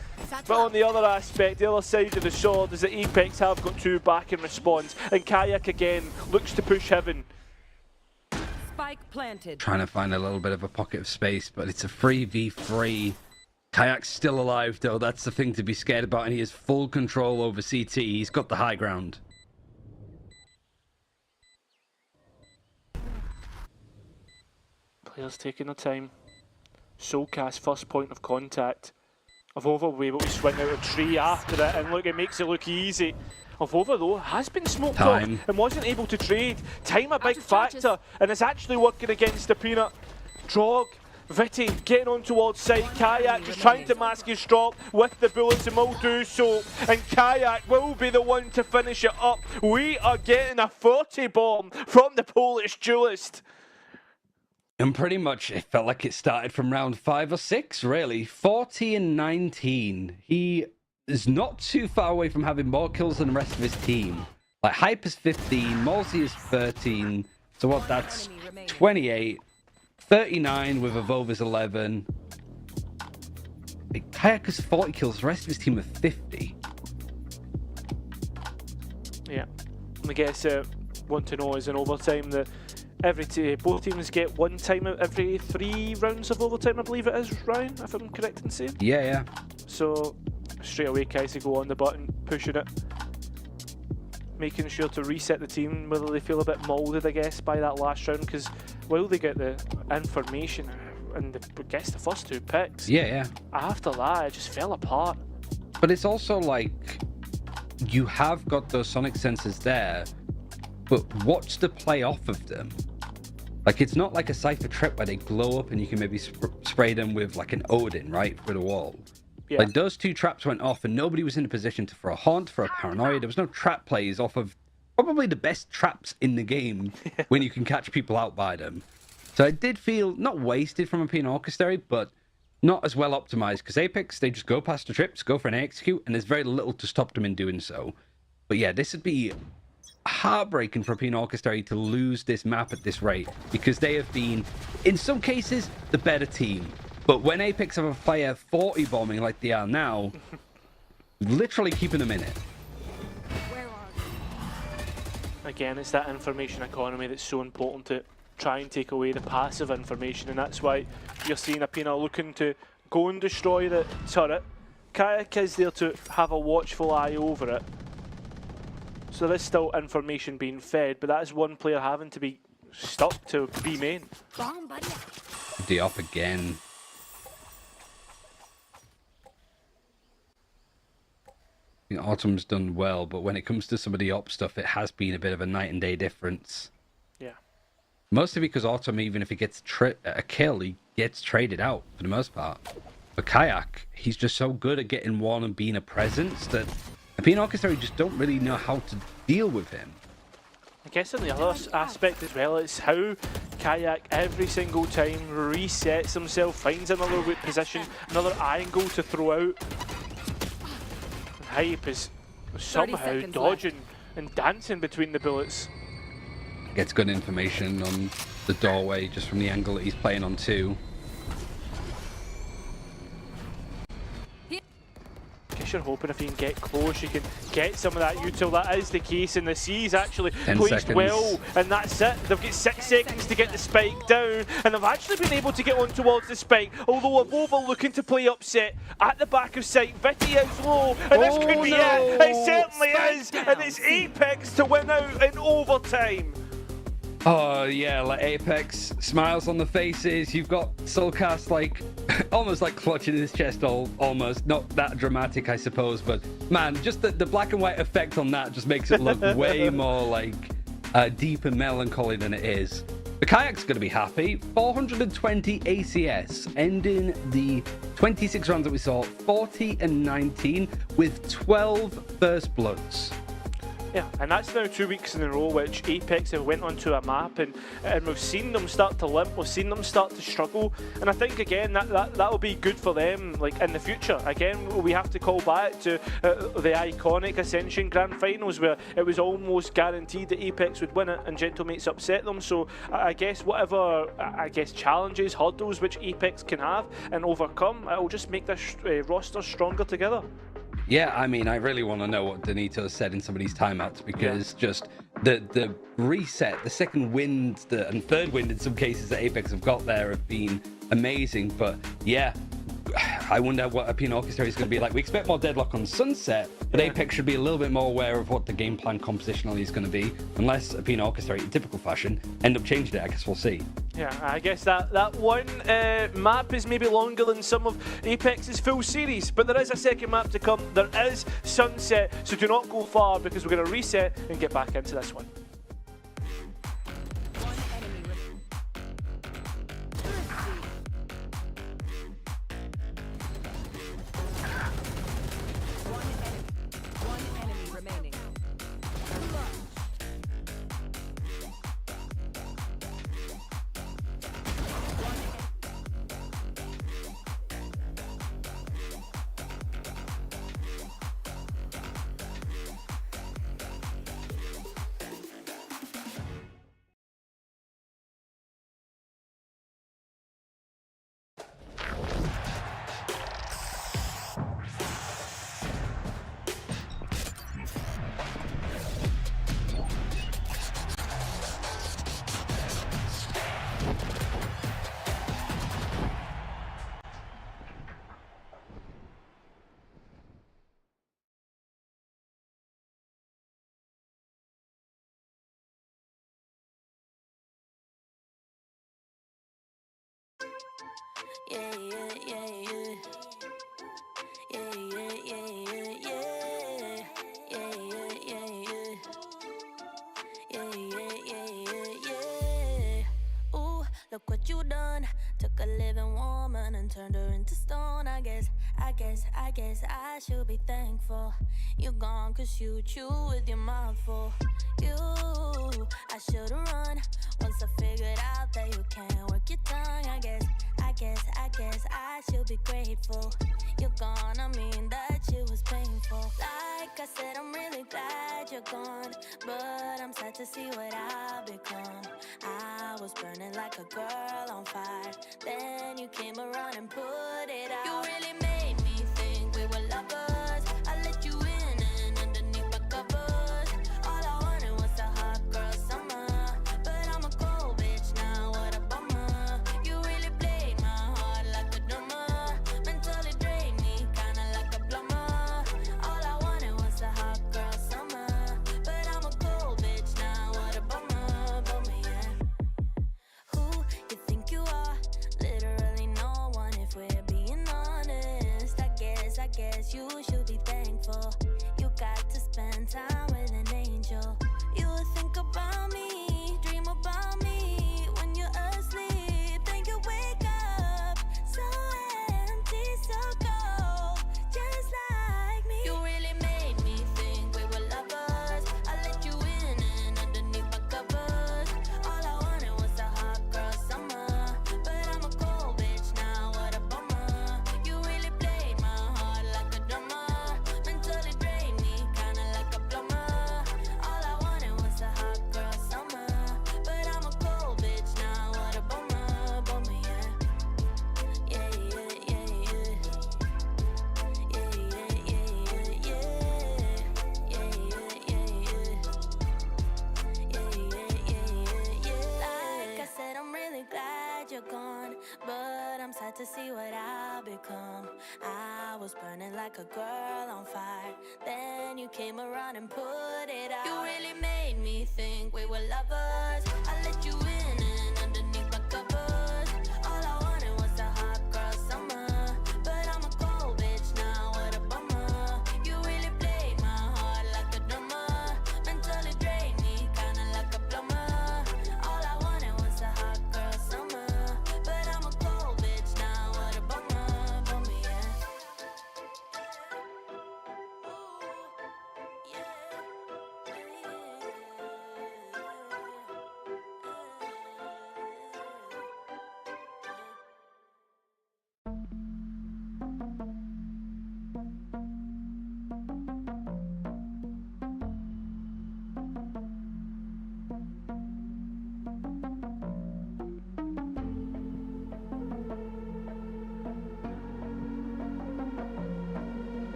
[SPEAKER 4] But on the other aspect, the other side of the sword is that Apex have got 2 back in response. And Kayak again looks to push heaven.
[SPEAKER 7] Spike planted.
[SPEAKER 5] Trying to find a little bit of a pocket of space, but it's a 3v3. Kayak's still alive, though. That's the thing to be scared about, and he has full control over CT. He's got the high ground.
[SPEAKER 4] Players taking their time. Soulcast first point of contact. Avova will be able to swing out a tree after it, and look, it makes it look easy. Avova, though, has been smoked off and wasn't able to trade. Time a big factor, and it's actually working against the Peanut. Drog, Vitty getting on towards site. Kayak just trying to mask his drop with the bullets and will do so. And Kayak will be the one to finish it up. We are getting a 40 bomb from the Polish duelist.
[SPEAKER 5] And pretty much it felt like it started from round 5 or 6, really. 40 and 19. He is not too far away from having more kills than the rest of his team. Like Hyper's 15, Malsey is 13. So what, that's 28. 39 with Evova's 11. Kayak has 40 kills, the rest of his team have 50.
[SPEAKER 4] Yeah, I guess want to know is in overtime that both teams get 1 timeout every 3 rounds of overtime, I believe it is, Ryan, if I'm correct in saying.
[SPEAKER 5] Yeah.
[SPEAKER 4] So straight away Kaisi go on the button, pushing it, making sure to reset the team, whether they feel a bit moulded, I guess, by that last round, because while they get the information and I guess the first 2 picks, after that it just fell apart.
[SPEAKER 5] But it's also like you have got those sonic sensors there, but what's the play off of them? Like, it's not like a Cypher trip where they glow up and you can maybe spray them with like an Odin, right, through the wall. Yeah. Like, those 2 traps went off and nobody was in a position to throw a haunt, for a paranoia. There was no trap plays off of probably the best traps in the game when you can catch people out by them. So it did feel not wasted from a Aena Orchestrator, but not as well optimized, because Apex, they just go past the trips, go for an execute, and there's very little to stop them in doing so. But yeah, this would be heartbreaking for Aena Orchestrator to lose this map at this rate, because they have been, in some cases, the better team. But when Apex have a player 40 bombing like they are now, literally keeping them in it.
[SPEAKER 4] Again, it's that information economy that's so important to try and take away the passive information, and that's why you're seeing Aena looking to go and destroy the turret. Kayak is there to have a watchful eye over it. So there's still information being fed, but that is one player having to be stuck to B main.
[SPEAKER 5] D off again. I think Autumn's done well, but when it comes to some of the op stuff, it has been a bit of a night and day difference.
[SPEAKER 4] Yeah.
[SPEAKER 5] Mostly because Autumn, even if he gets a kill, he gets traded out for the most part. But Kayak, he's just so good at getting one and being a presence that Aena Orchestrator just don't really know how to deal with him.
[SPEAKER 4] I guess on the other aspect as well, it's how Kayak every single time resets himself, finds another weak position, another angle to throw out. And Hype is somehow dodging and dancing between the bullets.
[SPEAKER 5] Gets good information on the doorway just from the angle that he's playing on too.
[SPEAKER 4] Guess you're hoping if you can get close, you can get some of that util. That is the case, and the C's actually placed well, and that's it. They've got 6 seconds to get the spike down, and they've actually been able to get on towards the spike, although Avova looking to play upset at the back of sight. Vitty is low, and this could be it. It certainly is, and it's Apex to win out in overtime.
[SPEAKER 5] Oh yeah, like Apex, smiles on the faces. You've got Soulcast like almost like clutching his chest, almost not that dramatic, I suppose. But man, just the black and white effect on that just makes it look way more like deep and melancholy than it is. The Kayak's going to be happy. 420 ACS, ending the 26 rounds that we saw, 40 and 19 with 12 first bloods.
[SPEAKER 4] Yeah, and that's now 2 weeks in a row which Apex have went onto a map and we've seen them start to limp, we've seen them start to struggle, and I think again that'll be good for them like in the future. Again, we have to call back to the iconic Ascension Grand Finals where it was almost guaranteed that Apex would win it and Gentlemates upset them. So I guess whatever challenges, hurdles which Apex can have and overcome, it will just make this roster stronger together.
[SPEAKER 5] Yeah, I mean, I really want to know what Danito said in some of these timeouts, because just the reset, the second wind, and third wind in some cases that Apex have got there have been amazing. But yeah, I wonder what Aena Orchestrator is going to be like. We expect more deadlock on Sunset, but Apex should be a little bit more aware of what the game plan compositionally is going to be, unless Aena Orchestrator, in typical fashion, end up changing it. I guess we'll see.
[SPEAKER 4] Yeah, I guess that one map is maybe longer than some of Apex's full series, but there is a second map to come. There is Sunset, so do not go far because we're going to reset and get back into this one.
[SPEAKER 3] Yeah, yeah, yeah, yeah. Yeah, yeah, yeah, yeah, yeah. Yeah, yeah, yeah, yeah. Yeah, yeah, yeah, yeah, yeah. Ooh, look what you done. Took a living woman and turned her into stone. I guess guess I should be thankful. You gone cause you chew with your mouth full. You, I should've run once I figured out that you can't work your tongue. I guess I should be grateful. You're gone, I mean that shit was painful. Like I said, I'm really glad you're gone, but I'm sad to see what I've become. I was burning like a girl on fire, then you came around and put it out. You really made me think we were lovers. I let you in and underneath my covers. All I wanted was a hot girl summer, but I'm a cold bitch now, what a bummer. You really played my heart like a drummer, mentally drained me kinda like a plumber. All I wanted was a hot girl summer, but I'm a cold bitch now, what a bummer, yeah. Who you think you are? Literally no one if we're being honest. I guess you should be thankful. You got to spend time with an angel. You would think about me, dream about me when you're asleep. Then you wake up so empty, so cold, just like me. You really made me think we were lovers. I let you in and underneath my covers. All I wanted was a hot girl summer, but I'm a cold bitch now, what a bummer. You really played my heart like a drummer, mentally drained me kinda like a plumber. All I wanted was a hot girl summer, but I'm a cold bitch now, what a bummer, yeah. Yeah, yeah, yeah, yeah. Yeah, yeah, yeah, yeah, yeah. Yeah, yeah, yeah, yeah. Yeah, yeah, yeah, yeah. Like I said, I'm really glad you're gone, but I'm sad to see what I've become. I was burning like a girl on fire, then you came around and put it out. You really made me think we were lovers. I let you in and underneath my covers. All I wanted was a hot girl summer, but I'm a cold bitch now, what a bummer. You really played my heart like a drummer, mentally drained me kinda like a plumber. All I wanted was a hot girl summer, but I'm a cold bitch now, what a bummer, yeah.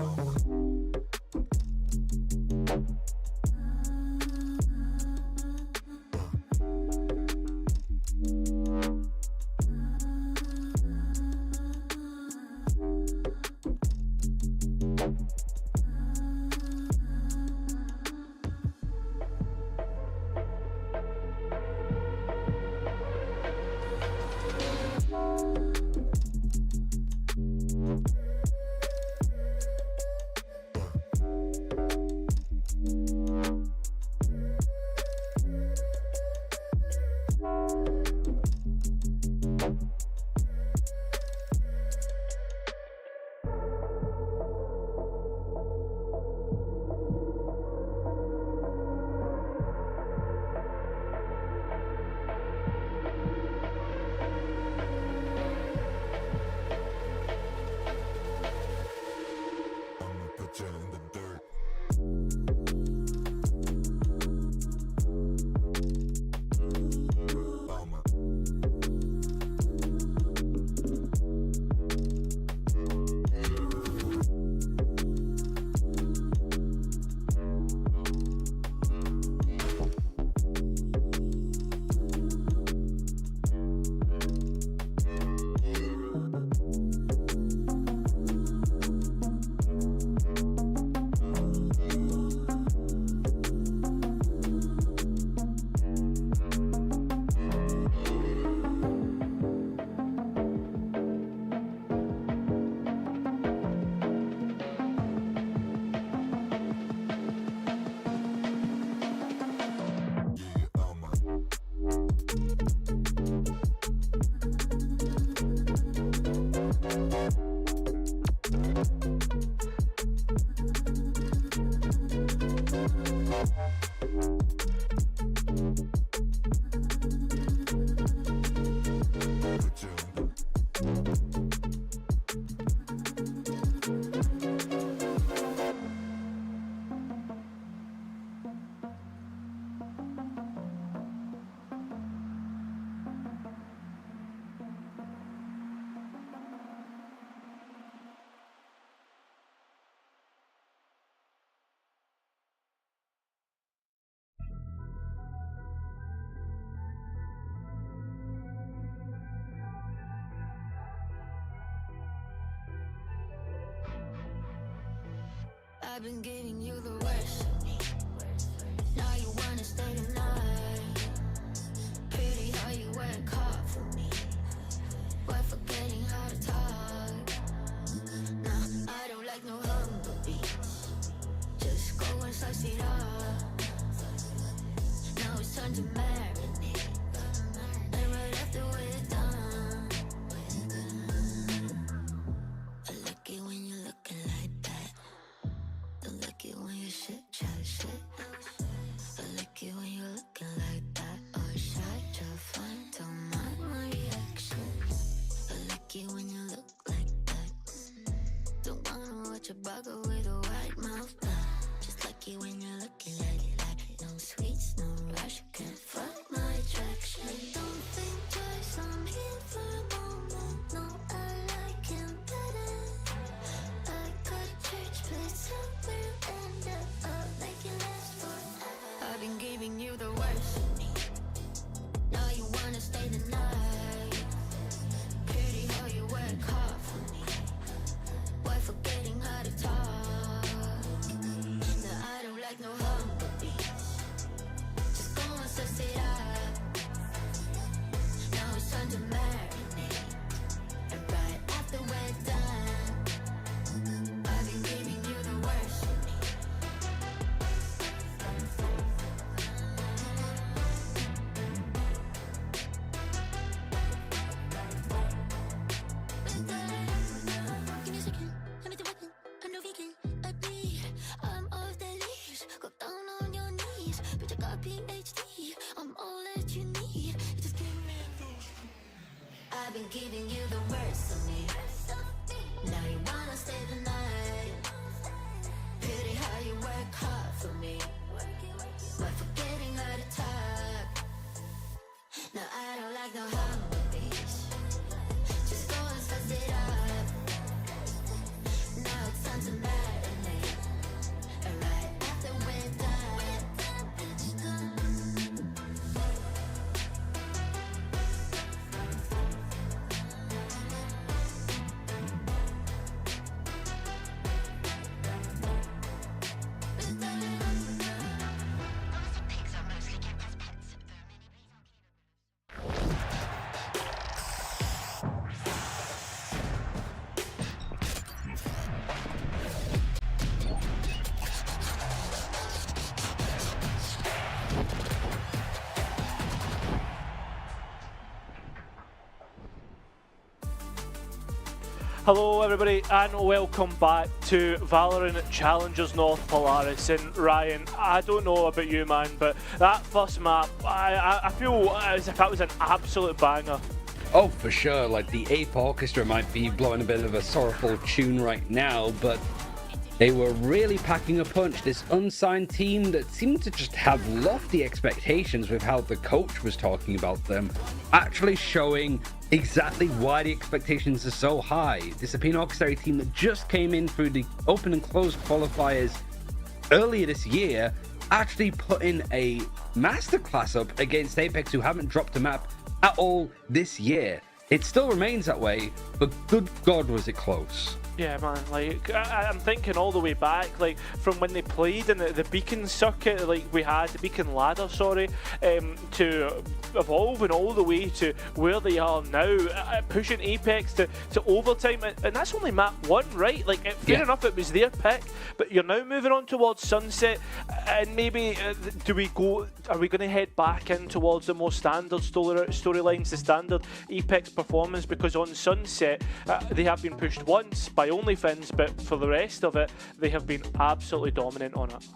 [SPEAKER 3] Ooh,
[SPEAKER 1] I've been giving you the worst of me. Now you wanna stay tonight. Pretty how you work hard for me. We're forgetting how to talk. Nah, I don't like no humble beats. Just go and slice it up. Now it's time to marinate. And right after we're done, I like it when you're looking like that. Don't like it when you shit, try to shit. I like it when you're looking like that. Or shy, try to find, don't mind my reaction. I like it when you look like that. Don't wanna watch a bugger with a white mouth. Just like it when you're looking like it. No sweets, no rush, you can't fight my attraction. Don't think twice, I'm here for a moment. No, I like him better. I got a church place up where you end up, make it last forever. I've been giving you the worst of me. Now you wanna stay the night. Pretty how you work hard for me. Why forgetting how to talk? Now I don't like no humble beats. Just go and suss it up. Now it's time to marinate. And right after we're done, I've been giving you the worst of me. Give me a second, I'm at the weapon, I'm no vegan, agree. I'm off the leash, go down on your knees. Bitch, I got PhD, I'm all that you need. Just give me those. I've been giving you the worst of me. Now you wanna stay the night. Pretty how you work hard for me. But forgetting how to talk. No, I don't like no humble beats. Just go and suss it up. Now it's time to marinate. And right after we're done,
[SPEAKER 2] Pigs are mostly kept as pets, though many breeds are kept.
[SPEAKER 4] Hello everybody and welcome back to VALORANT Challengers North Polaris. And Ryan, I don't know about you man, but that first map, I feel as if that was an absolute banger.
[SPEAKER 5] Oh, for sure. Like the Ape Orchestra might be blowing a bit of a sorrowful tune right now, but they were really packing a punch. This unsigned team that seemed to just have lofty expectations with how the coach was talking about them, actually showing exactly why the expectations are so high. This Aena Orchestra team that just came in through the open and closed qualifiers earlier this year, actually putting a masterclass up against Apex, who haven't dropped a map at all this year. It still remains that way, but good God was it close.
[SPEAKER 4] Yeah, man, like, I'm thinking all the way back, like, from when they played in the Beacon circuit, like, we had the Beacon ladder, to evolving all the way to where they are now, pushing Apex to overtime, and that's only map one, right? Like, fair enough, it was their pick, but you're now moving on towards Sunset, and maybe, are we going to head back in towards the more standard storylines, the standard Apex performance, because on Sunset, they have been pushed once by by OnlyFins, but for the rest of it, they have been absolutely dominant on it.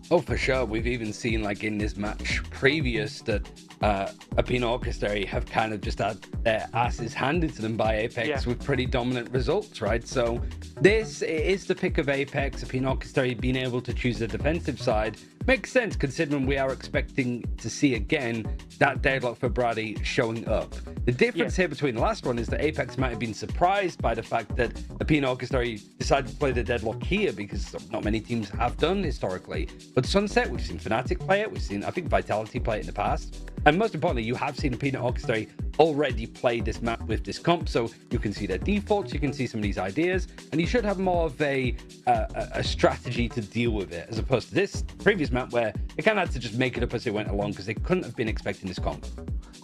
[SPEAKER 5] Oh, for sure. We've even seen, like, in this match previous that Aena Orchestrae have kind of just had their asses handed to them by Apex with pretty dominant results, right? So this is the pick of Apex. Aena Orchestrae being able to choose the defensive side makes sense, considering we are expecting to see again that deadlock for Brady showing up. The difference here between the last one is that Apex might have been surprised by the fact that Aena Orchestrae decided to play the deadlock here, because not many teams have done historically. But Sunset, we've seen Fnatic play it, we've seen, I think, Vitality play it in the past. And most importantly, you have seen Aena Orchestrae already play this map with this comp, so you can see their defaults, you can see some of these ideas, and you should have more of a strategy to deal with it, as opposed to this previous map where they kind of had to just make it up as they went along, because they couldn't have been expecting this comp.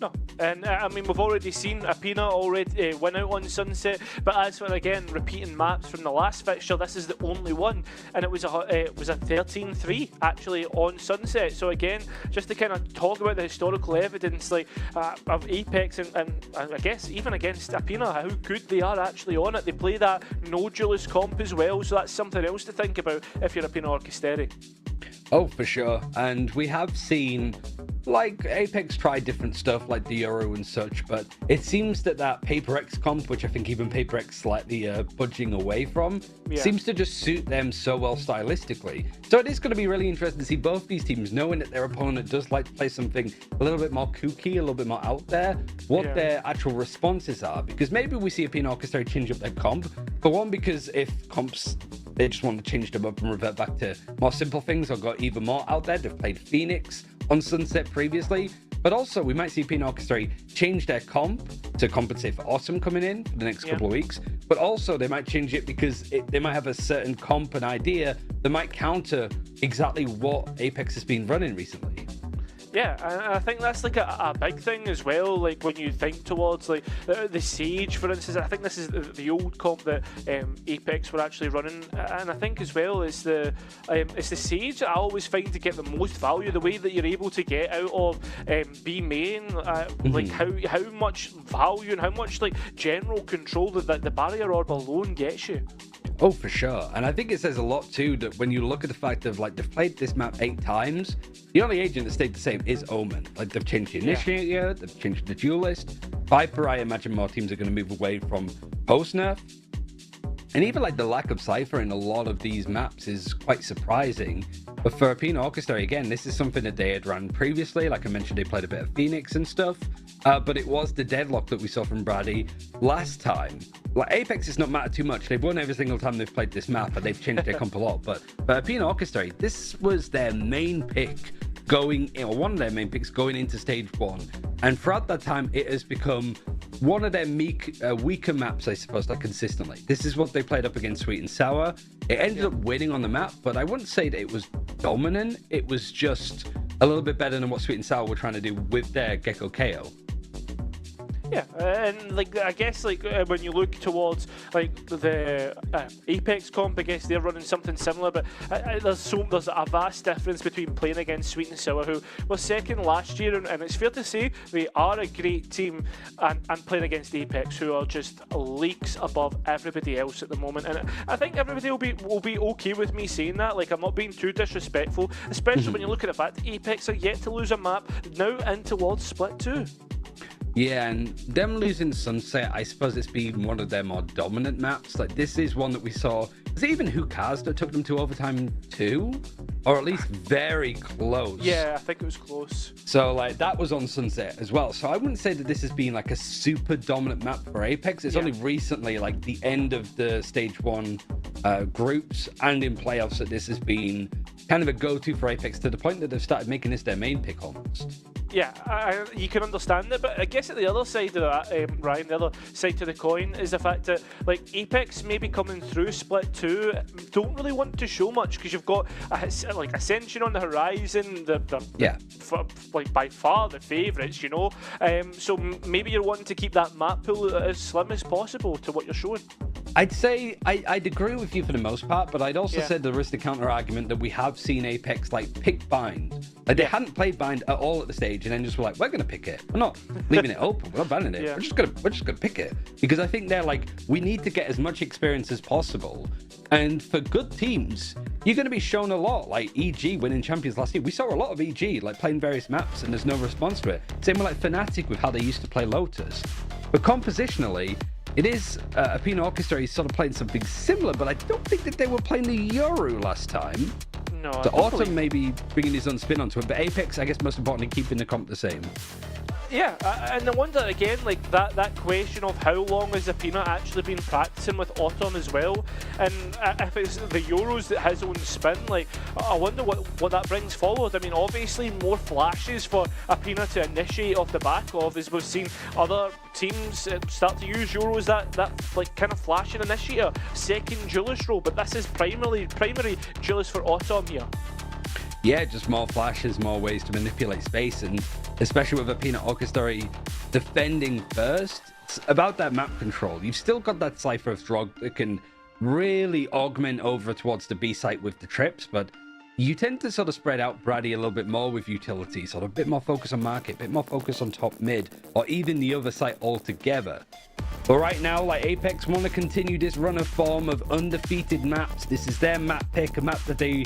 [SPEAKER 4] No, and I mean, we've already seen Aena already win out on Sunset, but as for, again, repeating maps from the last fixture, this is the only one, and it was a 13-3 actually on Sunset. So again, just to kind of talk about the historical evidence, like of Apex and I guess even against Aena, how good they are actually on it. They play that no duelist comp as well, so that's something else to think about if you're Aena Orchestrae.
[SPEAKER 5] Oh, for sure. And we have seen, like, Apex try different stuff like the Euro and such, but it seems that Paper X comp, which I think even Paper X slightly budging away from, seems to just suit them so well stylistically. So it is going to be really interesting to see both these teams, knowing that their opponent does like to play something a little bit more kooky, a little bit more out there, what their actual responses are. Because maybe we see Aena Orchestrae change up their comp. For one, because if comps, they just want to change them up and revert back to more simple things or go even more out there. They've played Phoenix on Sunset previously, but also we might see Aena Orchestrae change their comp to compensate for Awesome coming in for the next couple of weeks, but also they might change it because they might have a certain comp and idea that might counter exactly what Apex has been running recently.
[SPEAKER 4] Yeah, and I think that's like a big thing as well. Like when you think towards like the Sage, for instance, I think this is the old comp that Apex were actually running, and I think as well is it's the Sage that I always find to get the most value. The way that you're able to get out of B main, like how much value and how much like general control that the barrier orb alone gets you.
[SPEAKER 5] Oh, for sure. And I think it says a lot too that when you look at the fact of, like, they've played this map 8 times, the only agent that stayed the same is Omen. Like, they've changed the Initiator, they've changed the Duelist. Viper, I imagine more teams are going to move away from post-nerf. And even, like, the lack of Cypher in a lot of these maps is quite surprising. But for Aena Orchestrae, again, this is something that they had run previously. Like I mentioned, they played a bit of Phoenix and stuff. But it was the deadlock that we saw from Brady last time. Like, Apex has not mattered too much. They've won every single time they've played this map, and they've changed their comp a lot. But Aena Orchestrae, this was their main pick going, or one of their main picks going into stage 1. And throughout that time, it has become one of their weaker maps, I suppose, like consistently. This is what they played up against Sweet and Sour. It ended up winning on the map, but I wouldn't say that it was dominant. It was just a little bit better than what Sweet and Sour were trying to do with their Gecko KO.
[SPEAKER 4] Yeah, and like I guess like when you look towards like the Apex comp, I guess they're running something similar, but there's a vast difference between playing against Sweet and Sour, who was second last year, and it's fair to say they are a great team, and playing against Apex, who are just leagues above everybody else at the moment. And I think everybody will be okay with me saying that. Like, I'm not being too disrespectful, especially when you look at the fact that Apex are yet to lose a map now in towards Split 2.
[SPEAKER 5] Yeah, and them losing Sunset, I suppose it's been one of their more dominant maps. Like, this is one that we saw. Was it even Hukaz that took them to overtime too? Or at least very close.
[SPEAKER 4] Yeah, I think it was close.
[SPEAKER 5] So, like, that was on Sunset as well. So I wouldn't say that this has been, like, a super dominant map for Apex. It's only recently, like, the end of the Stage 1 groups and in playoffs that this has been kind of a go-to for Apex, to the point that they've started making this their main pick almost.
[SPEAKER 4] Yeah, you can understand it, but I guess at the other side of that, Ryan, the other side to the coin is the fact that, like, Apex maybe coming through Split 2 don't really want to show much, because you've got like Ascension on the horizon, like by far the favourites, you know. So maybe you're wanting to keep that map pool as slim as possible to what you're showing.
[SPEAKER 5] I'd say I'd agree with you for the most part, but I'd also say there is the counter argument that we have seen Apex like pick bind. Like they hadn't played bind at all at the stage, and then just were like, we're gonna pick it. We're not leaving it open. We're not banning it. We're just gonna pick it because I think they're like, we need to get as much experience as possible. And for good teams, you're going to be shown a lot. Like EG winning champions last year, we saw a lot of EG like playing various maps, and there's no response to it. Same with like Fnatic with how they used to play Lotus. But compositionally, it is Aena Orchestra is sort of playing something similar, but I don't think that they were playing the Yoru last time.
[SPEAKER 4] No,
[SPEAKER 5] so Autumn maybe bringing his own spin onto it, but Apex, I guess, most importantly, keeping the comp the same.
[SPEAKER 4] Yeah, and I wonder again, like that question of how long has Aena actually been practicing with Autumn as well, and if it's the Euros that has own spin, like I wonder what that brings forward. I mean, obviously more flashes for Aena to initiate off the back of, as we've seen other teams start to use Euros that like kind of flashing initiator, second duelist role, but this is primary duelist for Autumn here.
[SPEAKER 5] Yeah, just more flashes, more ways to manipulate space, and especially with Aena Orchestra defending first, it's about that map control. You've still got that Cypher of Throg that can really augment over towards the B site with the trips, but you tend to sort of spread out Brady a little bit more with utility, sort of a bit more focus on market, a bit more focus on top mid, or even the other site altogether. But right now, like Apex want to continue this run of form of undefeated maps. This is their map pick, a map that they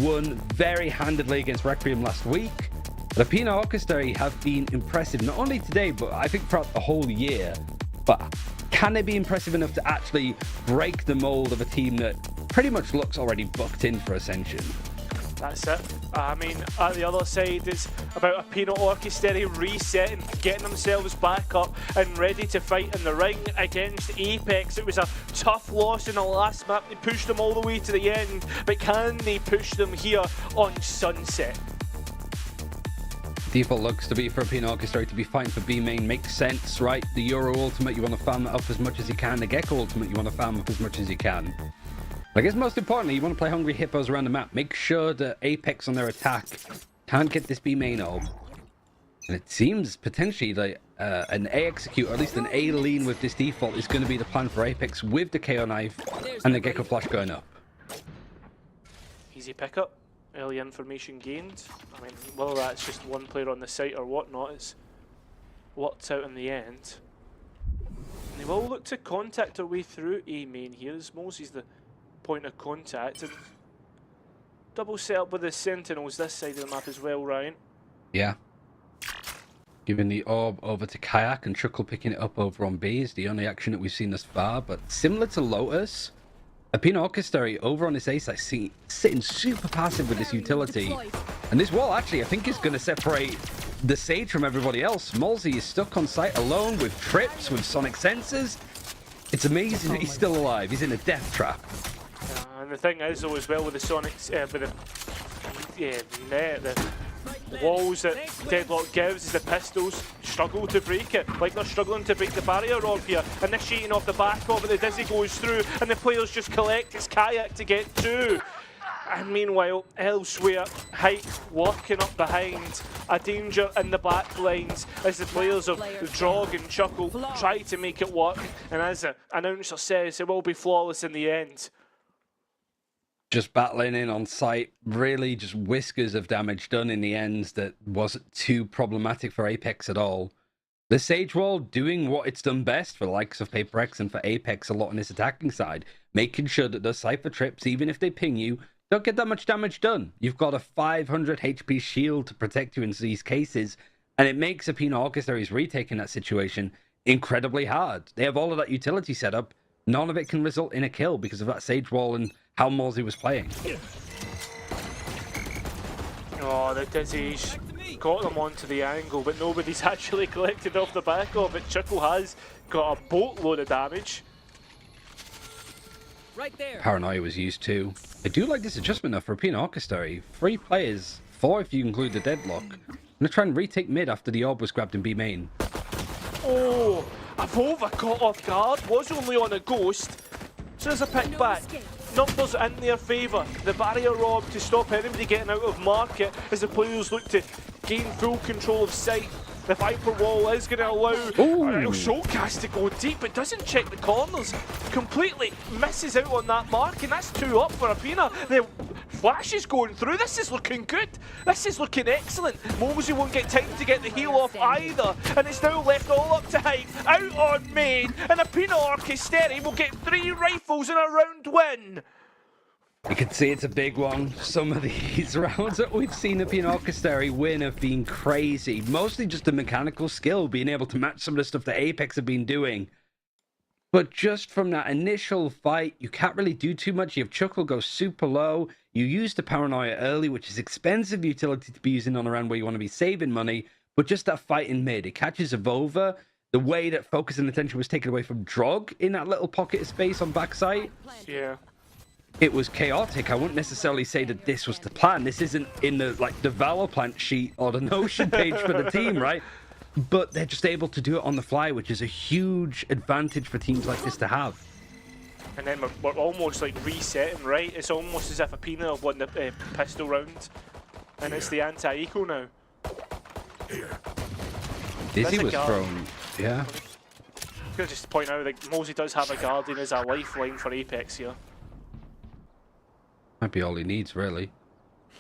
[SPEAKER 5] won very handedly against Requiem last week. But Aena Orchestra have been impressive, not only today, but I think throughout the whole year. But can they be impressive enough to actually break the mold of a team that pretty much looks already booked in for Ascension?
[SPEAKER 4] That's it. I mean, at the other side, it's about Aena Orchestra resetting, getting themselves back up and ready to fight in the ring against Apex. It was a tough loss in the last map. They pushed them all the way to the end, but can they push them here on Sunset?
[SPEAKER 5] Default looks to be for Aena Orchestra to be fighting for B main. Makes sense, right? The Euro ultimate, you want to farm it up as much as you can. The Gecko ultimate, you want to farm up as much as you can. I guess most importantly, you want to play hungry hippos around the map. Make sure that Apex on their attack can't get this B main orb. And it seems potentially that an A execute, or at least an A lean with this default, is going to be the plan for Apex with the KO knife and the Gecko flash going up.
[SPEAKER 4] Easy pickup. Early information gained. I mean, whether that's just one player on the site or whatnot, it's worked out in the end. And they will look to contact their way through A main here, as Mosey's the point of contact. And double set up with the Sentinels this side of the map as well, Ryan.
[SPEAKER 5] Yeah. Giving the orb over to Kayak and Chuckle picking it up over on B is the only action that we've seen thus far. But similar to Lotus, Aena Orchestra over on this A side sitting super passive with this utility. And this wall actually, I think, is going to separate the Sage from everybody else. Malsey is stuck on site alone with trips, with sonic sensors. It's amazing that he's still alive. He's in a death trap.
[SPEAKER 4] And the thing is, though, as well with the Sonics, with the walls that Deadlock gives, is the pistols struggle to break it. Like they're struggling to break the barrier orb here, initiating off the back of it. The Dizzy goes through, and the players just collect his Kayak to get to. And meanwhile, elsewhere, Hike working up behind, a danger in the back lines as the players of Drog and Chuckle try to make it work. And as the announcer says, it will be flawless in the end.
[SPEAKER 5] Just battling in on site, really just whiskers of damage done in the end that wasn't too problematic for Apex at all. The Sage Wall doing what it's done best for the likes of Paper X and for Apex a lot on this attacking side, making sure that those Cypher trips, even if they ping you, don't get that much damage done. You've got a 500 HP shield to protect you in these cases, and it makes Aena Orchestra's retaking that situation incredibly hard. They have all of that utility set up. None of it can result in a kill because of that Sage Wall and how Morsey was playing.
[SPEAKER 4] Oh, the Dizzy's got them onto the angle, but nobody's actually collected off the back of it. Chuckle has got a boatload of damage.
[SPEAKER 7] Right there.
[SPEAKER 5] Paranoia was used too. I do like this adjustment though for Aena Orchestra. 3 players, 4 if you include the Deadlock. I'm gonna try and retake mid after the orb was grabbed in B main.
[SPEAKER 4] Oh, Avova caught off guard, was only on a ghost. So there's a pick back. Numbers in their favour. The barrier orb to stop anybody getting out of market as the players look to gain full control of site. The Viper wall is going to allow Soulcast to go deep, but doesn't check the corners. Completely misses out on that mark, and that's 2 up for Aena. The flash is going through. This is looking good. This is looking excellent. Mosey won't get time to get the heal off either, and it's now left all up to Hype. Out on main, and Aena Orchestra will get 3 rifles in a round win.
[SPEAKER 5] You can see it's a big one. Some of these rounds that we've seen Aena Orchestra win have been crazy. Mostly just the mechanical skill, being able to match some of the stuff that Apex have been doing. But just from that initial fight, you can't really do too much. You have Chuckle go super low. You use the Paranoia early, which is expensive utility to be using on a round where you want to be saving money. But just that fight in mid, it catches Avova. The way that focus and attention was taken away from Drog in that little pocket of space on backside.
[SPEAKER 4] Yeah.
[SPEAKER 5] It was chaotic. I wouldn't necessarily say that this was the plan. This isn't in the the Valorant sheet or the Notion page for the team, right? But they're just able to do it on the fly, which is a huge advantage for teams like this to have.
[SPEAKER 4] And then we're almost like resetting, right? It's almost as if Aena have won the pistol round, and it's the anti-eco now.
[SPEAKER 5] Dizzy was thrown, yeah.
[SPEAKER 4] I'm gonna just point out that Mosey does have a Guardian as a lifeline for Apex here.
[SPEAKER 5] Might be all he needs, really.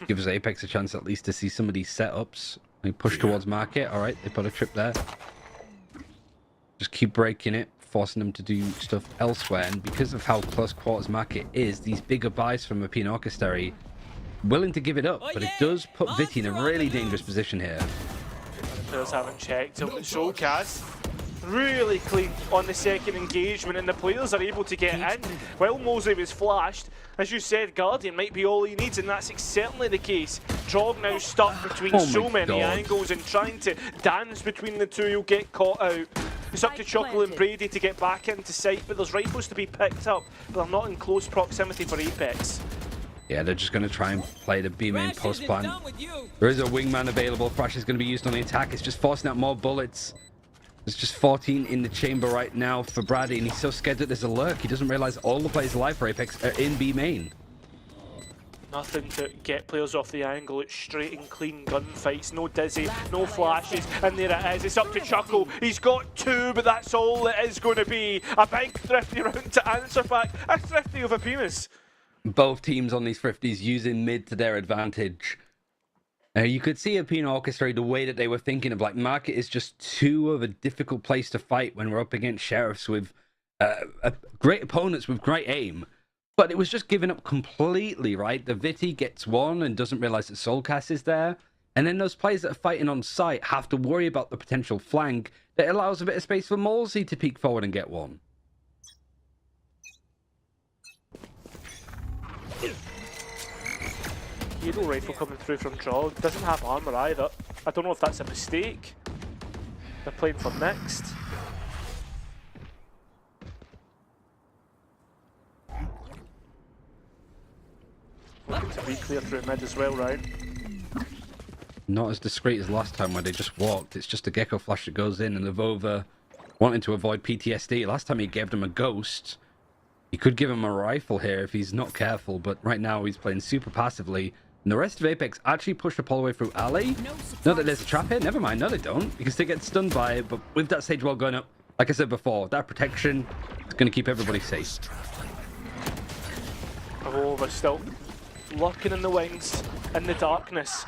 [SPEAKER 5] Gives Apex a chance at least to see some of these setups. They push towards market. All right, they put a trip there. Just keep breaking it, forcing them to do stuff elsewhere. And because of how close quarters market is, these bigger buys from Aena Orchestra willing to give it up. But it does put Viti in a really dangerous position here.
[SPEAKER 4] The players haven't checked. Soulcast really clean on the second engagement, and the players are able to get in. While Mosey was flashed, as you said, Guardian might be all he needs, and that's certainly the case. Drog now stuck between so many angles and trying to dance between the two. He'll get caught out. It's up to Chuckle and Brady to get back into sight, but there's rifles to be picked up, but they're not in close proximity for Apex.
[SPEAKER 5] Yeah, they're just going to try and play the B main post plan. There is a wingman available. Flash is going to be used on the attack. It's just forcing out more bullets. There's just 14 in the chamber right now for Brady, and he's so scared that there's a lurk. He doesn't realize all the players alive for Apex are in B main.
[SPEAKER 4] Nothing to get players off the angle. It's straight and clean gunfights. No Dizzy, no flashes, and there it is. It's up to Chuckle. He's got 2, but that's all it is going to be. A big thrifty round to answer back. A thrifty of Apena's.
[SPEAKER 5] Both teams on these 50s using mid to their advantage. You could see Aena Orchestra, the way that they were thinking of, like, market is just too of a difficult place to fight when we're up against sheriffs with great opponents with great aim. But it was just given up completely, right? The Viti gets one and doesn't realize that Soulcast is there. And then those players that are fighting on site have to worry about the potential flank that allows a bit of space for Malsey to peek forward and get one.
[SPEAKER 4] Hero rifle coming through from Drog. Doesn't have armor either. I don't know if that's a mistake. They're playing for next. Looking to be clear through mid as well, right?
[SPEAKER 5] Not as discreet as last time where they just walked. It's just a Gecko flash that goes in, and Avova wanting to avoid PTSD. Last time he gave them a ghost. He could give him a rifle here if he's not careful, but right now he's playing super passively. And the rest of Apex actually push the all the way through alley. Know that there's a trap here? Never mind. No, they don't, because they get stunned by it. But with that stage wall going up, like I said before, that protection is going to keep everybody safe.
[SPEAKER 4] Oh, we're still lurking in the wings, in the darkness.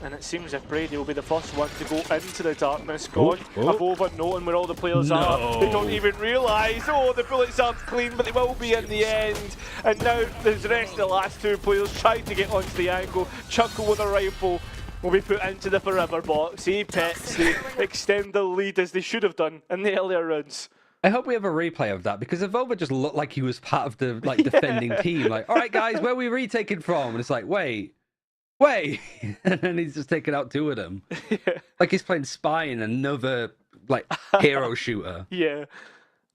[SPEAKER 4] And it seems if Brady will be the first one to go into the darkness. Gone. Avova knowing where all the players are. They don't even realise. Oh, the bullets aren't clean, but they will be in the end. And now the rest of the last 2 players trying to get onto the angle. Chuckle with a rifle will be put into the forever box. Apex, they extend the lead as they should have done in the earlier rounds.
[SPEAKER 5] I hope we have a replay of that, because Avova just looked like he was part of the defending team. Like, all right, guys, where are we retaking from? And it's like, wait. And then he's just taken out 2 of them.
[SPEAKER 4] Yeah.
[SPEAKER 5] Like he's playing spy in another, like, hero shooter.
[SPEAKER 4] Yeah.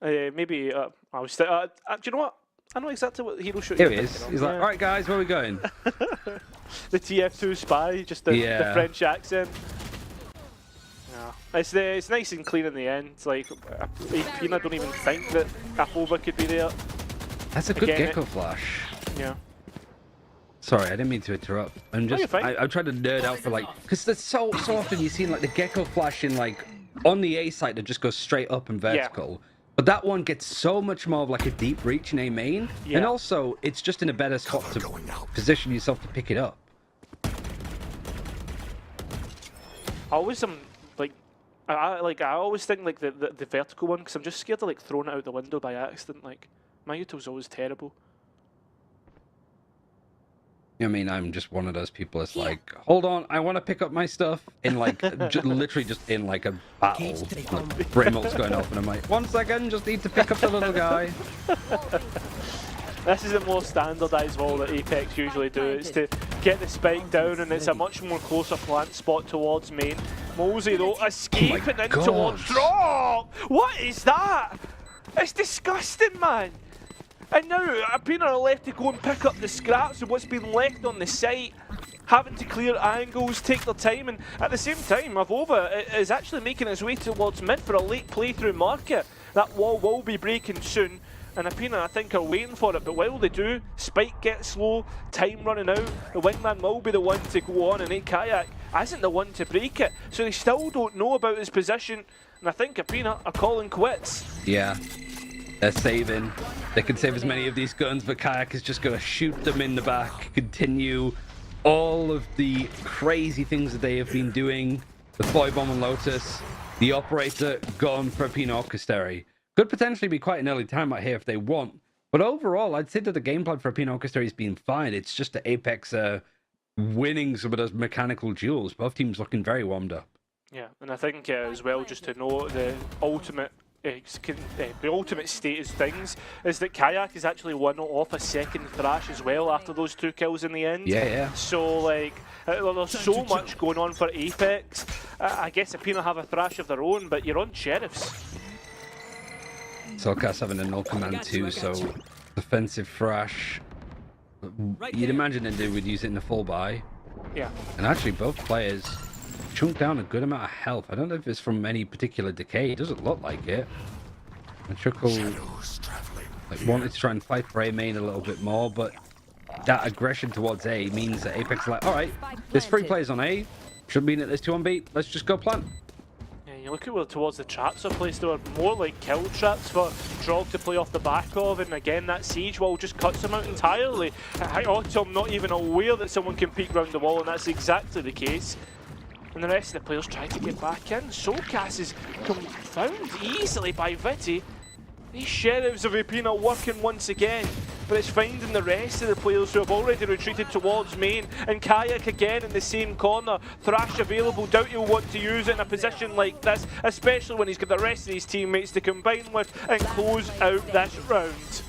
[SPEAKER 4] Maybe, I was... do you know what? I know exactly what hero shooter
[SPEAKER 5] Here he is. He's like, all right, guys, where are we going?
[SPEAKER 4] The TF2 spy, just the French accent. Yeah. It's nice and clean in the end. It's like, Aena don't even think that Avova could be there.
[SPEAKER 5] That's a good Gecko flash.
[SPEAKER 4] Yeah.
[SPEAKER 5] Sorry, I didn't mean to interrupt. I'm
[SPEAKER 4] you're
[SPEAKER 5] just,
[SPEAKER 4] fine.
[SPEAKER 5] I'm trying to nerd out for like, because there's so often you see like the gecko flashing like on the A side that just goes straight up and vertical. But that one gets so much more of like a deep reach in A main, and also it's just in a better spot to position yourself to pick it up.
[SPEAKER 4] I always like, I always think like the vertical one, because I'm just scared of like throwing it out the window by accident. Like my util's always terrible.
[SPEAKER 5] I mean, I'm just one of those people that's like, hold on, I want to pick up my stuff in like, literally just in like a battle. Like, Brimmel's going off and I'm like, 1 second, just need to pick up the little guy.
[SPEAKER 4] This is a more standardised wall that Apex usually do. It's to get the spike down, and it's a much more closer plant spot towards main. Mosey though, escaping in towards drop! What is that? It's disgusting, man! And now Aena are left to go and pick up the scraps of what's been left on the site, having to clear angles, take their time, and at the same time, Avova is actually making its way towards mid for a late playthrough market. That wall will be breaking soon, and Aena, I think, are waiting for it, but while they do, Spike gets slow, time running out, the wingman will be the one to go on, and Kayak isn't the one to break it, so they still don't know about his position, and I think Aena are calling quits.
[SPEAKER 5] Yeah. They're saving. They can save as many of these guns, but Kayak is just going to shoot them in the back, continue all of the crazy things that they have been doing. The Foy Bomb on Lotus, the Operator gone for Aena Orchestrae. Could potentially be quite an early timeout here if they want, but overall, I'd say that the game plan for Aena Orchestrae has been fine. It's just that Apex are winning some of those mechanical duels. Both teams looking very warmed up.
[SPEAKER 4] Yeah, and I think as well, just to know the ultimate status things is that Kayak has actually won off a second thrash as well after those 2 kills in the end.
[SPEAKER 5] Yeah.
[SPEAKER 4] So like, there's so much going on for Apex. I guess Aena have a thrash of their own, but you're on sheriffs.
[SPEAKER 5] Soulcast having a null command too, so defensive thrash. You'd imagine that they would use it in the full buy.
[SPEAKER 4] Yeah.
[SPEAKER 5] And actually, both players chunked down a good amount of health. I don't know if it's from any particular decay. It doesn't look like it. And Chuckle wanted to try and fight for A main a little bit more, but that aggression towards A means that Apex are like, alright, there's 3 players on A. Should mean that there's 2 on B. Let's just go plant.
[SPEAKER 4] Yeah, you look at where towards the traps are placed. They were more like kill traps for Drog to play off the back of, and again that siege wall just cuts them out entirely. Autumn not even aware that someone can peek round the wall, and that's exactly the case. And the rest of the players try to get back in. Soulcast is found easily by Viti. These sheriffs of Aena working once again, but it's finding the rest of the players who have already retreated towards main. And Kayak again in the same corner. Thrash available, doubt he'll want to use it in a position like this, especially when he's got the rest of his teammates to combine with and close out this round.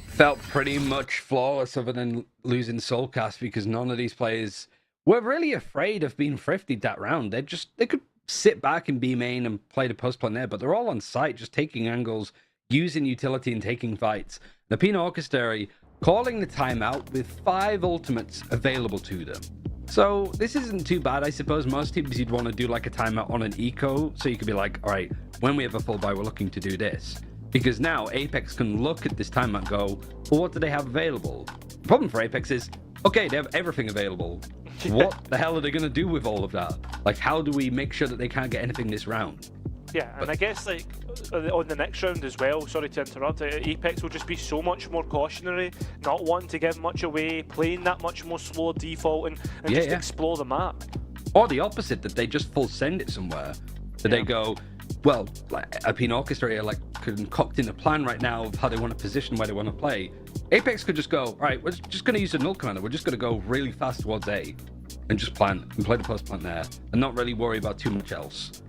[SPEAKER 5] Felt pretty much flawless other than losing Soulcast, because none of these players were really afraid of being thrifted that round. They could sit back and be main and play the post plan there, but they're all on site, just taking angles, using utility and taking fights. The Aena Orchestrae calling the timeout with 5 ultimates available to them. So this isn't too bad, I suppose. Most teams you'd want to do like a timeout on an eco, so you could be like, all right, when we have a full buy, we're looking to do this. Because now Apex can look at this timeout and go, well, what do they have available? The problem for Apex is, okay, they have everything available. What the hell are they going to do with all of that? Like, how do we make sure that they can't get anything this round?
[SPEAKER 4] Yeah, and I guess like on the next round as well, sorry to interrupt, Apex will just be so much more cautionary, not wanting to give much away, playing that much more slow default and just explore the map.
[SPEAKER 5] Or the opposite, that they just full send it somewhere. That they go, well, like Aena Orchestrae are like concocting a plan right now of how they want to position, where they want to play. Apex could just go, all right, we're just going to use a null commander. We're just going to go really fast towards A and just plant and play the post plant there and not really worry about too much else.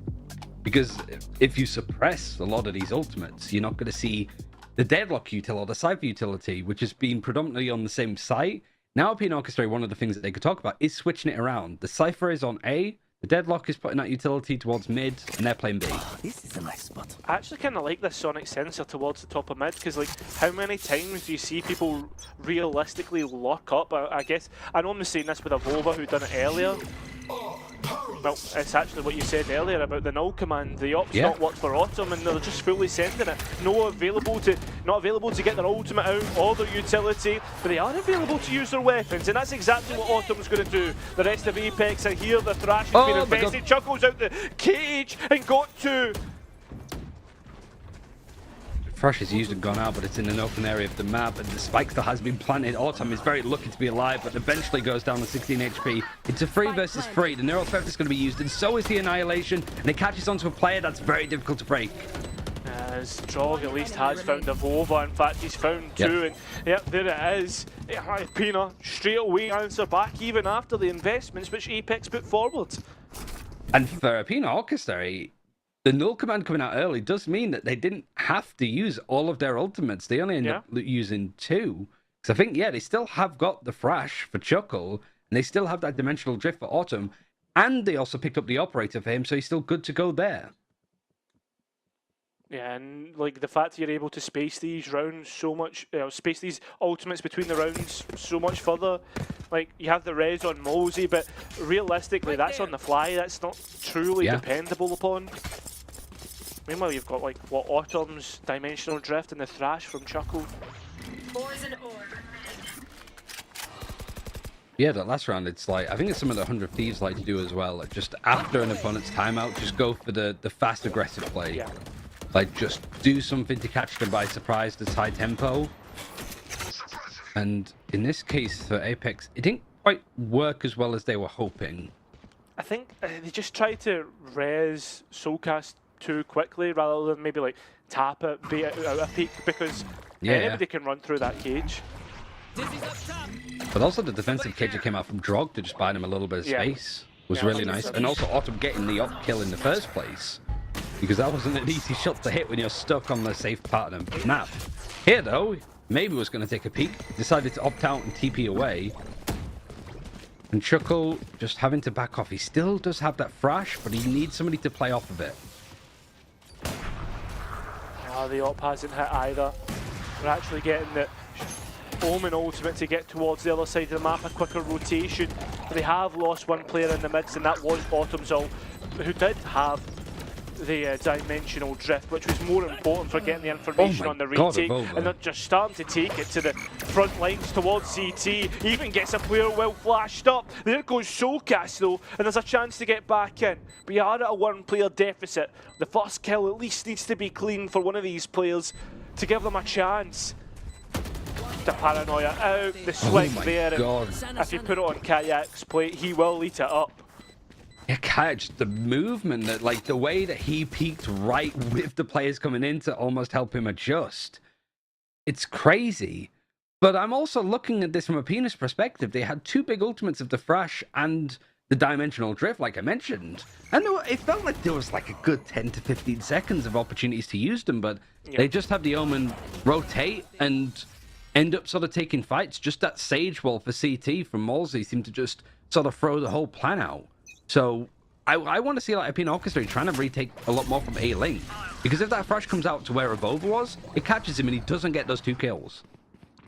[SPEAKER 5] Because if you suppress a lot of these ultimates, you're not going to see the deadlock util or the Cypher utility, which has been predominantly on the same site. Now Aena Orchestrae, one of the things that they could talk about is switching it around. The Cypher is on A, the deadlock is putting that utility towards mid, and they're playing B.
[SPEAKER 6] This is a nice spot.
[SPEAKER 4] I actually kind of like this Sonic sensor towards the top of mid, because like, how many times do you see people realistically lock up? I guess, I know I'm saying this with Avova who done it earlier, well, it's actually what you said earlier about the null command. The op's
[SPEAKER 5] Yeah.
[SPEAKER 4] not worked for Autumn, and they're just fully sending it. Not available to get their ultimate out or their utility, but they are available to use their weapons, and that's exactly what Autumn's going to do. The rest of Apex are here. The Thrash has been invested. Chuckles out the cage and got two.
[SPEAKER 5] Thrash is used and gone out, but it's in an open area of the map, and the spike still has been planted. Autumn is very lucky to be alive, but eventually goes down to 16 HP. It's a 3 versus 3. The neural theft is going to be used, and so is the annihilation, and it catches onto a player that's very difficult to break.
[SPEAKER 4] As Jog at least has found a Vova. In fact, he's found two, and yep, there it is. Pina straight away answer back, even after the investments which Apex put forward.
[SPEAKER 5] And for Pina Orchestrator, the null command coming out early does mean that they didn't have to use all of their ultimates. They only end up using 2. Because I think, they still have got the Thrash for Chuckle, and they still have that Dimensional Drift for Autumn, and they also picked up the Operator for him, so he's still good to go there.
[SPEAKER 4] Yeah, and like the fact you're able to space these rounds so much, space these ultimates between the rounds so much further. Like, you have the res on Mosey, but realistically, that's on the fly. That's not truly dependable upon. Meanwhile, you've got like what Autumn's Dimensional Drift and the Thrash from Chuckle.
[SPEAKER 5] Yeah, that last round, it's like, I think it's some of the 100 Thieves like to do as well. Like, just after an opponent's timeout, just go for the fast, aggressive play.
[SPEAKER 4] Yeah.
[SPEAKER 5] Like, just do something to catch them by surprise that's high tempo. And in this case, for Apex, it didn't quite work as well as they were hoping.
[SPEAKER 4] I think they just tried to res Soulcast too quickly rather than maybe like tap it, bait it out a peak, because anybody can run through that cage.
[SPEAKER 5] But also the defensive cage that came out from Drog to just buy them a little bit of space was really nice. And also Autumn getting the up kill in the first place, because that wasn't an easy shot to hit when you're stuck on the safe part of the map. Here though, maybe was going to take a peek, decided to opt out and TP away. And Chuckle just having to back off. He still does have that Thrash, but he needs somebody to play off of it.
[SPEAKER 4] The op hasn't hit either. We're actually getting the Omen ultimate to get towards the other side of the map, a quicker rotation. They have lost one player in the midst, and that was Autumn's ult, who did have the Dimensional Drift, which was more important for getting the information on the retake. And they're just starting to take it to the front lines towards CT. Even gets a player well flashed up. There goes Soulcast though, and there's a chance to get back in. But you are at a 1-player deficit. The first kill at least needs to be clean for one of these players to give them a chance. The paranoia out, the swing there. And if you put it on Kayak's plate, he will eat it up.
[SPEAKER 5] Yeah, catch the movement, that like the way that he peaked right with the players coming in to almost help him adjust. It's crazy. But I'm also looking at this from a Penis perspective. They had 2 big ultimates of the Thrash and the Dimensional Drift, like I mentioned. And it felt like there was like a good 10 to 15 seconds of opportunities to use them, but they just have the Omen rotate and end up sort of taking fights. Just that Sage Wall for CT from Malsey seemed to just sort of throw the whole plan out. So I want to see like Aena Orchestrator trying to retake a lot more from A lane, because if that Thrash comes out to where Evolver was, it catches him and he doesn't get those 2 kills.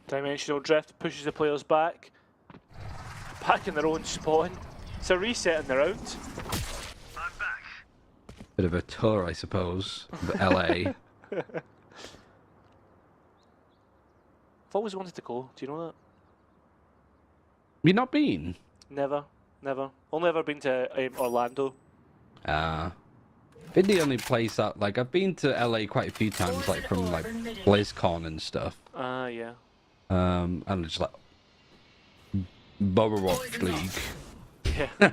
[SPEAKER 4] Dimensional Drift pushes the players back in their own spawn. It's a reset in the round.
[SPEAKER 5] Bit of a tour, I suppose, of LA.
[SPEAKER 4] I've always wanted to go. Do you know that?
[SPEAKER 5] You've not been?
[SPEAKER 4] Never. Only ever been to Orlando.
[SPEAKER 5] Been the only place that, like, I've been to LA quite a few times, like from like BlizzCon and stuff.
[SPEAKER 4] Yeah.
[SPEAKER 5] And just like Overwatch League.
[SPEAKER 4] Yeah.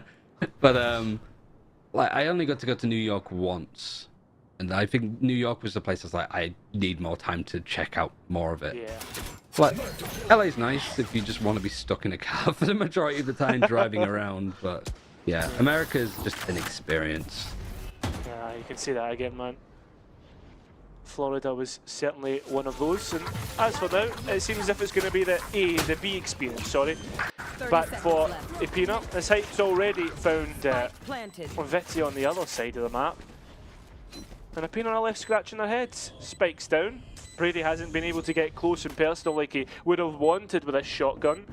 [SPEAKER 5] But like I only got to go to New York once, and I think New York was the place I was like, I need more time to check out more of it.
[SPEAKER 4] Yeah.
[SPEAKER 5] Like, LA's nice if you just want to be stuck in a car for the majority of the time driving around, but yeah, America is just an experience.
[SPEAKER 4] Yeah, you can see that again, man. Florida was certainly one of those, and as for now, it seems as if it's going to be the B experience, But for Aena, the site's already found Viti on the other side of the map. And Aena are left scratching their heads. Spikes down. Brady hasn't been able to get close and personal like he would have wanted with a shotgun.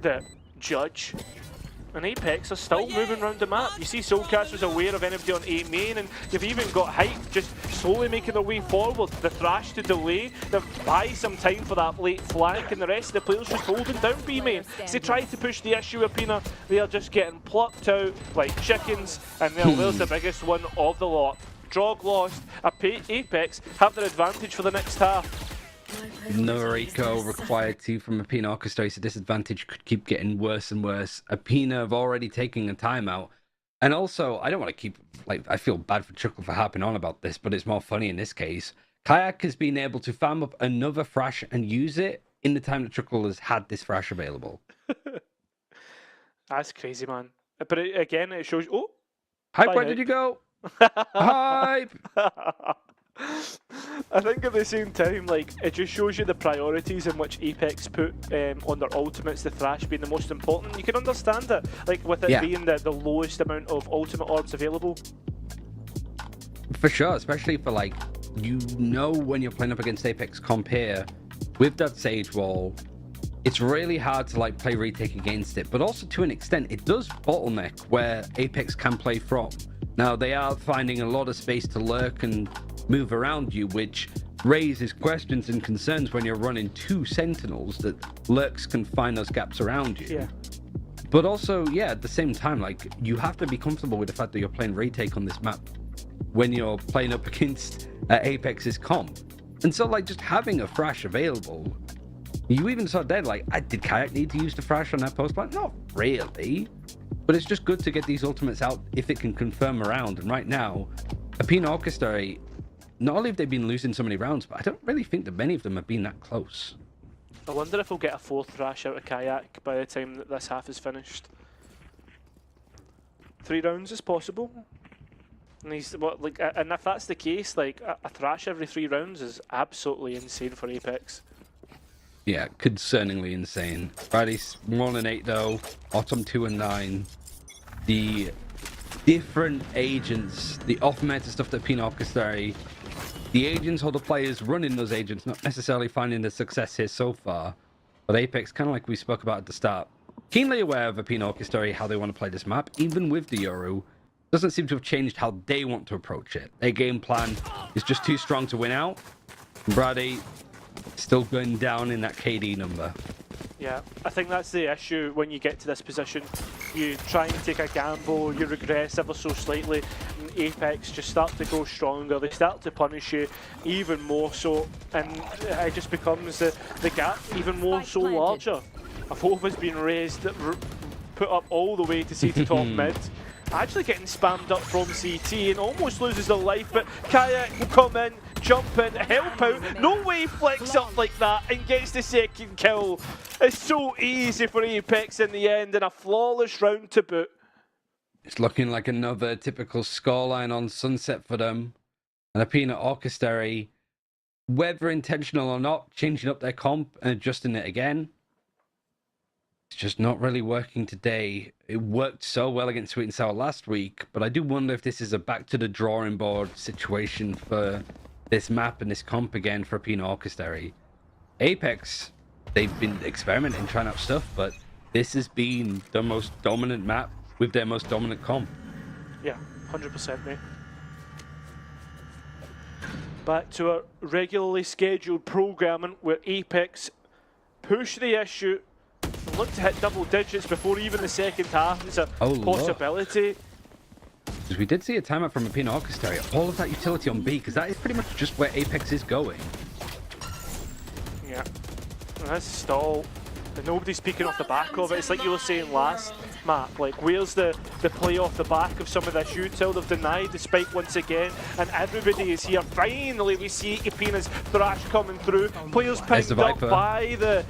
[SPEAKER 4] The Judge And Apex are still moving around the map. You see Soulcast was aware of anybody on A main, and you've even got Hype just slowly making their way forward. The Thrash to delay, they buy some time for that late flank, and the rest of the players just holding down B main. As they try to push the issue with Aena, they are just getting plucked out like chickens, and there's the biggest one of the lot. Drog lost, Apex have their advantage for the next half.
[SPEAKER 5] No eco required to from Aena Orchestra, so disadvantage could keep getting worse and worse. Aena have already taken a timeout. And also, I don't want to keep, I feel bad for Chuckle for harping on about this, but it's more funny in this case. Kayak has been able to farm up another Thrash and use it in the time that Chuckle has had this Thrash available.
[SPEAKER 4] That's crazy, man. But again, it shows... Oh!
[SPEAKER 5] Hype, where did you go? Hype!
[SPEAKER 4] I think at the same time, it just shows you the priorities in which Apex put on their ultimates, the Thrash being the most important. You can understand it, with it being the lowest amount of ultimate orbs available.
[SPEAKER 5] For sure, especially for, when you're playing up against Apex comp here, with that Sage Wall, it's really hard to, play retake against it, but also to an extent, it does bottleneck where Apex can play from. Now, they are finding a lot of space to lurk and move around you, which raises questions and concerns when you're running two Sentinels that lurks can find those gaps around you.
[SPEAKER 4] Yeah.
[SPEAKER 5] But also, at the same time, you have to be comfortable with the fact that you're playing retake on this map when you're playing up against Apex's comp. And so, just having a Thrash available, you even saw there, did Kayak need to use the Thrash on that post plant? Not really. But it's just good to get these ultimates out if it can confirm around. And right now, Aena Orchestra, not only have they been losing so many rounds, but I don't really think that many of them have been that close.
[SPEAKER 4] I wonder if we'll get a fourth Thrash out of Kayak by the time that this half is finished. 3 rounds is possible. And and if that's the case, a Thrash every 3 rounds is absolutely insane for Apex.
[SPEAKER 5] Yeah, concerningly insane. Friday's 1 and 8 though. Autumn 2 and 9. The different agents, the off-meta stuff that Aena Orchestra, the agents or the players running those agents, not necessarily finding the success here so far. But Apex, kind of like we spoke about at the start, keenly aware of Aena Orchestra, how they want to play this map, even with the Yoru. Doesn't seem to have changed how they want to approach it. Their game plan is just too strong to win out. Brady still going down in that KD number.
[SPEAKER 4] Yeah, I think that's the issue when you get to this position. You try and take a gamble, you regress ever so slightly, and Apex just start to go stronger. They start to punish you even more so, and it just becomes the gap even more so larger. A hope has been raised, put up all the way to CT top mid. Actually getting spammed up from CT and almost loses their life, but Kayak will come in, jump in, help out. No way he flicks up like that and gets the second kill. It's so easy for Apex in the end, and a flawless round to boot.
[SPEAKER 5] It's looking like another typical scoreline on Sunset for them. And Aena Orchestra, whether intentional or not, changing up their comp and adjusting it again. It's just not really working today. It worked so well against Sweet and Sour last week, but I do wonder if this is a back to the drawing board situation for this map and this comp again for Aena Orchestra. Apex, they've been experimenting, trying out stuff, but this has been the most dominant map with their most dominant comp.
[SPEAKER 4] Yeah, 100%, mate. Back to our regularly scheduled programming where Apex push the issue, look to hit double digits before even the second half is a possibility.
[SPEAKER 5] Because we did see a timeout from Aena Orchestra, all of that utility on B, because that is pretty much just where Apex is going.
[SPEAKER 4] Yeah, and that's stall. And nobody's speaking off the back of it. It's like you were saying last map, where's the play off the back of some of this util? They've denied the spike once again, and everybody is here. Finally, we see Apena's Thrash coming through. Players picked up by the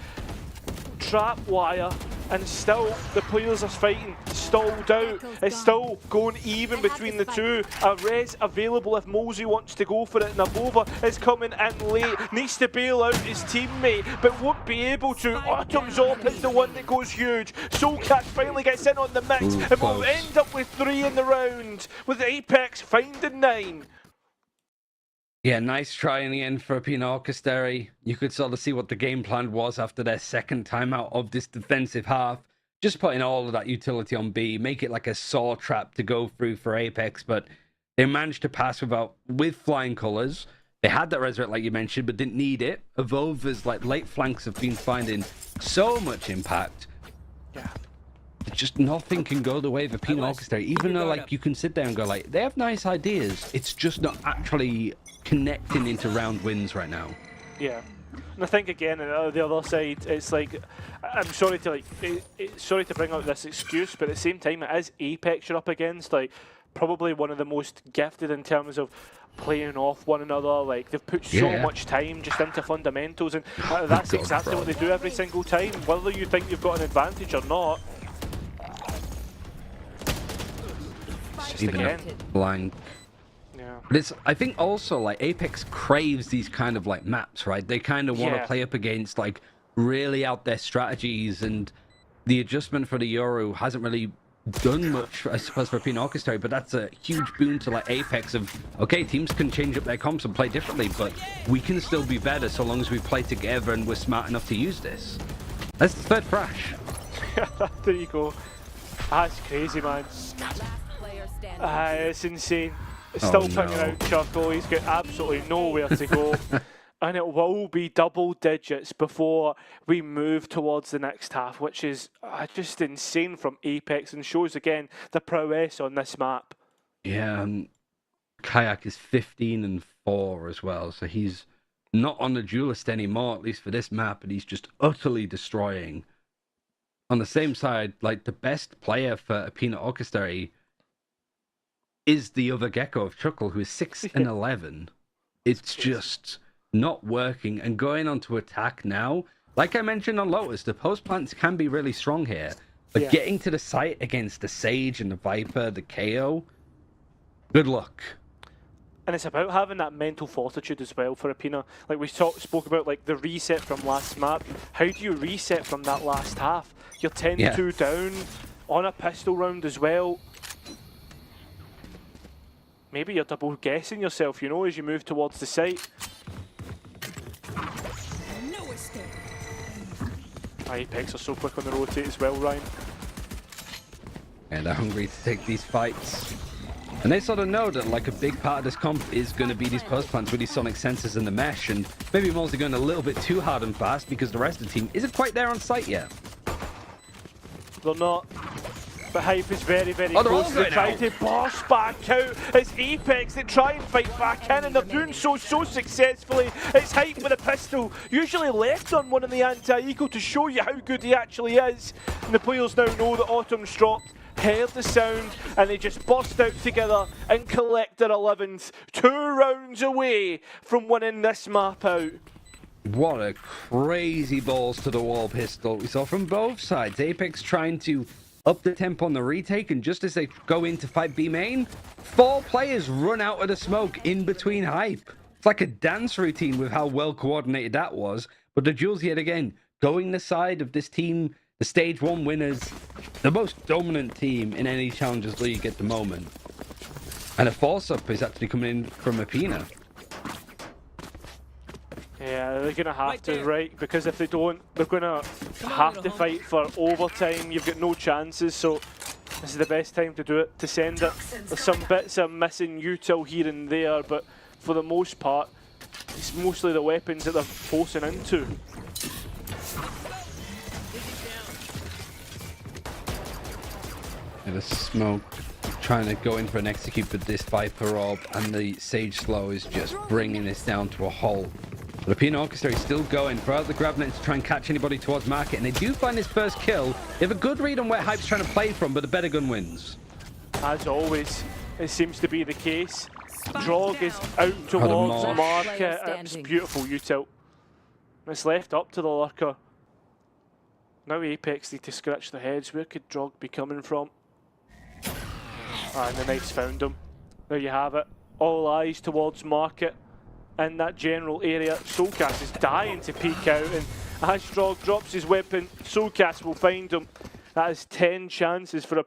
[SPEAKER 4] trap wire, and still the players are fighting, stalled out. It's still going even between the two. A res available if Mosey wants to go for it. Nabova is coming in late, needs to bail out his teammate, but won't be able to. Autumn's Op is the one that goes huge. Soulcast finally gets in on the mix, and we'll end up with 3 in the round, with Apex finding 9.
[SPEAKER 5] Yeah, nice try in the end for Aena Orchestra. You could sort of see what the game plan was after their second timeout of this defensive half. just putting all of that utility on B, make it like a saw trap to go through for Apex, but they managed to pass with flying colors. They had that resurrect, like you mentioned, but didn't need it. Evolver's like late flanks have been finding so much impact.
[SPEAKER 4] Yeah.
[SPEAKER 5] Just nothing can go the way of a Aena Orchestra, even though like you can sit there and go like, they have nice ideas. It's just not actually connecting into round wins right now.
[SPEAKER 4] Yeah. And I think again on the other side, it's like I'm sorry to sorry to bring out this excuse, but at the same time, it is Apex you're up against. Like probably one of the most gifted in terms of playing off one another. Like they've put so much time just into fundamentals, and that's exactly what they do every single time. Whether you think you've got an advantage or not.
[SPEAKER 5] Even a blank.
[SPEAKER 4] Yeah.
[SPEAKER 5] But I think also like Apex craves these kind of like maps, right? They kind of want to play up against like really out there strategies, and the adjustment for the Euro hasn't really done much, I suppose, for Aena Orchestra, but that's a huge boon to like Apex of, okay, teams can change up their comps and play differently, but we can still be better so long as we play together and we're smart enough to use this. That's the third crash.
[SPEAKER 4] There you go. That's crazy, man. It's insane. Still picking out Chuckle. He's got absolutely nowhere to go. And it will be double digits before we move towards the next half, which is just insane from Apex and shows again the prowess on this map.
[SPEAKER 5] Yeah, and Kayak is 15-4 as well, so he's not on the duelist anymore, at least for this map, and he's just utterly destroying. On the same side, like the best player for Aena Orchestra is the other Gecko of Chuckle, who is 6-11. It's just not working, and going on to attack now. Like I mentioned on Lotus, the post plants can be really strong here, but getting to the site against the Sage and the Viper, the KO, good luck.
[SPEAKER 4] And it's about having that mental fortitude as well for Aena. Like we spoke about, like the reset from last map. How do you reset from that last half? You're 10-2 down on a pistol round as well. Maybe you're double guessing yourself, you know, as you move towards the site. Apex are so quick on the rotate as well, Ryan.
[SPEAKER 5] And they're hungry to take these fights. And they sort of know that like a big part of this comp is going to be these post plants with these sonic sensors in the mesh, and maybe Moles are going a little bit too hard and fast because the rest of the team isn't quite there on site yet.
[SPEAKER 4] They're not. But Hype is very, very close. They try to boss back out. It's Apex that try and fight back in, and they're doing so successfully. It's Hype with a pistol, usually left on one of the anti-eco to show you how good he actually is. And the players now know that Autumn's dropped, heard the sound, and they just burst out together and collect their 11th. 2 rounds away from winning this map out.
[SPEAKER 5] What a crazy balls to the wall pistol we saw from both sides. Apex trying to up the tempo on the retake, and just as they go in to fight B main, 4 players run out of the smoke in between Hype. It's like a dance routine with how well coordinated that was. But the duels yet again, going the side of this team, the stage 1 winners, the most dominant team in any Challengers League at the moment. And a force-up is actually coming in from Aena.
[SPEAKER 4] Yeah, they're going to have to, right? Because if they don't, they're going to have to fight for overtime. You've got no chances, so this is the best time to do it, to send it. There's some bits of missing util here and there, but for the most part, it's mostly the weapons that they're forcing into.
[SPEAKER 5] The smoke trying to go in for an execute with this Viper orb, and the Sage Slow is just bringing this down to a halt. But Aena Orchestra is still going throughout the grab net to try and catch anybody towards market, and they do find this first kill. They have a good read on where Hype's trying to play from, but the better gun wins.
[SPEAKER 4] As always, it seems to be the case. Drog is out towards market. It's beautiful util. It's left up to the lurker. Now Apex need to scratch their heads. Where could Drog be coming from? And the Knights found him. There you have it. All eyes towards market. In that general area, Soulcast is dying to peek out, and as Drog drops his weapon, Soulcast will find him. That is 10 chances for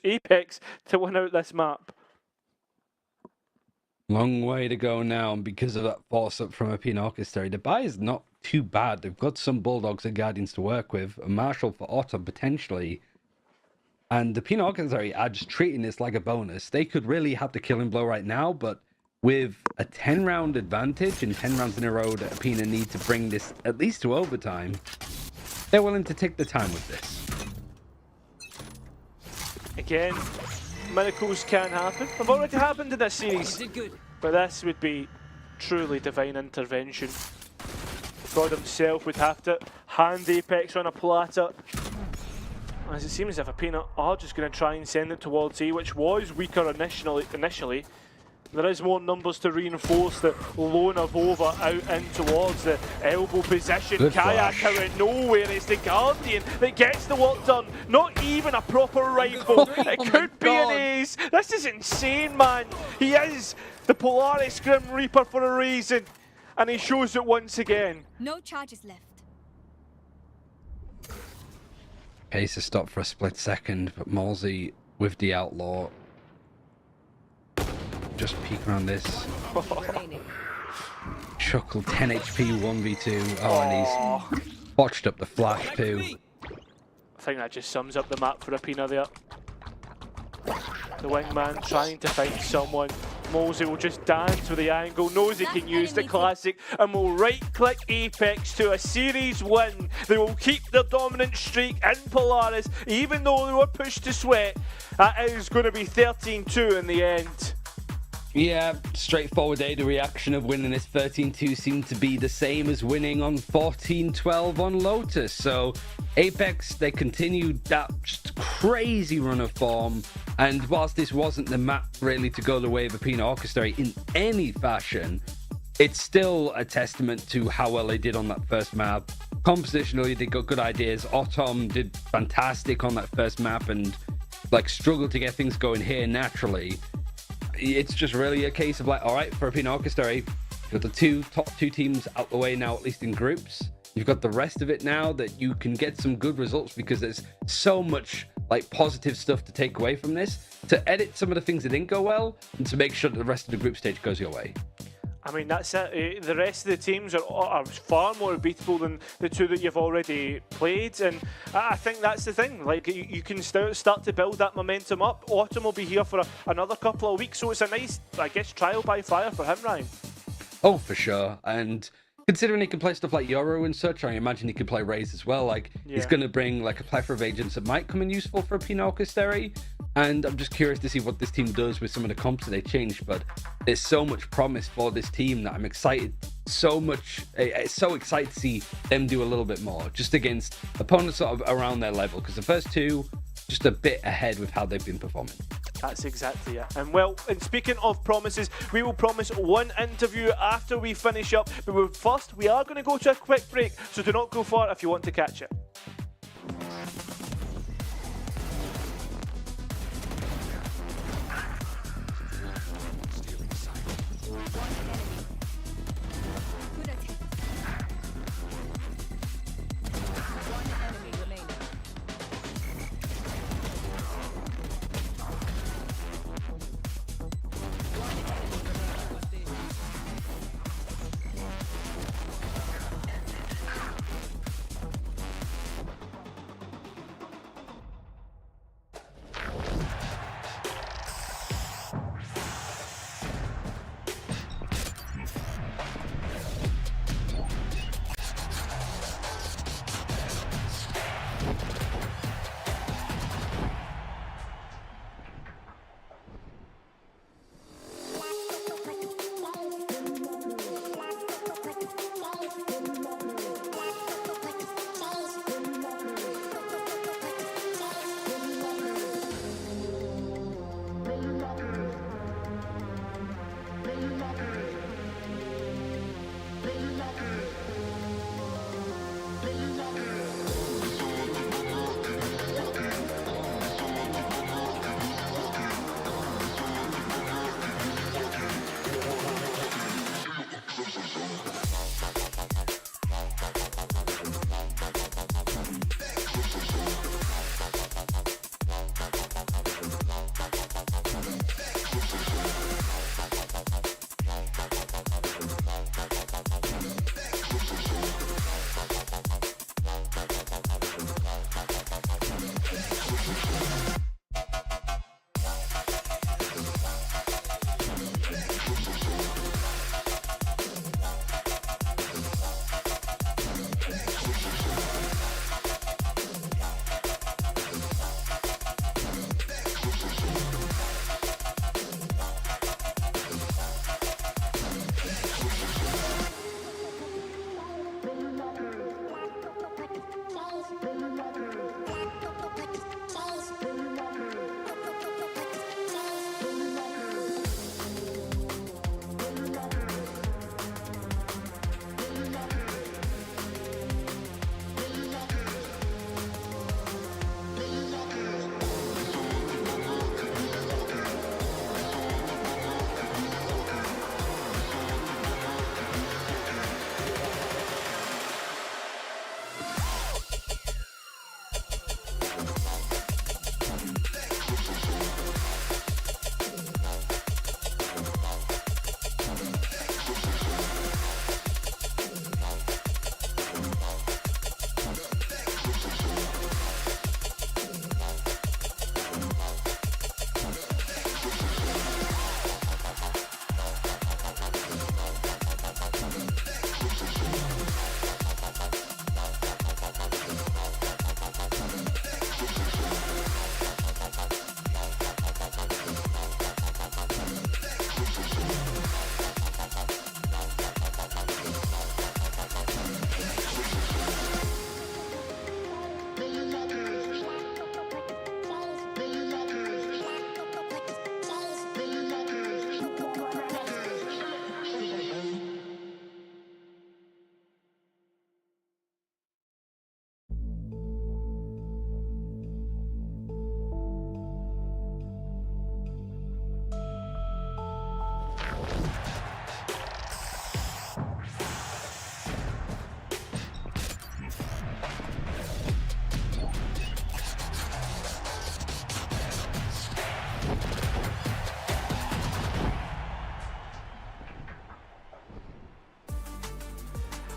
[SPEAKER 4] Apex to win out this map.
[SPEAKER 5] Long way to go now, and because of that force up from Aena Orchestra, the buy is not too bad. They've got some Bulldogs and Guardians to work with, a Marshall for Autumn potentially. And the Peanut Orchestra are just treating this like a bonus. They could really have the killing blow right now, but with a 10-round advantage and 10 rounds in a row that Aena need to bring this at least to overtime, they're willing to take the time with this.
[SPEAKER 4] Again, miracles can happen. They've already happened in this series, but this would be truly divine intervention. God himself would have to hand Apex on a platter. As it seems as if Aena are just going to try and send it towards A, which was weaker initially. There is more numbers to reinforce the lone of over out in towards the elbow position.
[SPEAKER 5] Good
[SPEAKER 4] Kayak
[SPEAKER 5] flash.
[SPEAKER 4] out of nowhere. It's the Guardian that gets the work done. Not even a proper rifle. It could be an ace. This is insane, man. He is the Polaris Grim Reaper for a reason. And he shows it once again.
[SPEAKER 6] No charges left.
[SPEAKER 5] Pace is stopped for a split second, but Malsey with the Outlaw. Just peek around this. Chuckle 10 HP 1v2. Oh, and he's botched up the flash too.
[SPEAKER 4] I think that just sums up the map for Aena there. The wingman trying to find someone. Mosey will just dance with the angle, knows he can use the classic, and will right-click Apex to a series win. They will keep their dominant streak in Polaris, even though they were pushed to sweat. That is going to be 13-2 in the end.
[SPEAKER 5] Yeah, straightforward. The reaction of winning this 13-2 seemed to be the same as winning on 14-12 on Lotus. So Apex, they continued that just crazy run of form. And whilst this wasn't the map really to go the way of Aena Orchestra in any fashion, it's still a testament to how well they did on that first map. Compositionally, they got good ideas. Autumn did fantastic on that first map and like struggled to get things going here naturally. It's just really a case of like, all right, for Aena Orchestra, you've got the top two teams out the way now, at least in groups. You've got the rest of it now that you can get some good results because there's so much like positive stuff to take away from this, to edit some of the things that didn't go well and to make sure that the rest of the group stage goes your way.
[SPEAKER 4] I mean, that's it. The rest of the teams are far more beatable than the two that you've already played, and I think that's the thing. Like, you can start to build that momentum up. Autumn will be here for another couple of weeks, so it's a nice, I guess, trial by fire for him, Ryan.
[SPEAKER 5] Oh, for sure. And considering he can play stuff like Yoru and such, I imagine he can play Raze as well. Like, he's going to bring like a plethora of agents that might come in useful for Aena Orchestra. And I'm just curious to see what this team does with some of the comps that they changed. But there's so much promise for this team that I'm excited. So excited to see them do a little bit more, just against opponents sort of around their level. Because the first two, just a bit ahead with how they've been performing.
[SPEAKER 4] That's exactly it. And well, and speaking of promises, we will promise one interview after we finish up. But first, we are going to go to a quick break, so do not go far if you want to catch it.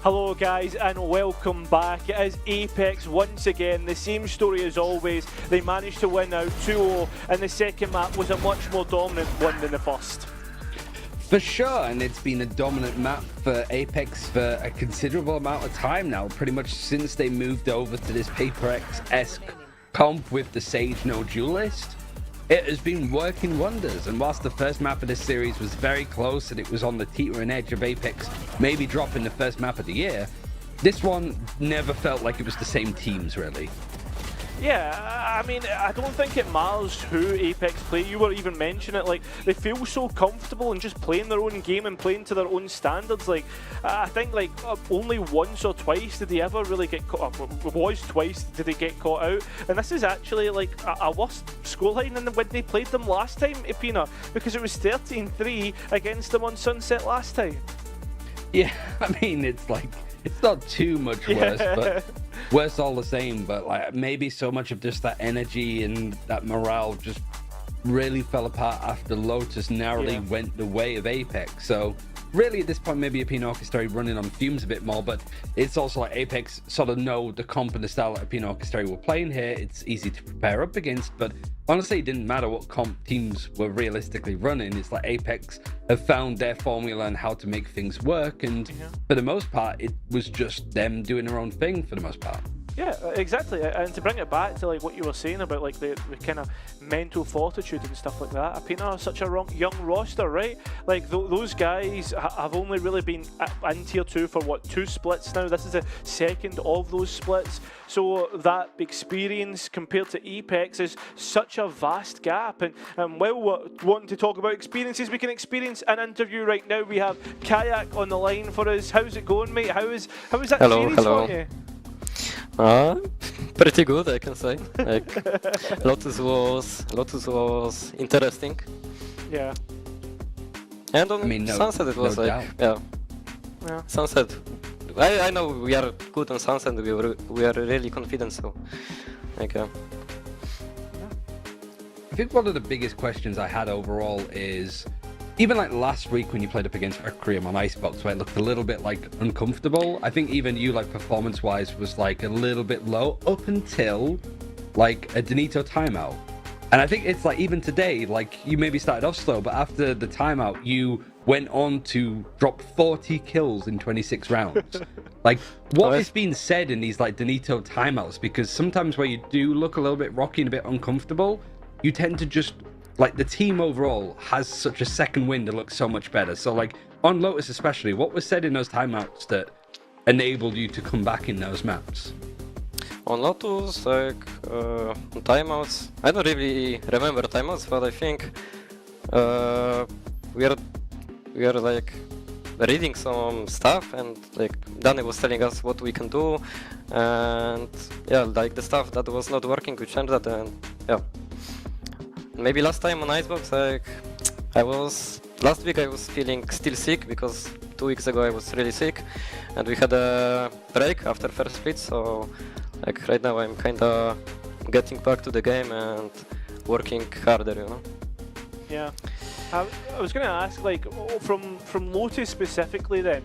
[SPEAKER 4] Hello guys and welcome back. It is Apex once again, the same story as always. They managed to win out 2-0 and the second map was a much more dominant one than the first.
[SPEAKER 5] For sure, and it's been a dominant map for Apex for a considerable amount of time now, pretty much since they moved over to this Paper X-esque comp with the Sage no duelist. It has been working wonders, and whilst the first map of this series was very close and it was on the teetering edge of Apex maybe dropping the first map of the year, this one never felt like it was the same teams really.
[SPEAKER 4] Yeah, I mean, I don't think it matters who Apex play. You were even mentioning it, like, they feel so comfortable in just playing their own game and playing to their own standards. Like, I think, like, only once or twice did they ever really get caught up. It was twice did they get caught out. And this is actually, like, a worse scoreline than when they played them last time, Aena, because it was 13-3 against them on Sunset last time.
[SPEAKER 5] Yeah, I mean, it's like, it's not too much worse, but worse all the same. But like maybe so much of just that energy and that morale just really fell apart after Lotus narrowly went the way of Apex. So really at this point maybe Aena Orchestrated running on fumes a bit more, but it's also like Apex sort of know the comp and the style that Aena Orchestrated were playing here. It's easy to prepare up against, but honestly it didn't matter what comp teams were realistically running. It's like Apex have found their formula and how to make things work, and for the most part it was just them doing their own thing for the most part.
[SPEAKER 4] Yeah, exactly. And to bring it back to like what you were saying about like the kind of mental fortitude and stuff like that, Aena are such a young roster, right? Like those guys have only really been in tier 2 for what, 2 splits now. This is the second of those splits. So that experience compared to Apex is such a vast gap. And while we're wanting to talk about experiences, we can experience an interview right now. We have Kayak on the line for us. How's it going, mate? How is that series for you?
[SPEAKER 6] Pretty good, I can say. Like, Lotus was interesting.
[SPEAKER 4] Yeah.
[SPEAKER 6] And on Sunset it was like, yeah. Sunset. I know we are good on Sunset. We are really confident. So, like,
[SPEAKER 5] I think one of the biggest questions I had overall is, even like last week when you played up against Requiem on Icebox, where it looked a little bit like uncomfortable, I think even you, like performance-wise, was like a little bit low up until like a Danito timeout. And I think it's like even today, like you maybe started off slow, but after the timeout, you went on to drop 40 kills in 26 rounds. Like, what is being said in these like Danito timeouts? Because sometimes where you do look a little bit rocky and a bit uncomfortable, you tend to just, like, the team overall has such a second wind that looks so much better. So, like, on Lotus especially, what was said in those timeouts that enabled you to come back in those maps?
[SPEAKER 6] on Lotus, like timeouts, I don't really remember timeouts, but I think we are like reading some stuff, and like Danny was telling us what we can do, and yeah, like the stuff that was not working, we changed that, and yeah. Maybe last time on Icebox, like last week I was feeling still sick because 2 weeks ago I was really sick, and we had a break after first split, so like right now I'm kinda getting back to the game and working harder, you know.
[SPEAKER 4] Yeah. I was going to ask, like, from Lotus specifically then,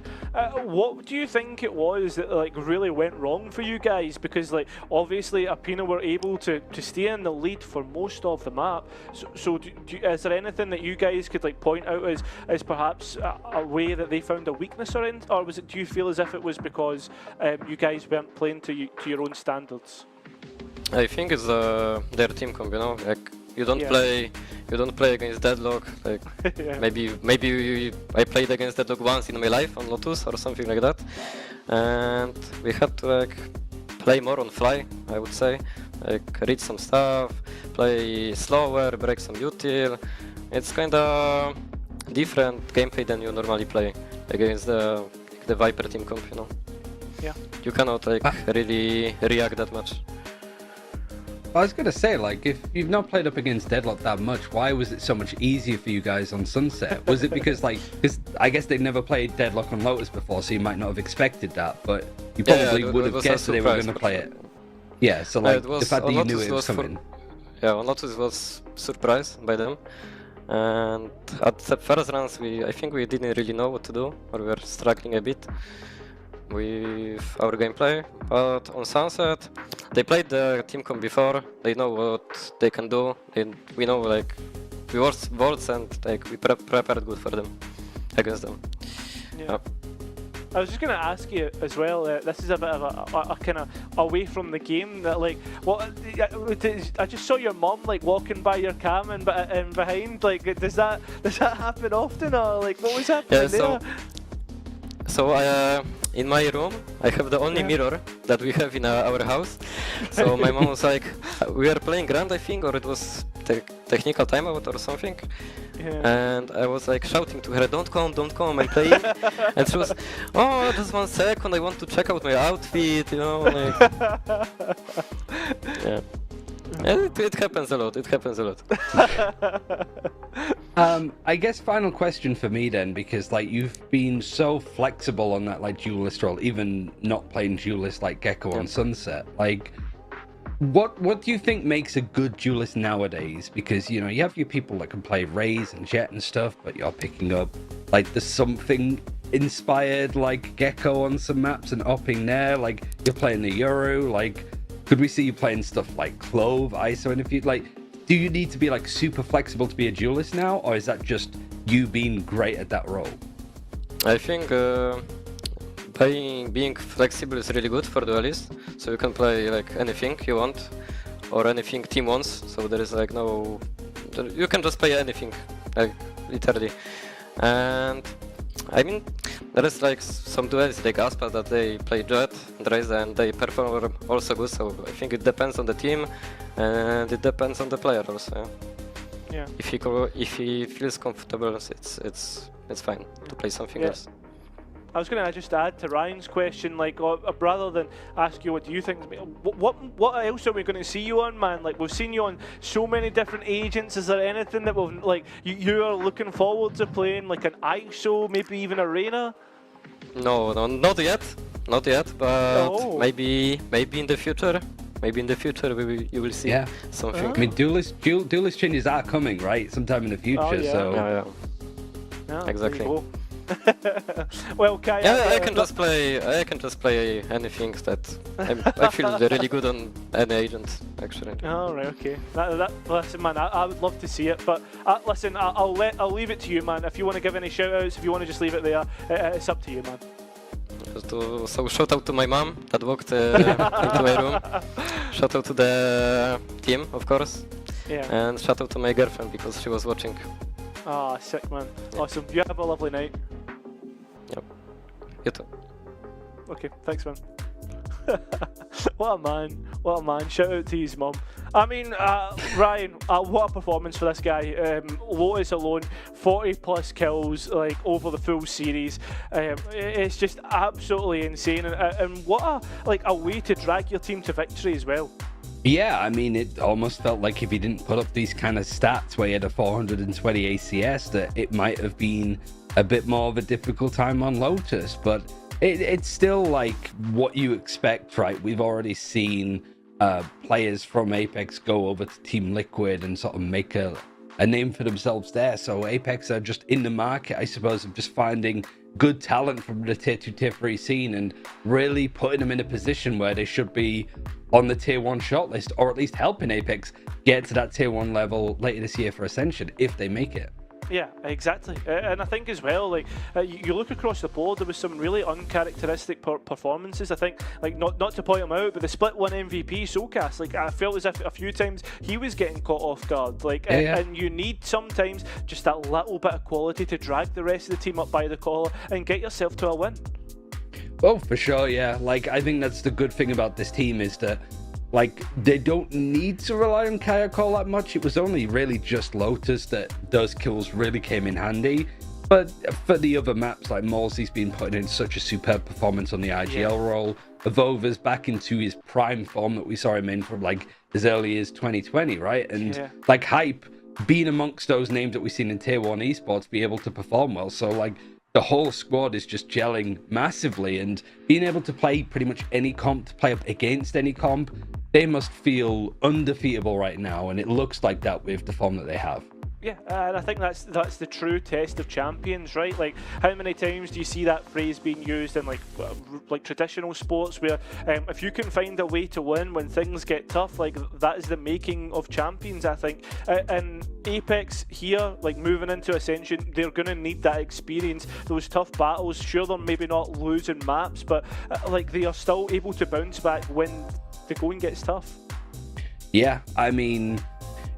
[SPEAKER 4] what do you think it was that like really went wrong for you guys? Because like obviously Aena were able to stay in the lead for most of the map. So is there anything that you guys could like point out as perhaps a way that they found a weakness, or was it? Do you feel as if it was because you guys weren't playing to your own standards?
[SPEAKER 6] I think it's their team comp, you know, like. You don't play against Deadlock. Like
[SPEAKER 4] yeah.
[SPEAKER 6] maybe I played against Deadlock once in my life on Lotus or something like that, and we had to like play more on fly. I would say, like read some stuff, play slower, break some util. It's kinda different gameplay than you normally play against the Viper team comp. You know.
[SPEAKER 4] Yeah.
[SPEAKER 6] You cannot like really react that much.
[SPEAKER 5] I was gonna say, like, if you've not played up against Deadlock that much, why was it so much easier for you guys on Sunset? Was it because, like, because I guess they've never played Deadlock on Lotus before, so you might not have expected that, but you probably would have guessed that they were gonna play it. Yeah, so like the fact that you knew it was coming.
[SPEAKER 6] Yeah, on Lotus was surprised by them, and at the first runs I think we didn't really know what to do, or we were struggling a bit. with our gameplay. But on Sunset, they played the team comp before. They know what they can do. We know like we watched boards and like we prepared good for them against them.
[SPEAKER 4] Yeah. I was just going to ask you as well. This is a bit of a kind of away from the game. That like, what? I just saw your mom like walking by your cam and behind. Like, does that happen often, or like what was happening there?
[SPEAKER 6] So in my room, I have the only mirror that we have in our house. So my mom was like, we were playing Grand, I think, or it was technical timeout or something.
[SPEAKER 4] Yeah.
[SPEAKER 6] And I was like shouting to her, don't come, I'm playing. And she was, oh, just 1 second, I want to check out my outfit, you know. Like, yeah. It happens a lot.
[SPEAKER 5] I guess final question for me then, because like you've been so flexible on that like duelist role, even not playing duelist like Gecko on Sunset. Like, what do you think makes a good duelist nowadays? Because you know you have your people that can play Raze and Jet and stuff, but you're picking up like there's something inspired like Gecko on some maps and upping there. Like you're playing the Euro. Like, could we see you playing stuff like Clove, ISO, and if you like? Do you need to be like super flexible to be a duelist now, or is that just you being great at that role?
[SPEAKER 6] I think being flexible is really good for duelists. So you can play like anything you want, or anything team wants. So there is like no, you can just play anything, like literally. And I mean, there is like some duelists like Aspas that they play Jet and Raze and they perform also good. So I think it depends on the team. And it depends on the player also.
[SPEAKER 4] Yeah.
[SPEAKER 6] If he feels comfortable, it's fine to play something else.
[SPEAKER 4] I was going to just add to Ryan's question, like, rather than ask you what do you think, what else are we going to see you on, man? Like, we've seen you on so many different agents. Is there anything that we've like you are looking forward to playing, like an ISO, maybe even Aena?
[SPEAKER 6] No, not yet, but maybe in the future. Maybe in the future you will see something.
[SPEAKER 5] I mean, duelist changes are coming, right? Sometime in the future. So
[SPEAKER 6] yeah, exactly.
[SPEAKER 4] Well, Kai,
[SPEAKER 6] I can just play anything that I feel really good on any agent, actually.
[SPEAKER 4] Oh, right, okay. Listen, man, I would love to see it, but listen, I'll leave it to you, man. If you want to give any shout-outs, if you want to just leave it there, it's up to you, man.
[SPEAKER 6] So shout out to my mom that walked into my room. Shout out to the team, of course.
[SPEAKER 4] Yeah.
[SPEAKER 6] And shout out to my girlfriend because she was watching.
[SPEAKER 4] Ah, sick, man. Awesome. You have a lovely night.
[SPEAKER 6] Yep. You too.
[SPEAKER 4] Okay, thanks, man. What a man. Shout out to his mum. I mean, Ryan, what a performance for this guy. Lotus alone, 40 plus kills like over the full series. It's just absolutely insane, and what a way to drag your team to victory as well.
[SPEAKER 5] Yeah, I mean, it almost felt like if he didn't put up these kind of stats where he had a 420 ACS, that it might have been a bit more of a difficult time on Lotus, but it's still like what you expect, right? We've already seen players from Apex go over to Team Liquid and sort of make a name for themselves there. So Apex are just in the market, I suppose, of just finding good talent from the tier 2, tier 3 scene and really putting them in a position where they should be on the tier 1 shortlist, or at least helping Apex get to that tier 1 level later this year for Ascension if they make it.
[SPEAKER 4] Yeah, exactly. And I think as well, like you look across the board, there was some really uncharacteristic performances. I think, like not to point him out, but the split 1 MVP Soulcast, like I felt as if a few times he was getting caught off guard. Like, and you need sometimes just that little bit of quality to drag the rest of the team up by the collar and get yourself to a win.
[SPEAKER 5] Oh, for sure, yeah. Like, I think that's the good thing about this team is that, like, they don't need to rely on Kayakol that much. It was only really just Lotus that those kills really came in handy. But for the other maps, like Malsey's been putting in such a superb performance on the IGL role. Evova's back into his prime form that we saw him in from, like, as early as 2020, right? And, like, Hype, being amongst those names that we've seen in Tier 1 esports, be able to perform well. So, like, the whole squad is just gelling massively, and being able to play pretty much any comp, to play up against any comp, they must feel undefeatable right now, and it looks like that with the form that they have.
[SPEAKER 4] Yeah, and I think that's the true test of champions, right? Like, how many times do you see that phrase being used in like traditional sports, where if you can find a way to win when things get tough, like that is the making of champions, I think. And Apex here, like moving into Ascension, they're going to need that experience, those tough battles. Sure, they're maybe not losing maps, but like they are still able to bounce back when the going gets tough.
[SPEAKER 5] Yeah, I mean,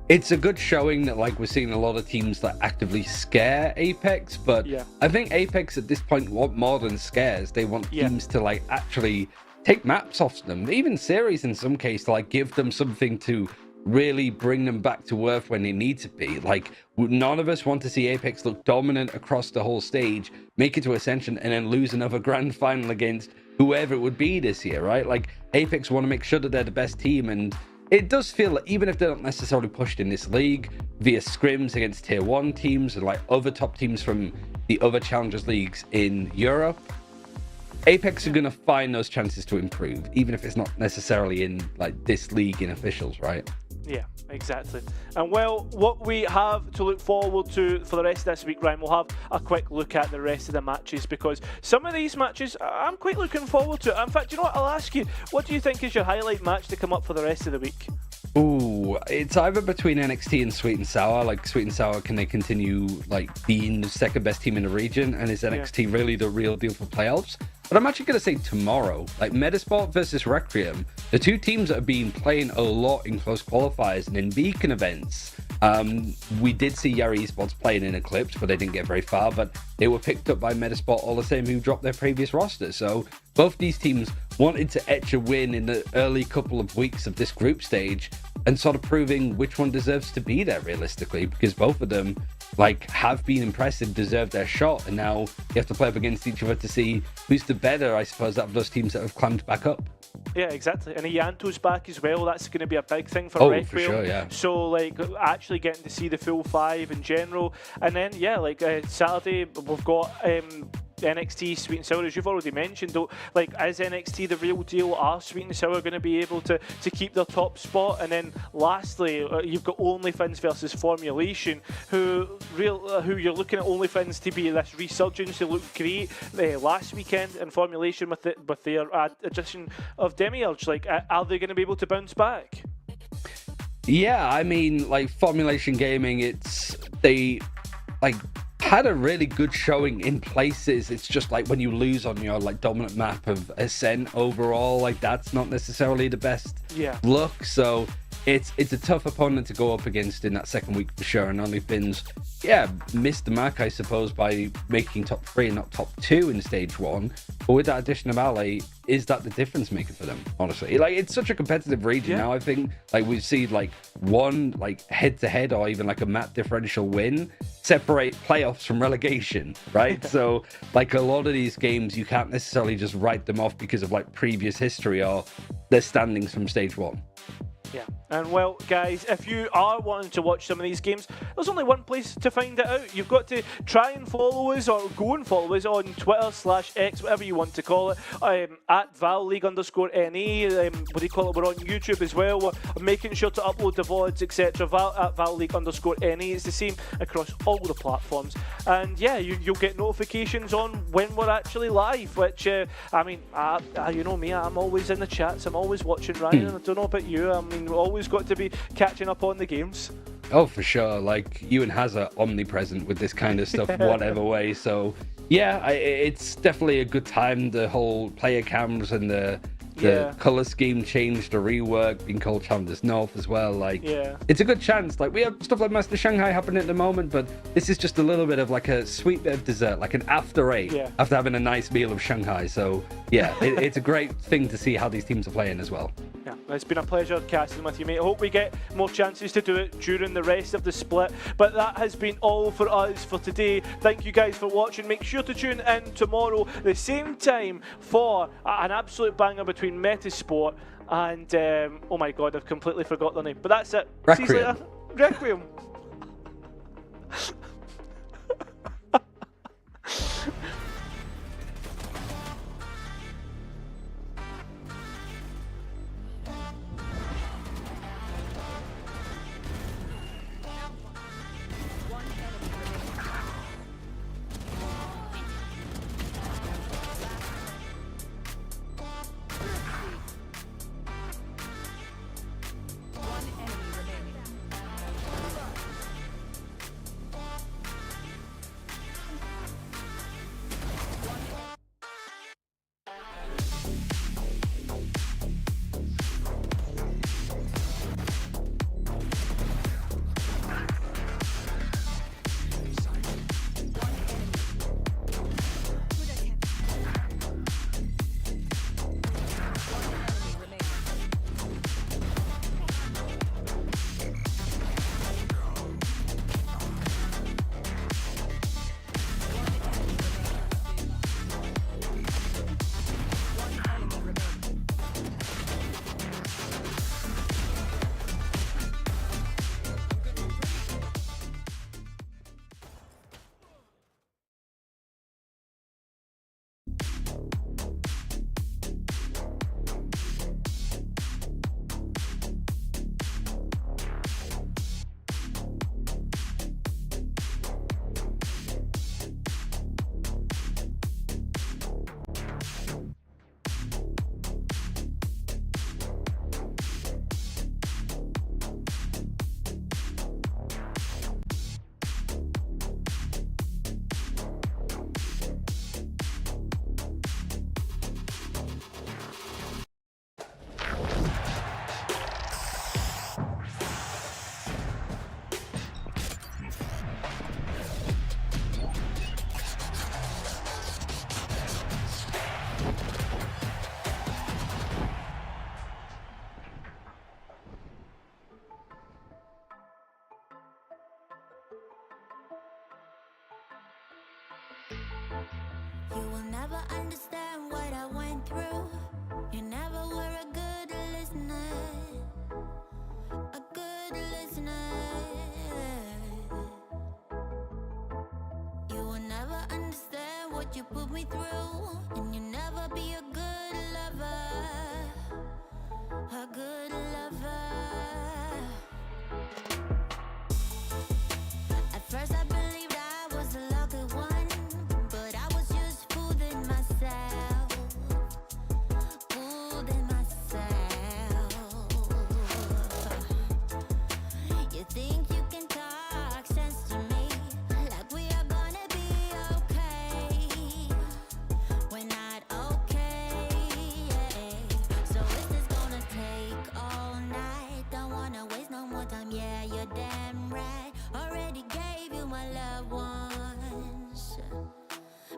[SPEAKER 5] it's a good showing that like we're seeing a lot of teams that actively scare Apex, but
[SPEAKER 4] Yeah.
[SPEAKER 5] I think Apex at this point want more than scares. They want teams to like actually take maps off them, even series in some case, to like give them something to really bring them back to earth when they need to be. Like, none of us want to see Apex look dominant across the whole stage, make it to Ascension, and then lose another grand final against whoever it would be this year, right? Like, Apex want to make sure that they're the best team, and it does feel like even if they're not necessarily pushed in this league via scrims against tier 1 teams and like other top teams from the other challengers leagues in Europe, Apex are going to find those chances to improve, even if it's not necessarily in like this league in officials, right?
[SPEAKER 4] Yeah, exactly. And well, what we have to look forward to for the rest of this week, Ryan, we'll have a quick look at the rest of the matches, because some of these matches I'm quite looking forward to. In fact, you know what, I'll ask you, what do you think is your highlight match to come up for the rest of the week?
[SPEAKER 5] Ooh, it's either between NXT and Sweet and Sour. Like, Sweet and Sour, can they continue like being the second best team in the region, and is NXT really the real deal for playoffs? But I'm actually going to say tomorrow, like Metasport versus Requiem, the two teams that have been playing a lot in close qualifiers and in beacon events. We did see Yari Esports playing in Eclipse, but they didn't get very far, but they were picked up by Metasport all the same, who dropped their previous roster. So both these teams wanted to etch a win in the early couple of weeks of this group stage, and sort of proving which one deserves to be there realistically, because both of them like have been impressive, deserve their shot, and now you have to play up against each other to see who's the better, I suppose, out of those teams that have climbed back up.
[SPEAKER 4] Yeah, exactly. And Ianto's back as well. That's going to be a big thing for Requiem.
[SPEAKER 5] For sure, yeah.
[SPEAKER 4] So, like, actually getting to see the full five in general. And then, yeah, like, Saturday, we've got NXT, Sweet and Sour, as you've already mentioned. Though, like, is NXT the real deal? Are Sweet and Sour going to be able to keep their top spot? And then, lastly, you've got OnlyFins versus Formulation, who you're looking at OnlyFins to be this resurgence. They looked great last weekend in Formulation with their addition of Demiurge. Like, are they going to be able to bounce back?
[SPEAKER 5] Yeah, I mean, like, Formulation Gaming, they had a really good showing in places. It's just like when you lose on your like dominant map of Ascent overall, like that's not necessarily the best look. So it's a tough opponent to go up against in that second week for sure. And OnlyFins, missed the mark, I suppose, by making top 3 and not top 2 in stage 1. But with that addition of Ale, is that the difference maker for them, honestly? Like, it's such a competitive region now. I think like we see like one like head-to-head or even like a map differential win separate playoffs from relegation, right? So like a lot of these games, you can't necessarily just write them off because of like previous history or their standings from stage 1.
[SPEAKER 4] Yeah, and well, guys, if you are wanting to watch some of these games, there's only one place to find it out. You've got to try and follow us, or go and follow us on Twitter/X, whatever you want to call it, at ValLeague_NA. What do you call it? We're on YouTube as well. We're making sure to upload the VODs, etc. At ValLeague_NA. It's the same across all the platforms. And yeah, you'll get notifications on when we're actually live, which, I mean, you know me, I'm always in the chats, I'm always watching, Ryan, and I don't know about you, I mean, we've always got to be catching up on the games.
[SPEAKER 5] Oh, for sure. Like, you and Haz are omnipresent with this kind of stuff, whatever way. So, yeah, it's definitely a good time. The whole player cams and the color scheme change, the rework, being called Challengers North as well. Like, it's a good chance. Like, we have stuff like Master Shanghai happening at the moment, but this is just a little bit of like a sweet bit of dessert, like an after 8 after having a nice meal of Shanghai. So, yeah, it's a great thing to see how these teams are playing as well.
[SPEAKER 4] Yeah, it's been a pleasure casting with you, mate. I hope we get more chances to do it during the rest of the split. But that has been all for us for today. Thank you guys for watching. Make sure to tune in tomorrow, the same time, for an absolute banger between Metasport and, oh my god, I've completely forgot their name. But that's it.
[SPEAKER 5] Requiem.
[SPEAKER 4] See you later. Requiem.
[SPEAKER 3] You will never understand what I went through. You never were a good listener. A good listener. You will never understand what you put me through. And you never be a good lover. A good lover. At first I believed I was the lucky one, but I was just fooling myself. Fooling myself. You think you can talk sense to me, like we are gonna be okay. We're not okay, yeah. So is this gonna take all night? Don't wanna waste no more time, yeah, you're damn right. Already gave you my loved ones,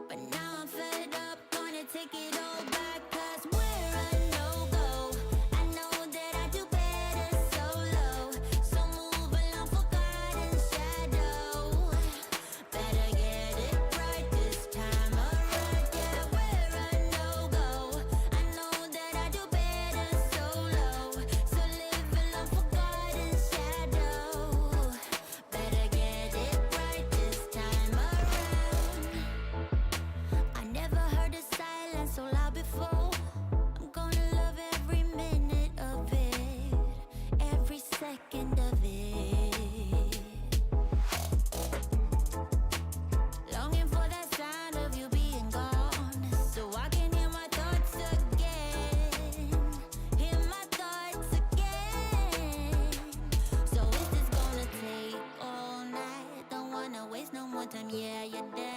[SPEAKER 3] but now I'm fed up, gonna take it all back. Cause we're a no-go. I know that I do better solo, so move along for God and shadow. Better get it right this time around. Yeah, we're a no-go. I know that I do better solo, so live along for God and shadow. Better get it right this time around. I never heard a silence so loud before. I'm gonna love every minute of it, every second of it. Longing for that sound of you being gone, so I can hear my thoughts again. Hear my thoughts again. So is this gonna take all night? Don't wanna waste no more time, yeah, you're dead.